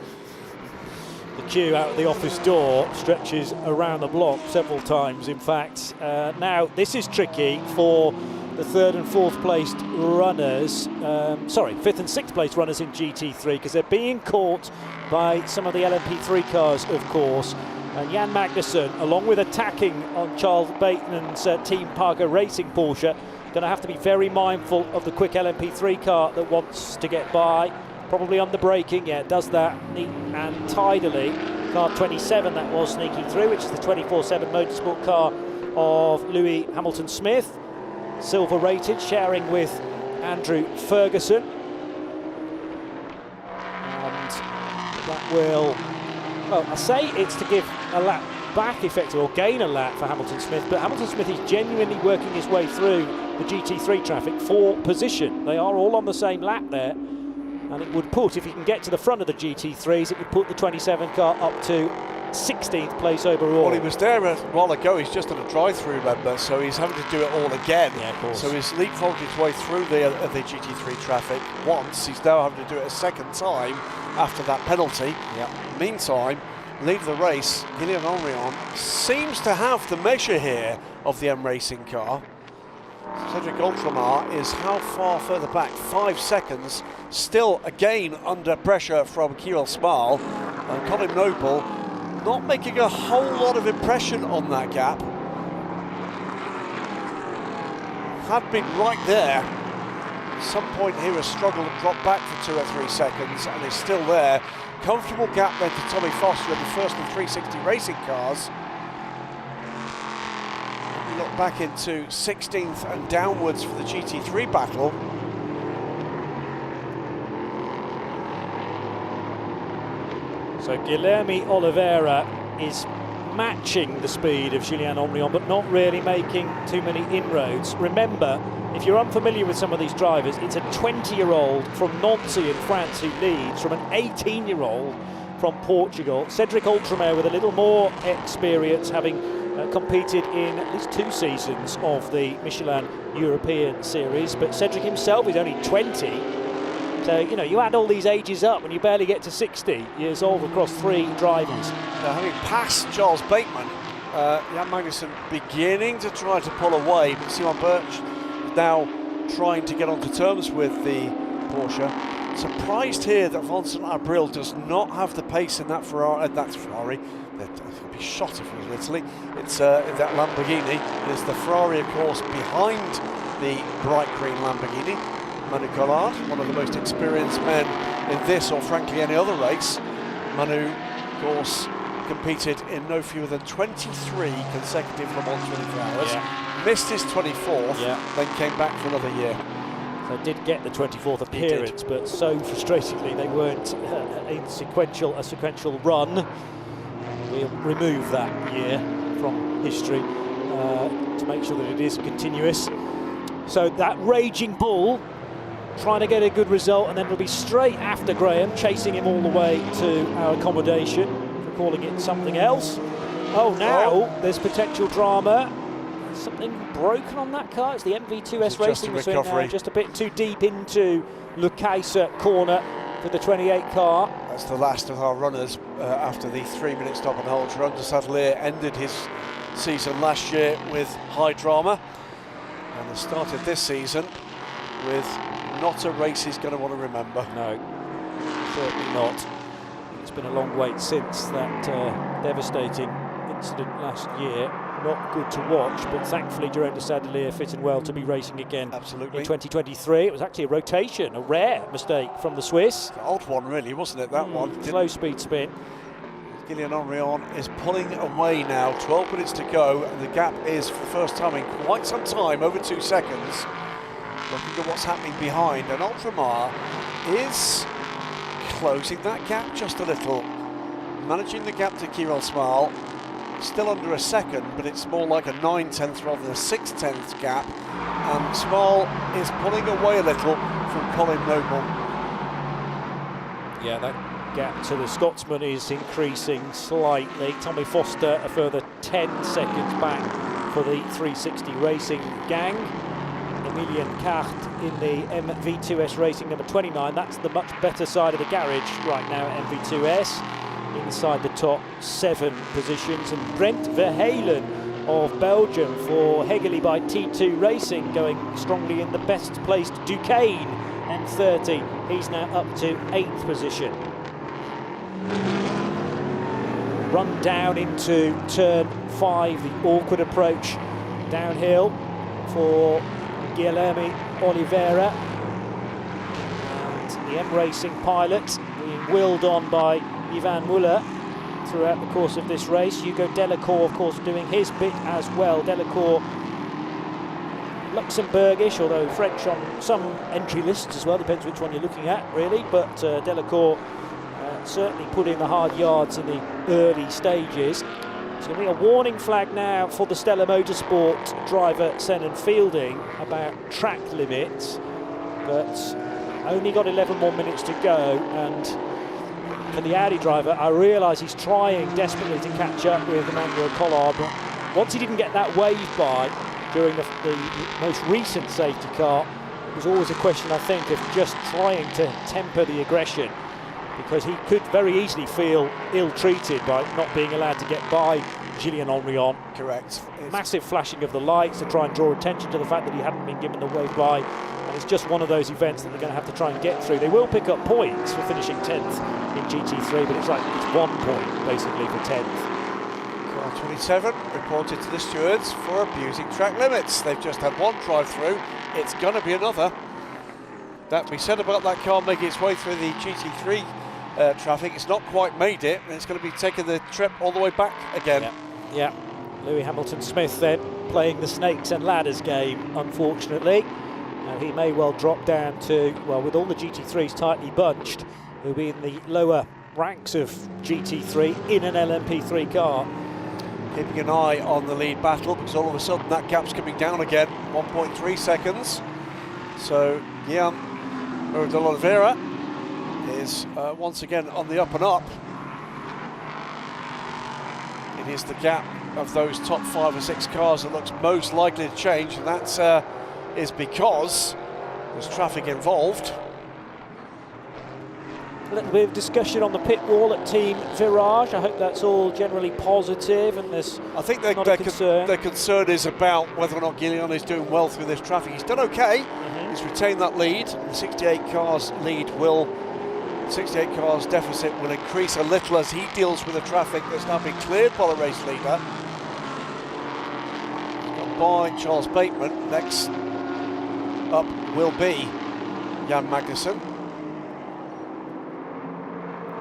The queue out the office door stretches around the block several times, in fact. Now, this is tricky for the 3rd and 4th placed runners, 5th and 6th placed runners in GT3, because they're being caught by some of the LMP3 cars, of course. And Jan Magnussen, along with attacking on Charles Bateman's Team Parker Racing Porsche, going to have to be very mindful of the quick LMP3 car that wants to get by. Probably under braking, yeah, it does that neat and tidily. car 27 that was sneaking through, which is the 24/7 motorsport car of Lewis Hamilton Smith, silver rated, sharing with Andrew Ferguson. And that will, well, I say it's to give a lap back effectively, or gain a lap for Hamilton Smith, but Hamilton Smith is genuinely working his way through the GT3 traffic for position. They are all on the same lap there, and it would put, if he can get to the front of the GT3s, it would put the 27 car up to 16th place overall. Well, he was there a while ago. He's just done a drive-through, remember, so he's having to do it all again. Yeah, of course. So he's leapfrogged his way through the GT3 traffic once. He's now having to do it a second time after that penalty. Yep. Meantime, lead of the race, Guillaume Henrion seems to have the measure here of the M Racing car. Cedric Ultramar is how far further back? 5 seconds. Still again under pressure from Kirill Smal, and Colin Noble not making a whole lot of impression on that gap. Had been right there. At some point here has struggled and dropped back for 2 or 3 seconds, and is still there. Comfortable gap then to Tommy Foster in the first of 360 racing cars. We look back into 16th and downwards for the GT3 battle. So Guilherme Oliveira is matching the speed of Julien Henrion, but not really making too many inroads. Remember, if you're unfamiliar with some of these drivers, it's a 20-year-old from Nancy in France who leads, from an 18-year-old from Portugal. Cedric Ultramar with a little more experience, having competed in at least 2 seasons of the Michelin European Series, but Cedric himself is only 20. So, you know, you add all these ages up and you barely get to 60 years old across 3 drivers. Now, having passed Charles Bateman, Jan Magnussen beginning to try to pull away, but Simon Birch is now trying to get onto terms with the Porsche. Surprised here that Vincent Abril does not have the pace in that Ferrari. That's Ferrari. It'd be shot if it was Italy. It's that Lamborghini. It's the Ferrari, of course, behind the bright green Lamborghini. Manu Collard, one of the most experienced men in this, or frankly any other race. Manu, of course, competed in no fewer than 23 consecutive Le Mans 24 hours. Yeah. Missed his 24th, then came back for another year. So did get the 24th appearance, but so frustratingly they weren't a sequential run. We'll remove that year from history to make sure that it is continuous. So that Raging Bull trying to get a good result, and then we'll be straight after Graham, chasing him all the way to our accommodation for calling it something else. Oh, now there's potential drama. Something broken on that car. It's the MV2S Racing machine, just a bit too deep into Lucaisa corner for the 28 car. That's the last of our runners after the 3-minute stop on the whole. Jerome de Sadelier ended his season last year with high drama, and has started this season with not a race he's going to want to remember. No, certainly not. It's been a long wait since that devastating incident last year. Not good to watch, but thankfully Jerome de Sadelier fit in well to be racing again. Absolutely. In 2023. It was actually a rotation, a rare mistake from the Swiss. The odd one, really, wasn't it, that one? Slow speed spin. Guillaume Henrion is pulling away now, 12 minutes to go, and the gap is, for the first time in quite some time, over 2 seconds. Looking at what's happening behind, and Ultramar is closing that gap just a little. Managing the gap to Kirill Smal. Still under a second, but it's more like a 9/10 rather than a 6/10 gap. And Smal is pulling away a little from Colin Noble. Yeah, that gap to the Scotsman is increasing slightly. Tommy Foster a further 10 seconds back for the 360 Racing gang. Emilien Cart in the MV2S Racing number 29. That's the much better side of the garage right now at MV2S. Inside the top 7 positions, and Brent Verheulen of Belgium for Hegeli by T2 Racing going strongly in the best placed Duquesne M30. He's now up to 8th position. Run down into turn 5, the awkward approach downhill for Guilherme Oliveira, and the M Racing pilot being willed on by Ivan Muller. throughout the course of this race. Hugo Delacour, of course, doing his bit as well. Delacour, Luxembourgish, although French on some entry lists as well, depends which one you're looking at, really. But Delacour certainly put in the hard yards in the early stages. It's going to be a warning flag now for the Stella Motorsport driver Senan Fielding about track limits, but only got 11 more minutes to go. And for the Audi driver, I realise he's trying desperately to catch up with Emmanuel Collard, but once he didn't get that wave by during the most recent safety car, it was always a question, I think, of just trying to temper the aggression, because he could very easily feel ill-treated by not being allowed to get by Gillian Henrion. Correct. Massive flashing of the lights to try and draw attention to the fact that he hadn't been given the wave by, and it's just one of those events that they're going to have to try and get through. They will pick up points for finishing 10th in GT3, but it's 1 point basically for 10th. Car 27 reported to the stewards for abusing track limits. They've just had one drive-through. It's going to be another. That be said about that car making its way through the GT3 traffic. It's not quite made it, and it's going to be taking the trip all the way back again. Yeah. Lewis Hamilton-Smith then playing the snakes and ladders game, unfortunately. He may well drop down to, well, with all the GT3s tightly bunched, he'll be in the lower ranks of GT3 in an LMP3 car. Keeping an eye on the lead battle, because all of a sudden that gap's coming down again, 1.3 seconds. So Guillaume de Oliveira is once again on the up and up. It is the gap of those top 5 or 6 cars that looks most likely to change, and that is because there's traffic involved. A little bit of discussion on the pit wall at Team Virage. I hope that's all generally positive, and there's I think their concern is about whether or not Gillian is doing well through this traffic. He's done okay. He's retained that lead. The 68 cars deficit will increase a little as he deals with the traffic that's now been cleared by the race leader. By Charles Bateman. Next up will be Jan Magnussen.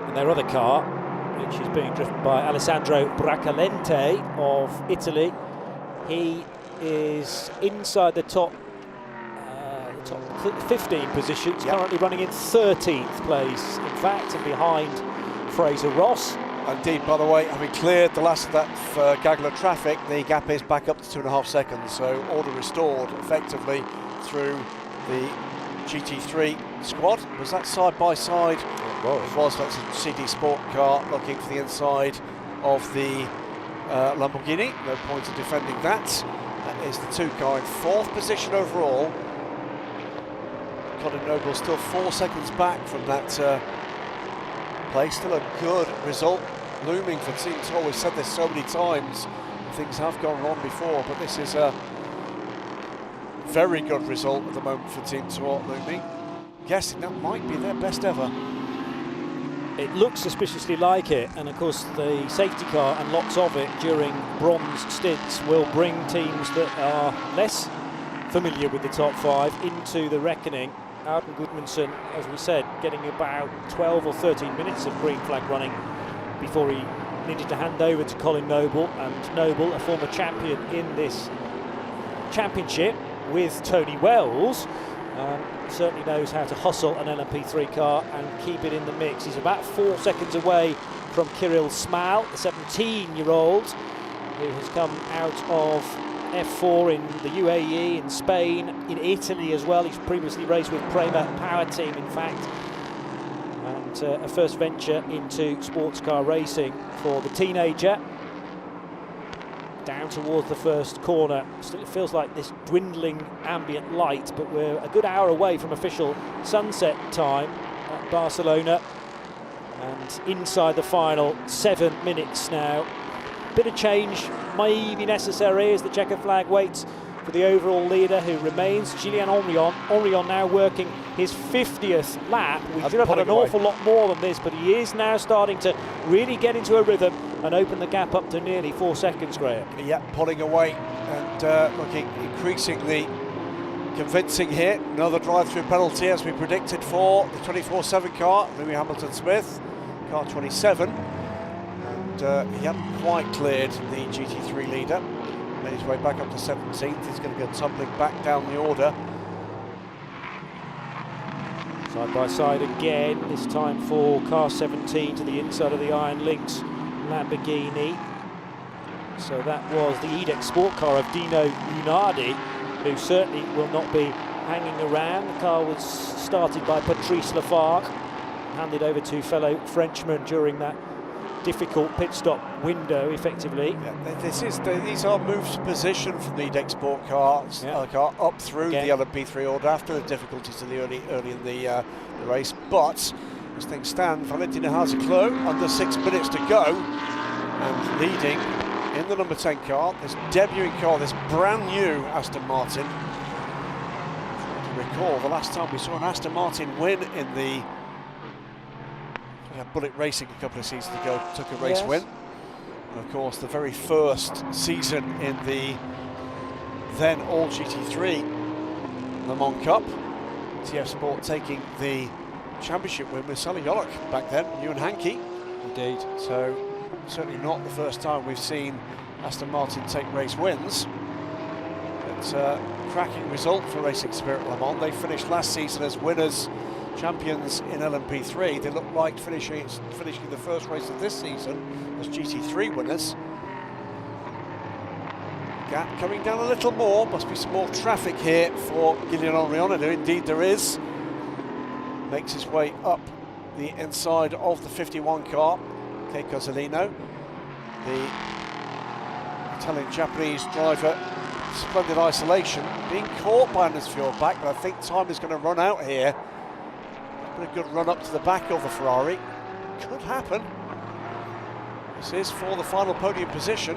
And their other car, which is being driven by Alessandro Bracalente of Italy, he is inside the top 15 positions, currently running in 13th place, in fact, and behind Fraser Ross. Indeed, by the way, having cleared the last of that gaggle of traffic, the gap is back up to 2.5 seconds, so order restored effectively through the GT3 squad. Was that side by side? It was. That's a CD Sport car looking for the inside of the Lamborghini. No point in defending that. That is the 2 car in 4th position overall. Colin Noble still 4 seconds back from that place. Still a good result looming for Team Tour. We've said this so many times. Things have gone wrong before, but this is a very good result at the moment for Team Tour looming. Guessing that might be their best ever. It looks suspiciously like it, and of course the safety car and lots of it during bronze stints will bring teams that are less familiar with the top 5 into the reckoning. Arden Gudmundsson, as we said, getting about 12 or 13 minutes of green flag running before he needed to hand over to Colin Noble, and Noble, a former champion in this championship with Tony Wells, certainly knows how to hustle an LMP3 car and keep it in the mix. He's about 4 seconds away from Kirill Smal, the 17-year-old who has come out of F4 in the UAE, in Spain, in Italy as well. He's previously raced with Prema Power Team, in fact, and a first venture into sports car racing for the teenager. Down towards the first corner. Still, it feels like this dwindling ambient light, but we're a good hour away from official sunset time at Barcelona, and inside the final 7 minutes now. Bit of change may be necessary as the checkered flag waits for the overall leader, who remains Gillian Henrion. Henrion now working his 50th lap. We should have had an awful lot more than this, but he is now starting to really get into a rhythm and open the gap up to nearly 4 seconds, Graham. Yeah, pulling away and looking increasingly convincing here. Another drive-through penalty, as we predicted, for the 24/7 car, Lewis Hamilton-Smith, car 27. And and he hadn't quite cleared the GT3 leader. Made his way back up to 17th. He's going to go tumbling back down the order. Side by side again, this time for car 17 to the inside of the Iron Lynx Lamborghini. So that was the EDEX sport car of Dino Lunardi, who certainly will not be hanging around. The car was started by Patrice Lafargue, handed over to fellow Frenchman during that difficult pit stop window, effectively. Yeah, these are moves to position from the EDEX sport cars, car up through the LMP3 order after the difficulties in the early in the race. But as things stand, Valentino has a clue, under 6 minutes to go, and leading in the number 10 car, this debuting car, this brand new Aston Martin. Trying to recall the last time we saw an Aston Martin win in the Bullet Racing a couple of seasons ago, took a race win. And of course, the very first season in the then all GT3 Le Mans Cup, TF Sport taking the championship win with Sally Yolok back then, Ewan Hankey. Indeed. So certainly not the first time we've seen Aston Martin take race wins. It's a cracking result for Racing Spirit Le Mans. They finished last season as winners, champions in LMP3. They look like finishing the first race of this season as GT3 winners. Gap coming down a little more. Must be some more traffic here for Guillaume Henry. Indeed there is. Makes his way up the inside of the 51 car. Kei Cozzolino, the Italian-Japanese driver, splendid isolation, being caught by Anders Fjordbach, but I think time is going to run out here. Been a good run up to the back of the Ferrari. Could happen. This is for the final podium position.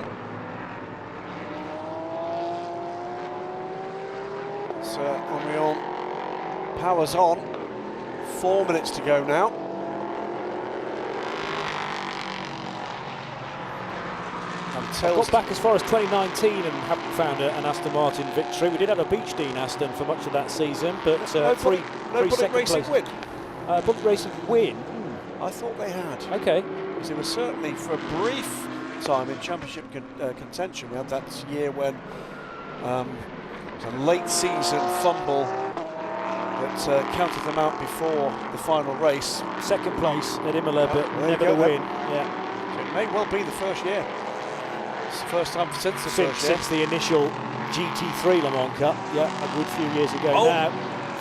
So Henrion powers on. 4 minutes to go now. Got back as far as 2019 and haven't found an Aston Martin victory. We did have a Beach Dean Aston for much of that season, but no three Bullet Racing win. Bullet Racing win? I thought they had. Okay. Because it was certainly for a brief time in championship contention. We had that year when it was a late season fumble that counted them out before the final race. Second place at Imola, but never the win. Yeah. So it may well be the first year. It's the first time since the first year. Since the initial GT3 Le Mans Cup, a good few years ago now.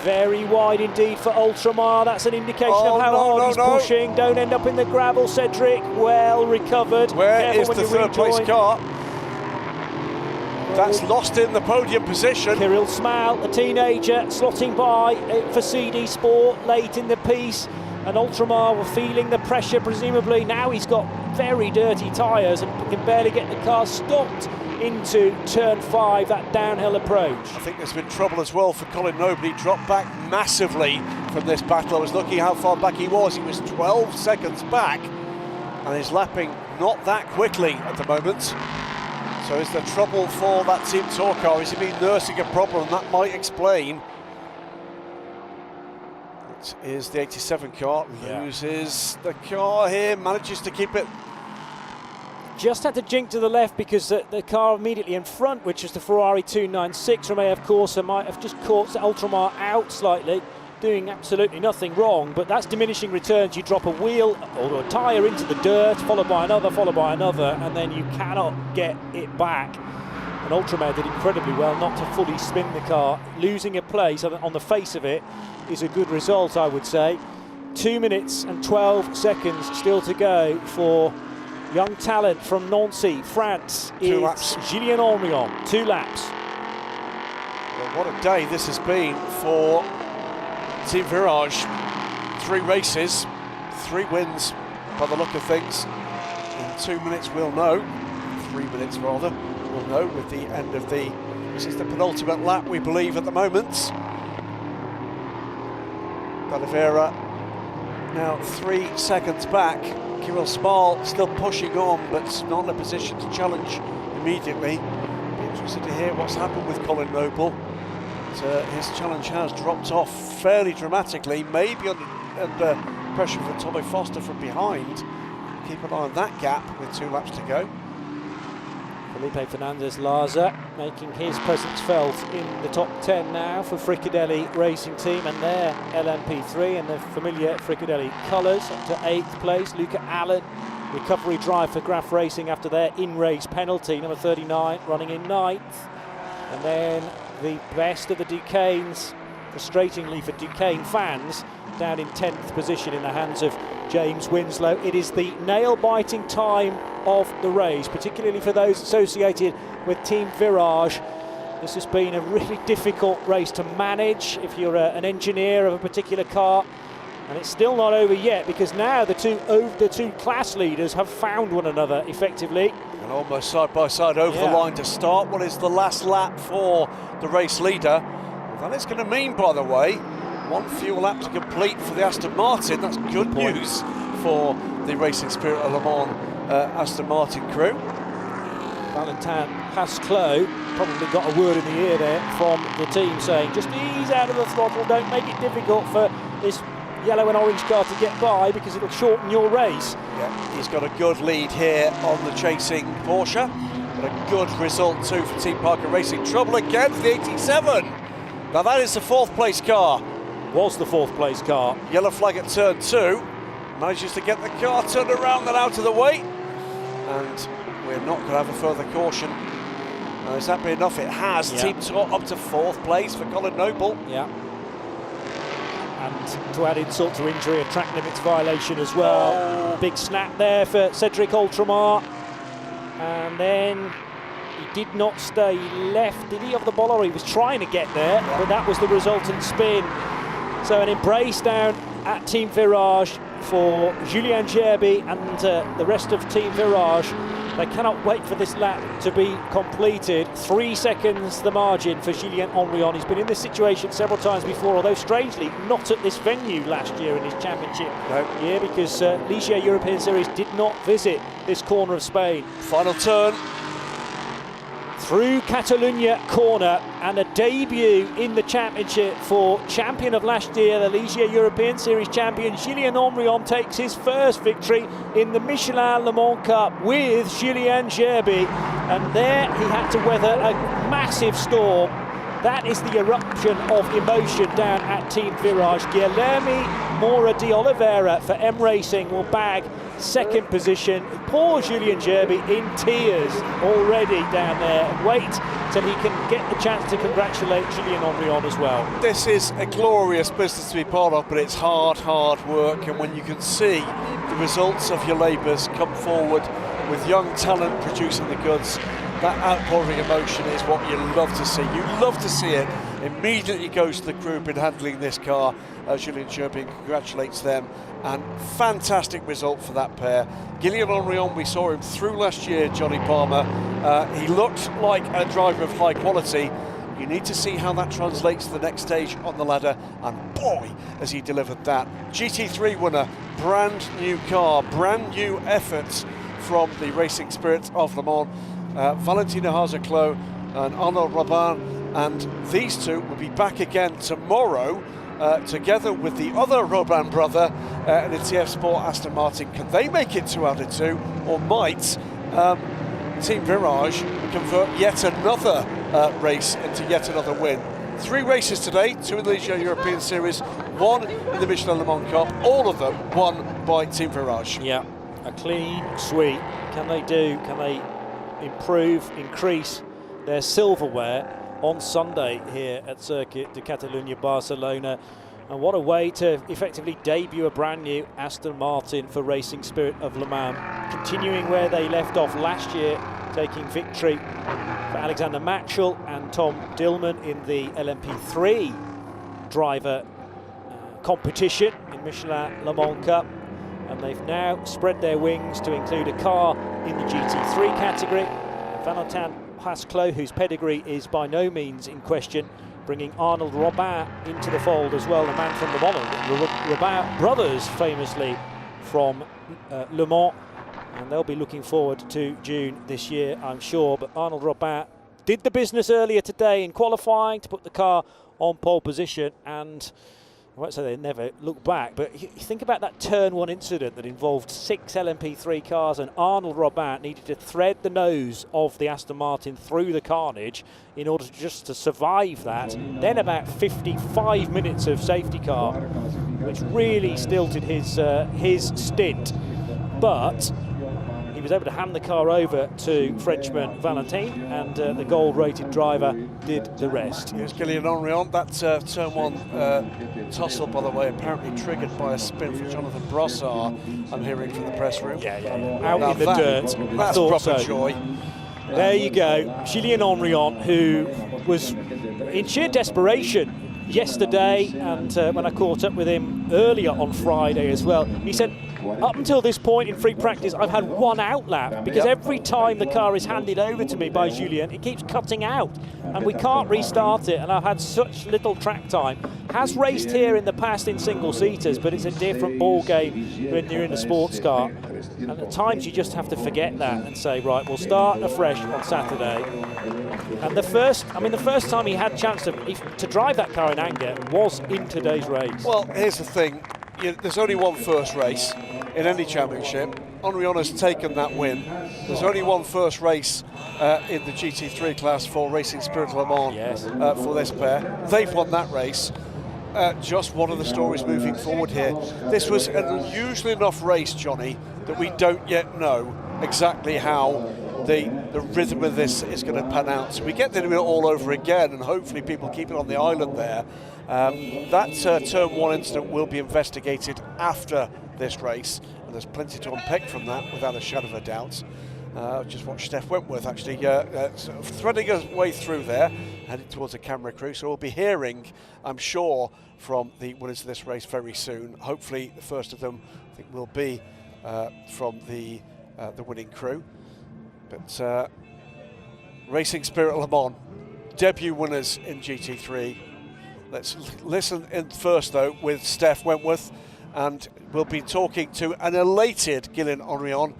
Very wide indeed for Ultramar. That's an indication of how hard he's pushing. Don't end up in the gravel, Cedric. Well recovered. Where is the third place car? That's lost in the podium position. Kirill Smal, the teenager, slotting by for CD Sport late in the piece. And Ultramar were feeling the pressure, presumably. Now he's got very dirty tyres and can barely get the car stopped into turn 5, that downhill approach. I think there's been trouble as well for Colin Noble. He dropped back massively from this battle. I was looking how far back he was. He was 12 seconds back, and he's lapping not that quickly at the moment. So is there trouble for that Team Tour car? Is he been nursing a problem? That might explain. It is the 87 car. Loses the car here, manages to keep it. Just had to jink to the left because the car immediately in front, which is the Ferrari 296 from AF Corsa, might have just caught Ultramar out slightly, doing absolutely nothing wrong. But that's diminishing returns. You drop a wheel or a tyre into the dirt, followed by another, and then you cannot get it back. And Ultramar did incredibly well not to fully spin the car. Losing a place on the face of it is a good result, I would say. 2 minutes and 12 seconds still to go for young talent from Nancy, France. It's Julien Henrion, 2 laps. Well, what a day this has been for Team Virage. 3 races, 3 wins by the look of things. In 2 minutes we'll know, 3 minutes rather, we'll know with the end of this is the penultimate lap we believe at the moment. D'Oliveira now 3 seconds back. Kirill Smal still pushing on, but not in a position to challenge immediately. Be interested to hear what's happened with Colin Noble. But, his challenge has dropped off fairly dramatically, maybe under pressure from Tommy Foster from behind. keep an eye on that gap with 2 laps to go. Felipe Fernandez-Larza making his presence felt in the top 10 now for Fricadelli Racing Team and their LMP3 and the familiar Fricadelli colours. Up to 8th place, Luca Allen, recovery drive for Graf Racing after their in-race penalty, number 39, running in 9th. And then the best of the Duquesnes, frustratingly for Duquesne fans, down in 10th position in the hands of James Winslow. It is the nail-biting time of the race, particularly for those associated with Team Virage. This has been a really difficult race to manage if you're an engineer of a particular car, and it's still not over yet because now the two class leaders have found one another effectively. And almost side by side over the line to start. What is the last lap for the race leader? That is going to mean, by the way, 1 fuel lap to complete for the Aston Martin. That's good news for the Racing Spirit of Le Mans Aston Martin crew. Valentin Pasclot probably got a word in the ear there from the team saying, just ease out of the throttle, don't make it difficult for this yellow and orange car to get by because it'll shorten your race. Yeah, he's got a good lead here on the chasing Porsche, but a good result too for Team Parker Racing. Trouble again for the 87. Now that is the 4th place car. Was the 4th place car. Yellow flag at turn 2. Manages to get the car turned around and out of the way. And we're not going to have a further caution. Has that been enough? It has. Yeah. Team got up to 4th place for Colin Noble. Yeah. And to add insult to injury, a track limits violation as well. Oh. Big snap there for Cedric Ultramar. And then he did not stay left, did he, of the bollard? He was trying to get there, but that was the resultant spin. So an embrace down at Team Virage for Julien Gerby and the rest of Team Virage. They cannot wait for this lap to be completed. 3 seconds the margin for Julien Henrion. He's been in this situation several times before, although strangely not at this venue last year in his championship year, because Ligier European Series did not visit this corner of Spain. Final turn. Through Catalunya corner, and a debut in the championship for champion of last year, the Ligier European Series champion Julien Henrion takes his first victory in the Michelin Le Mans Cup with Julien Gerby, and there he had to weather a massive storm. That is the eruption of emotion down at Team Virage. Guilherme Moura de Oliveira for M Racing will bag 2nd position. Poor Julien Gerby in tears already down there. Wait till he can get the chance to congratulate Julien Henrion as well. This is a glorious business to be part of, but it's hard work, and when you can see the results of your labours come forward with young talent producing the goods, that outpouring emotion is what you love to see. You love to see it. Immediately goes to the group in handling this car. Julien Gerby congratulates them, and fantastic result for that pair. Guilherme Henrion, we saw him through last year, Johnny Palmer. He looked like a driver of high quality. You need to see how that translates to the next stage on the ladder, and boy, has he delivered that. GT3 winner, brand new car, brand new efforts from the Racing Spirit of Le Mans. Valentino Hazaclo and Arnaud Robin, and these two will be back again tomorrow together with the other Robin brother in the TF Sport Aston Martin. Can they make it 2 out of 2, or might Team Virage convert yet another race into yet another win? 3 races today, 2 in the Ligier European Series, 1 in the Michelin Le Mans Cup, all of them won by Team Virage. Yeah, a clean sweep. Can they improve, increase their silverware on Sunday here at Circuit de Catalunya, Barcelona? And what a way to effectively debut a brand new Aston Martin for Racing Spirit of Le Mans, continuing where they left off last year, taking victory for Alexander Matchell and Tom Dillman in the LMP3 driver competition in Michelin Le Mans Cup. And they've now spread their wings to include a car in the GT3 category. Valentin Pasclot, whose pedigree is by no means in question, bringing Arnold Robin into the fold as well, the man from Le Mans. Robin brothers famously from Le Mans, and they'll be looking forward to June this year, I'm sure. But Arnold Robin did the business earlier today in qualifying to put the car on pole position, and I won't say they never look back, but you think about that turn 1 incident that involved 6 LMP3 cars, and Arnold Robin needed to thread the nose of the Aston Martin through the carnage in order to survive that. Then about 55 minutes of safety car, which really stilted his stint. But he was able to hand the car over to Frenchman Valentin, and the gold-rated driver did the rest. Here's Gillian Henrion. That turn 1 tussle, by the way, apparently triggered by a spin from Jonathan Brossard, I'm hearing from the press room. Yeah. Out in the dirt. That's proper joy. There you go. Gillian Henrion, who was in sheer desperation yesterday, and when I caught up with him earlier on Friday as well, he said, up until this point in free practice, I've had 1 out lap, because every time the car is handed over to me by Julien, it keeps cutting out, and we can't restart it, and I've had such little track time. Has raced here in the past in single-seaters, but it's a different ball game when you're in a sports car. And at times you just have to forget that and say, right, we'll start afresh on Saturday. And the first time he had a chance to drive that car in anger was in today's race. Well, here's the thing. There's only one first race in any championship. Henrion has taken that win. There's only one first race in the GT3 class for Racing Spirit Le Mans for this pair. They've won that race. Just one of the stories moving forward here. This was an unusual enough race, Johnny, that we don't yet know exactly how the rhythm of this is going to pan out. So we get to do it all over again, and hopefully people keep it on the island there. That turn 1 incident will be investigated after this race, and there's plenty to unpick from that without a shadow of a doubt. Just watch Steph Wentworth actually sort of threading his way through there, heading towards the camera crew. So we'll be hearing, I'm sure, from the winners of this race very soon. Hopefully the first of them, I think, will be from the winning crew. But Racing Spirit Le Mans, debut winners in GT3. Let's listen in first, though, with Steph Wentworth, and we'll be talking to an elated Gillian Henrion,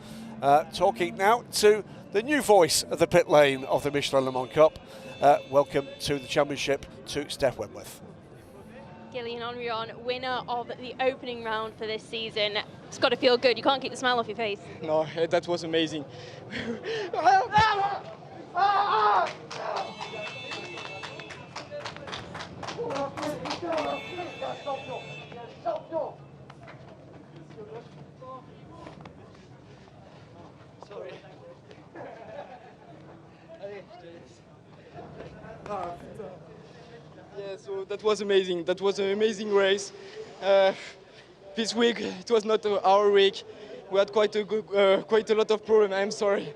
talking now to the new voice of the pit lane of the Michelin Le Mans Cup. Welcome to the championship to Steph Wentworth. Gillian Henrion, winner of the opening round for this season. It's got to feel good. You can't keep the smile off your face. No, that was amazing. Sorry. Yeah, so that was amazing. That was an amazing race. This week it was not our week. We had quite a lot of problems. I'm sorry.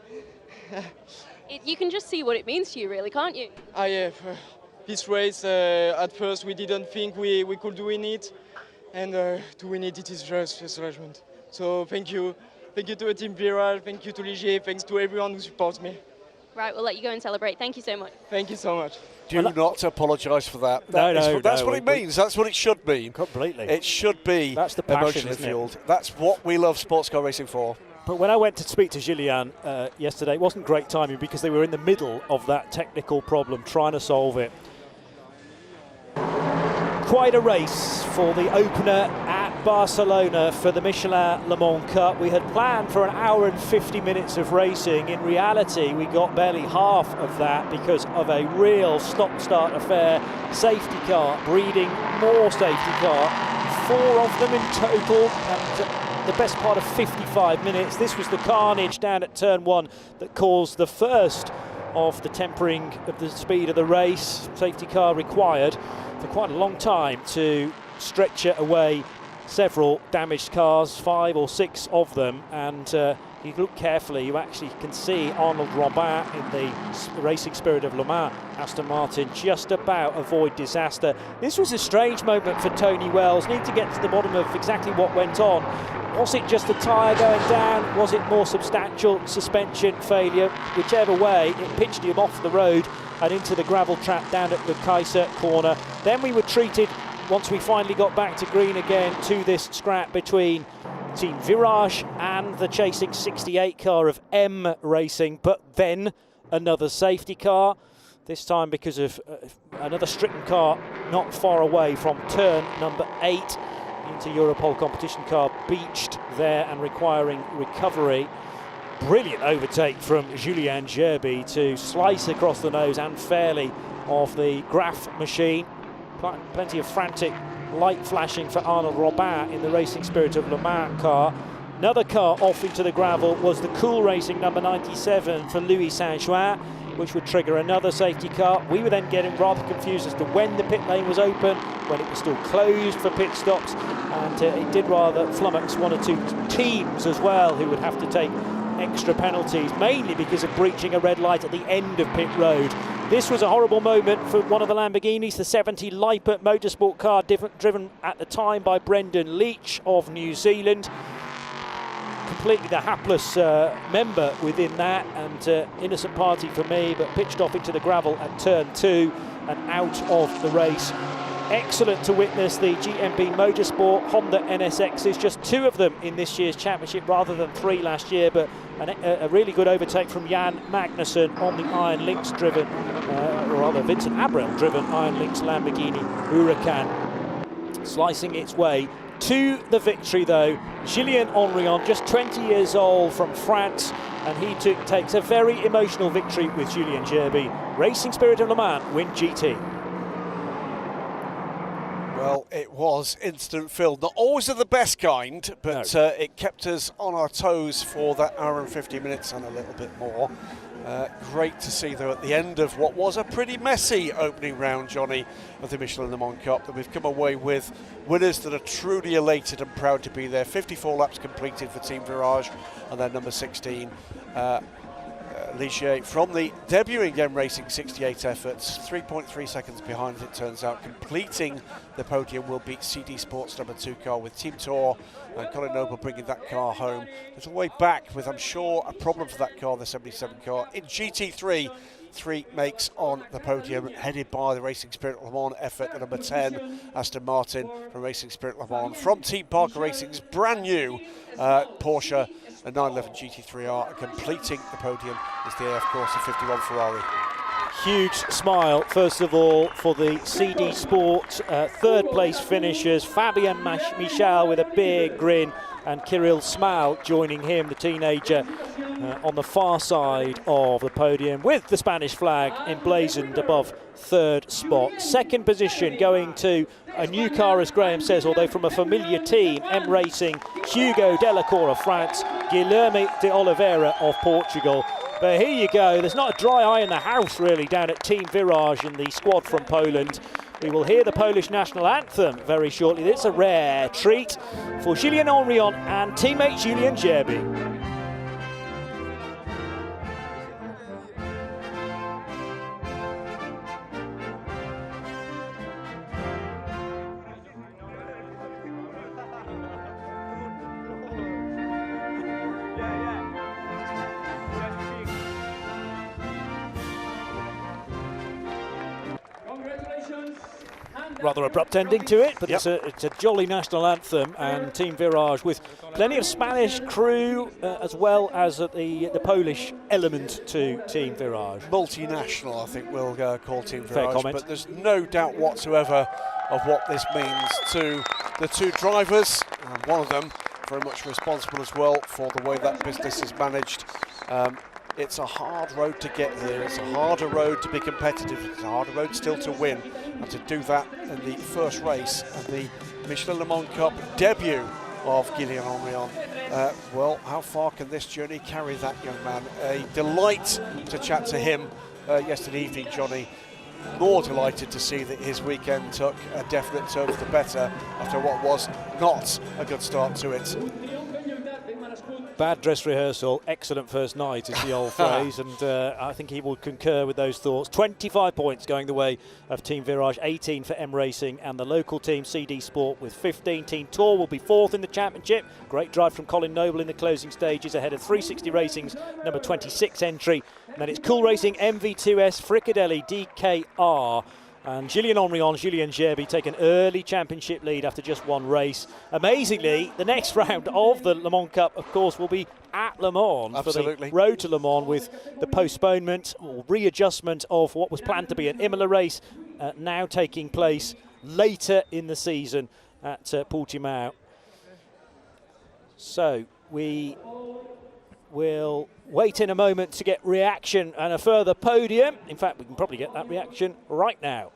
You can just see what it means to you, really, can't you? This race, at first we didn't think we could win it, and to win it, it is just a judgment. So thank you to the team Viral, thank you to Ligier, thanks to everyone who supports me. Right, we'll let you go and celebrate. Thank you so much. Thank you so much. Do not apologise for that. That's what it means. That's what it should mean. Completely. It should be that's the passion, emotionally fueled. That's what we love sports car racing for. But when I went to speak to Gillian yesterday, it wasn't great timing because they were in the middle of that technical problem, trying to solve it. Quite a race for the opener at Barcelona for the Michelin Le Mans Cup. We had planned for an hour and 50 minutes of racing. In reality, we got barely half of that because of a real stop-start affair. Safety car breeding more safety car. 4 of them in total, and the best part of 55 minutes. This was the carnage down at turn 1 that caused the first of the tempering of the speed of the race. Safety car required for quite a long time to stretcher away several damaged cars, 5 or 6 of them, and you look carefully, you actually can see Arnold Robin in the Racing Spirit of Le Mans Aston Martin just about avoid disaster. This was a strange moment for Tony Wells. Need to get to the bottom of exactly what went on. Was it just a tyre going down? Was it more substantial suspension failure? Whichever way, it pitched him off the road and into the gravel trap down at the Kaiser corner. Then we were treated, once we finally got back to green again, to this scrap between Team Virage and the chasing 68 car of M Racing, but then another safety car. this time because of another stricken car not far away from turn number 8 into Europol competition car, beached there and requiring recovery. Brilliant overtake from Julien Gerby to slice across the nose and fairly of the Graf machine. Plenty of frantic light flashing for Arnaud Robin in the Racing Spirit of Le Mans car. Another car off into the gravel was the Cool Racing number 97 for Louis Saint-Juin, which would trigger another safety car. We were then getting rather confused as to when the pit lane was open, when it was still closed for pit stops, and it did rather flummox one or two teams as well, who would have to take extra penalties, mainly because of breaching a red light at the end of pit road. This was a horrible moment for one of the Lamborghinis, the 70 Lippert motorsport car, driven at the time by Brendan Leach of New Zealand. Completely the hapless member within that, and innocent party for me, but pitched off into the gravel at turn 2 and out of the race. Excellent to witness the GMB Motorsport Honda NSXs, just 2 of them in this year's championship rather than 3 last year, but a really good overtake from Jan Magnussen on the Iron Lynx driven, or rather Vincent Abrel driven Iron Lynx Lamborghini Huracan, slicing its way to the victory though. Julien Henrion, just 20 years old from France, and he takes a very emotional victory with Julien Gerby. Racing Spirit of Le Mans win GT. Well, it was instant-filled. Not always of the best kind, but no. It kept us on our toes for that hour and 50 minutes and a little bit more. Great to see, though, at the end of what was a pretty messy opening round, Johnny, of the Michelin Le Mans Cup, that we've come away with winners that are truly elated and proud to be there. 54 laps completed for Team Virage, and then number 16, Ligier, from the debuting M Racing 68 efforts, 3.3 seconds behind, it turns out. Completing the podium will beat CD Sports number 2 car with Team Tour, and Colin Noble bringing that car home. Little way back with, I'm sure, a problem for that car, the 77 car. In GT3, 3 makes on the podium, headed by the Racing Spirit Le Mans effort, the number 10, Aston Martin from Racing Spirit Le Mans. From Team Parker Racing's brand new Porsche, a 911 GT3R, completing the podium is the AF Corsa 51 Ferrari. Huge smile, first of all, for the CD Sport third place finishers. Fabien Michel with a big grin, and Kirill Smal joining him, the teenager, on the far side of the podium with the Spanish flag emblazoned above third spot. Second position going to a new car, as Graham says, although from a familiar team, M Racing, Hugo Delacour of France, Guilherme de Oliveira of Portugal. But here you go, there's not a dry eye in the house really down at Team Virage in the squad from Poland. We will hear the Polish national anthem very shortly. It's a rare treat for Julien Henrion and teammate Julien Gerby. Rather abrupt ending to it, but it's a jolly national anthem, and Team Virage with plenty of Spanish crew as well as the Polish element to Team Virage. Multinational, I think we'll call Team Virage, but there's no doubt whatsoever of what this means to the 2 drivers, and one of them very much responsible as well for the way that business is managed. It's a hard road to get here. It's a harder road to be competitive. It's a harder road still to win. And to do that in the first race of the Michelin Le Mans Cup debut of Julien Henrion. Well, how far can this journey carry that young man? A delight to chat to him yesterday evening, Johnny. More delighted to see that his weekend took a definite turn for the better after what was not a good start to it. Bad dress rehearsal, excellent first night is the old phrase, and I think he will concur with those thoughts. 25 points going the way of Team Virage, 18 for M Racing, and the local team CD Sport with 15. Team Tour will be 4th in the championship. Great drive from Colin Noble in the closing stages ahead of 360 Racing's number 26 entry. And then it's Cool Racing, MV2S, Fricadelli, DKR, And Julien Henrion, Julien Gerby take an early championship lead after just one race. Amazingly, the next round of the Le Mans Cup, of course, will be at Le Mans. Absolutely. For the road to Le Mans, with the postponement or readjustment of what was planned to be an Imola race now taking place later in the season at Portimao. So we will wait in a moment to get reaction and a further podium. In fact, we can probably get that reaction right now.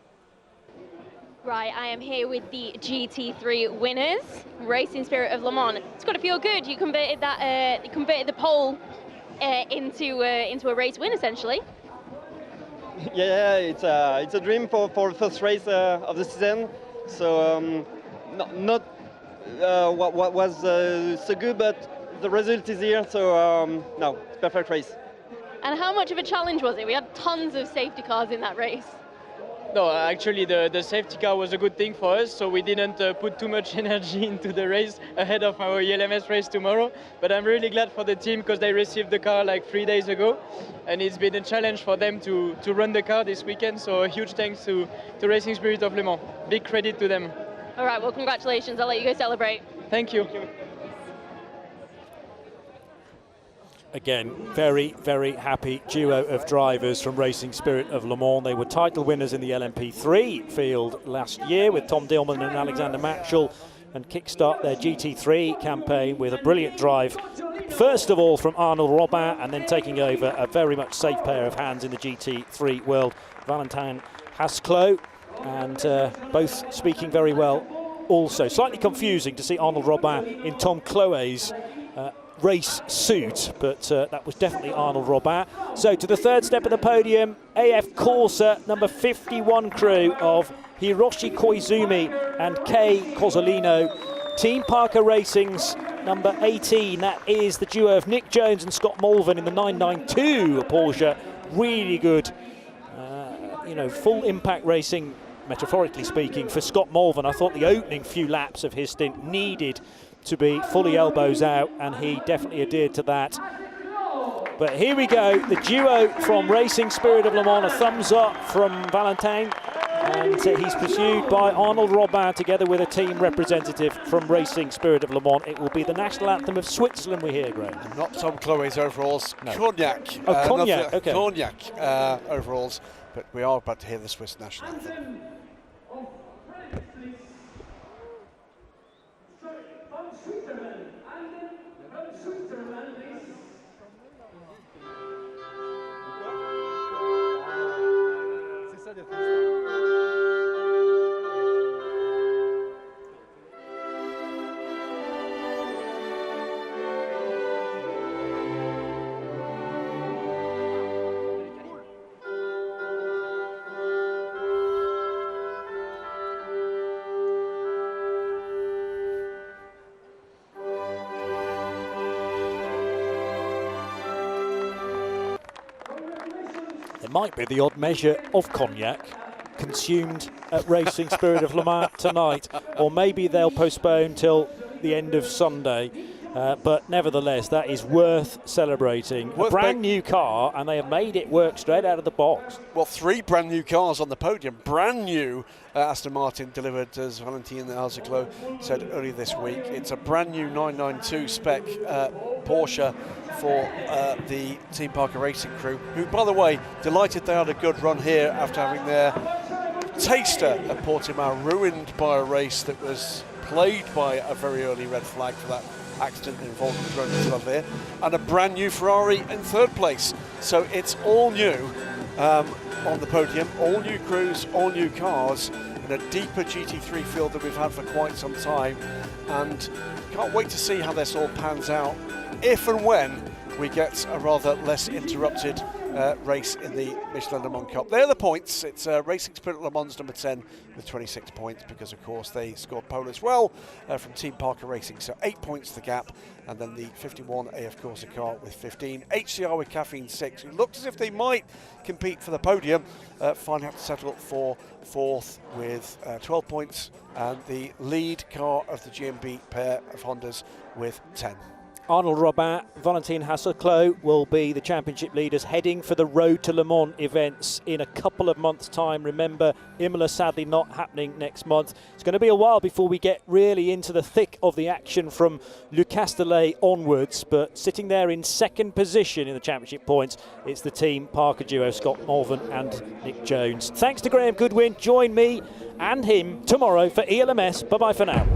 Right, I am here with the GT3 winners, Racing Spirit of Le Mans. It's got to feel good. You converted that, you converted the pole into a race win, essentially. Yeah, it's a dream for the first race of the season. So not what was so good, but the result is here. So no, it's perfect race. And how much of a challenge was it? We had tons of safety cars in that race. No, actually the safety car was a good thing for us, so we didn't put too much energy into the race ahead of our LMS race tomorrow. But I'm really glad for the team because they received the car like 3 days ago, and it's been a challenge for them to run the car this weekend. So a huge thanks to Racing Spirit of Le Mans. Big credit to them. All right, well, congratulations. I'll let you go celebrate. Thank you. Again, very, very happy duo of drivers from Racing Spirit of Le Mans. They were title winners in the LMP3 field last year with Tom Dillman and Alexander Matchell, and kickstart their GT3 campaign with a brilliant drive, first of all from Arnold Robin, and then taking over a very much safe pair of hands in the GT3 world, Valentin Hasclot, and both speaking very well also. Slightly confusing to see Arnold Robin in Tom Chloe's race suit, but that was definitely Arnold Robin. So to the third step of the podium, AF Corsa number 51 crew of Hiroshi Koizumi and Kei Cozzolino. Team Parker Racing's number 18, that is the duo of Nick Jones and Scott Mulvin in the 992 Porsche. Really good, full impact racing, metaphorically speaking, for Scott Mulvin. I thought the opening few laps of his stint needed to be fully elbows out, and he definitely adhered to that. But here we go, the duo from Racing Spirit of Le Mans, a thumbs up from Valentin, and he's pursued by Arnold Robin together with a team representative from Racing Spirit of Le Mans. It will be the national anthem of Switzerland we hear, Graham. Not Tom Chloe's overalls, no. Cognac. Cognac, okay. Cognac overalls, but we are about to hear the Swiss national anthem. There might be the odd measure of cognac consumed at Racing Spirit of Le Mans tonight, or maybe they'll postpone till the end of Sunday. But nevertheless, that is worth celebrating. A brand new car, and they have made it work straight out of the box. Well, 3 brand new cars on the podium. Brand new Aston Martin delivered, as Valentin Hasclot said earlier this week. It's a brand new 992 spec Porsche for the Team Parker Racing crew, who, by the way, delighted they had a good run here after having their taster at Portimao ruined by a race that was plagued by a very early red flag for that accident involving Ronan Slavier, and a brand new Ferrari in 3rd place. So it's all new on the podium, all new crews, all new cars, in a deeper GT3 field than we've had for quite some time, and can't wait to see how this all pans out if and when we get a rather less interrupted race in the Michelin Le Mans Cup. They're the points. It's Racing Spirit Le Mans number 10 with 26 points, because of course they scored pole as well from Team Parker Racing, so 8 points the gap, and then the 51 AF Corsa car with 15. HCR with Caffeine 6, who looked as if they might compete for the podium, finally have to settle for 4th with 12 points, and the lead car of the GMB pair of Hondas with 10. Arnaud Robin, Valentin Hasselclos will be the championship leaders heading for the Road to Le Mans events in a couple of months' time. Remember, Imola sadly not happening next month. It's going to be a while before we get really into the thick of the action from Le Castellet onwards, but sitting there in second position in the championship points, it's the Team Parker duo, Scott Malvern and Nick Jones. Thanks to Graham Goodwin. Join me and him tomorrow for ELMS. Bye-bye for now.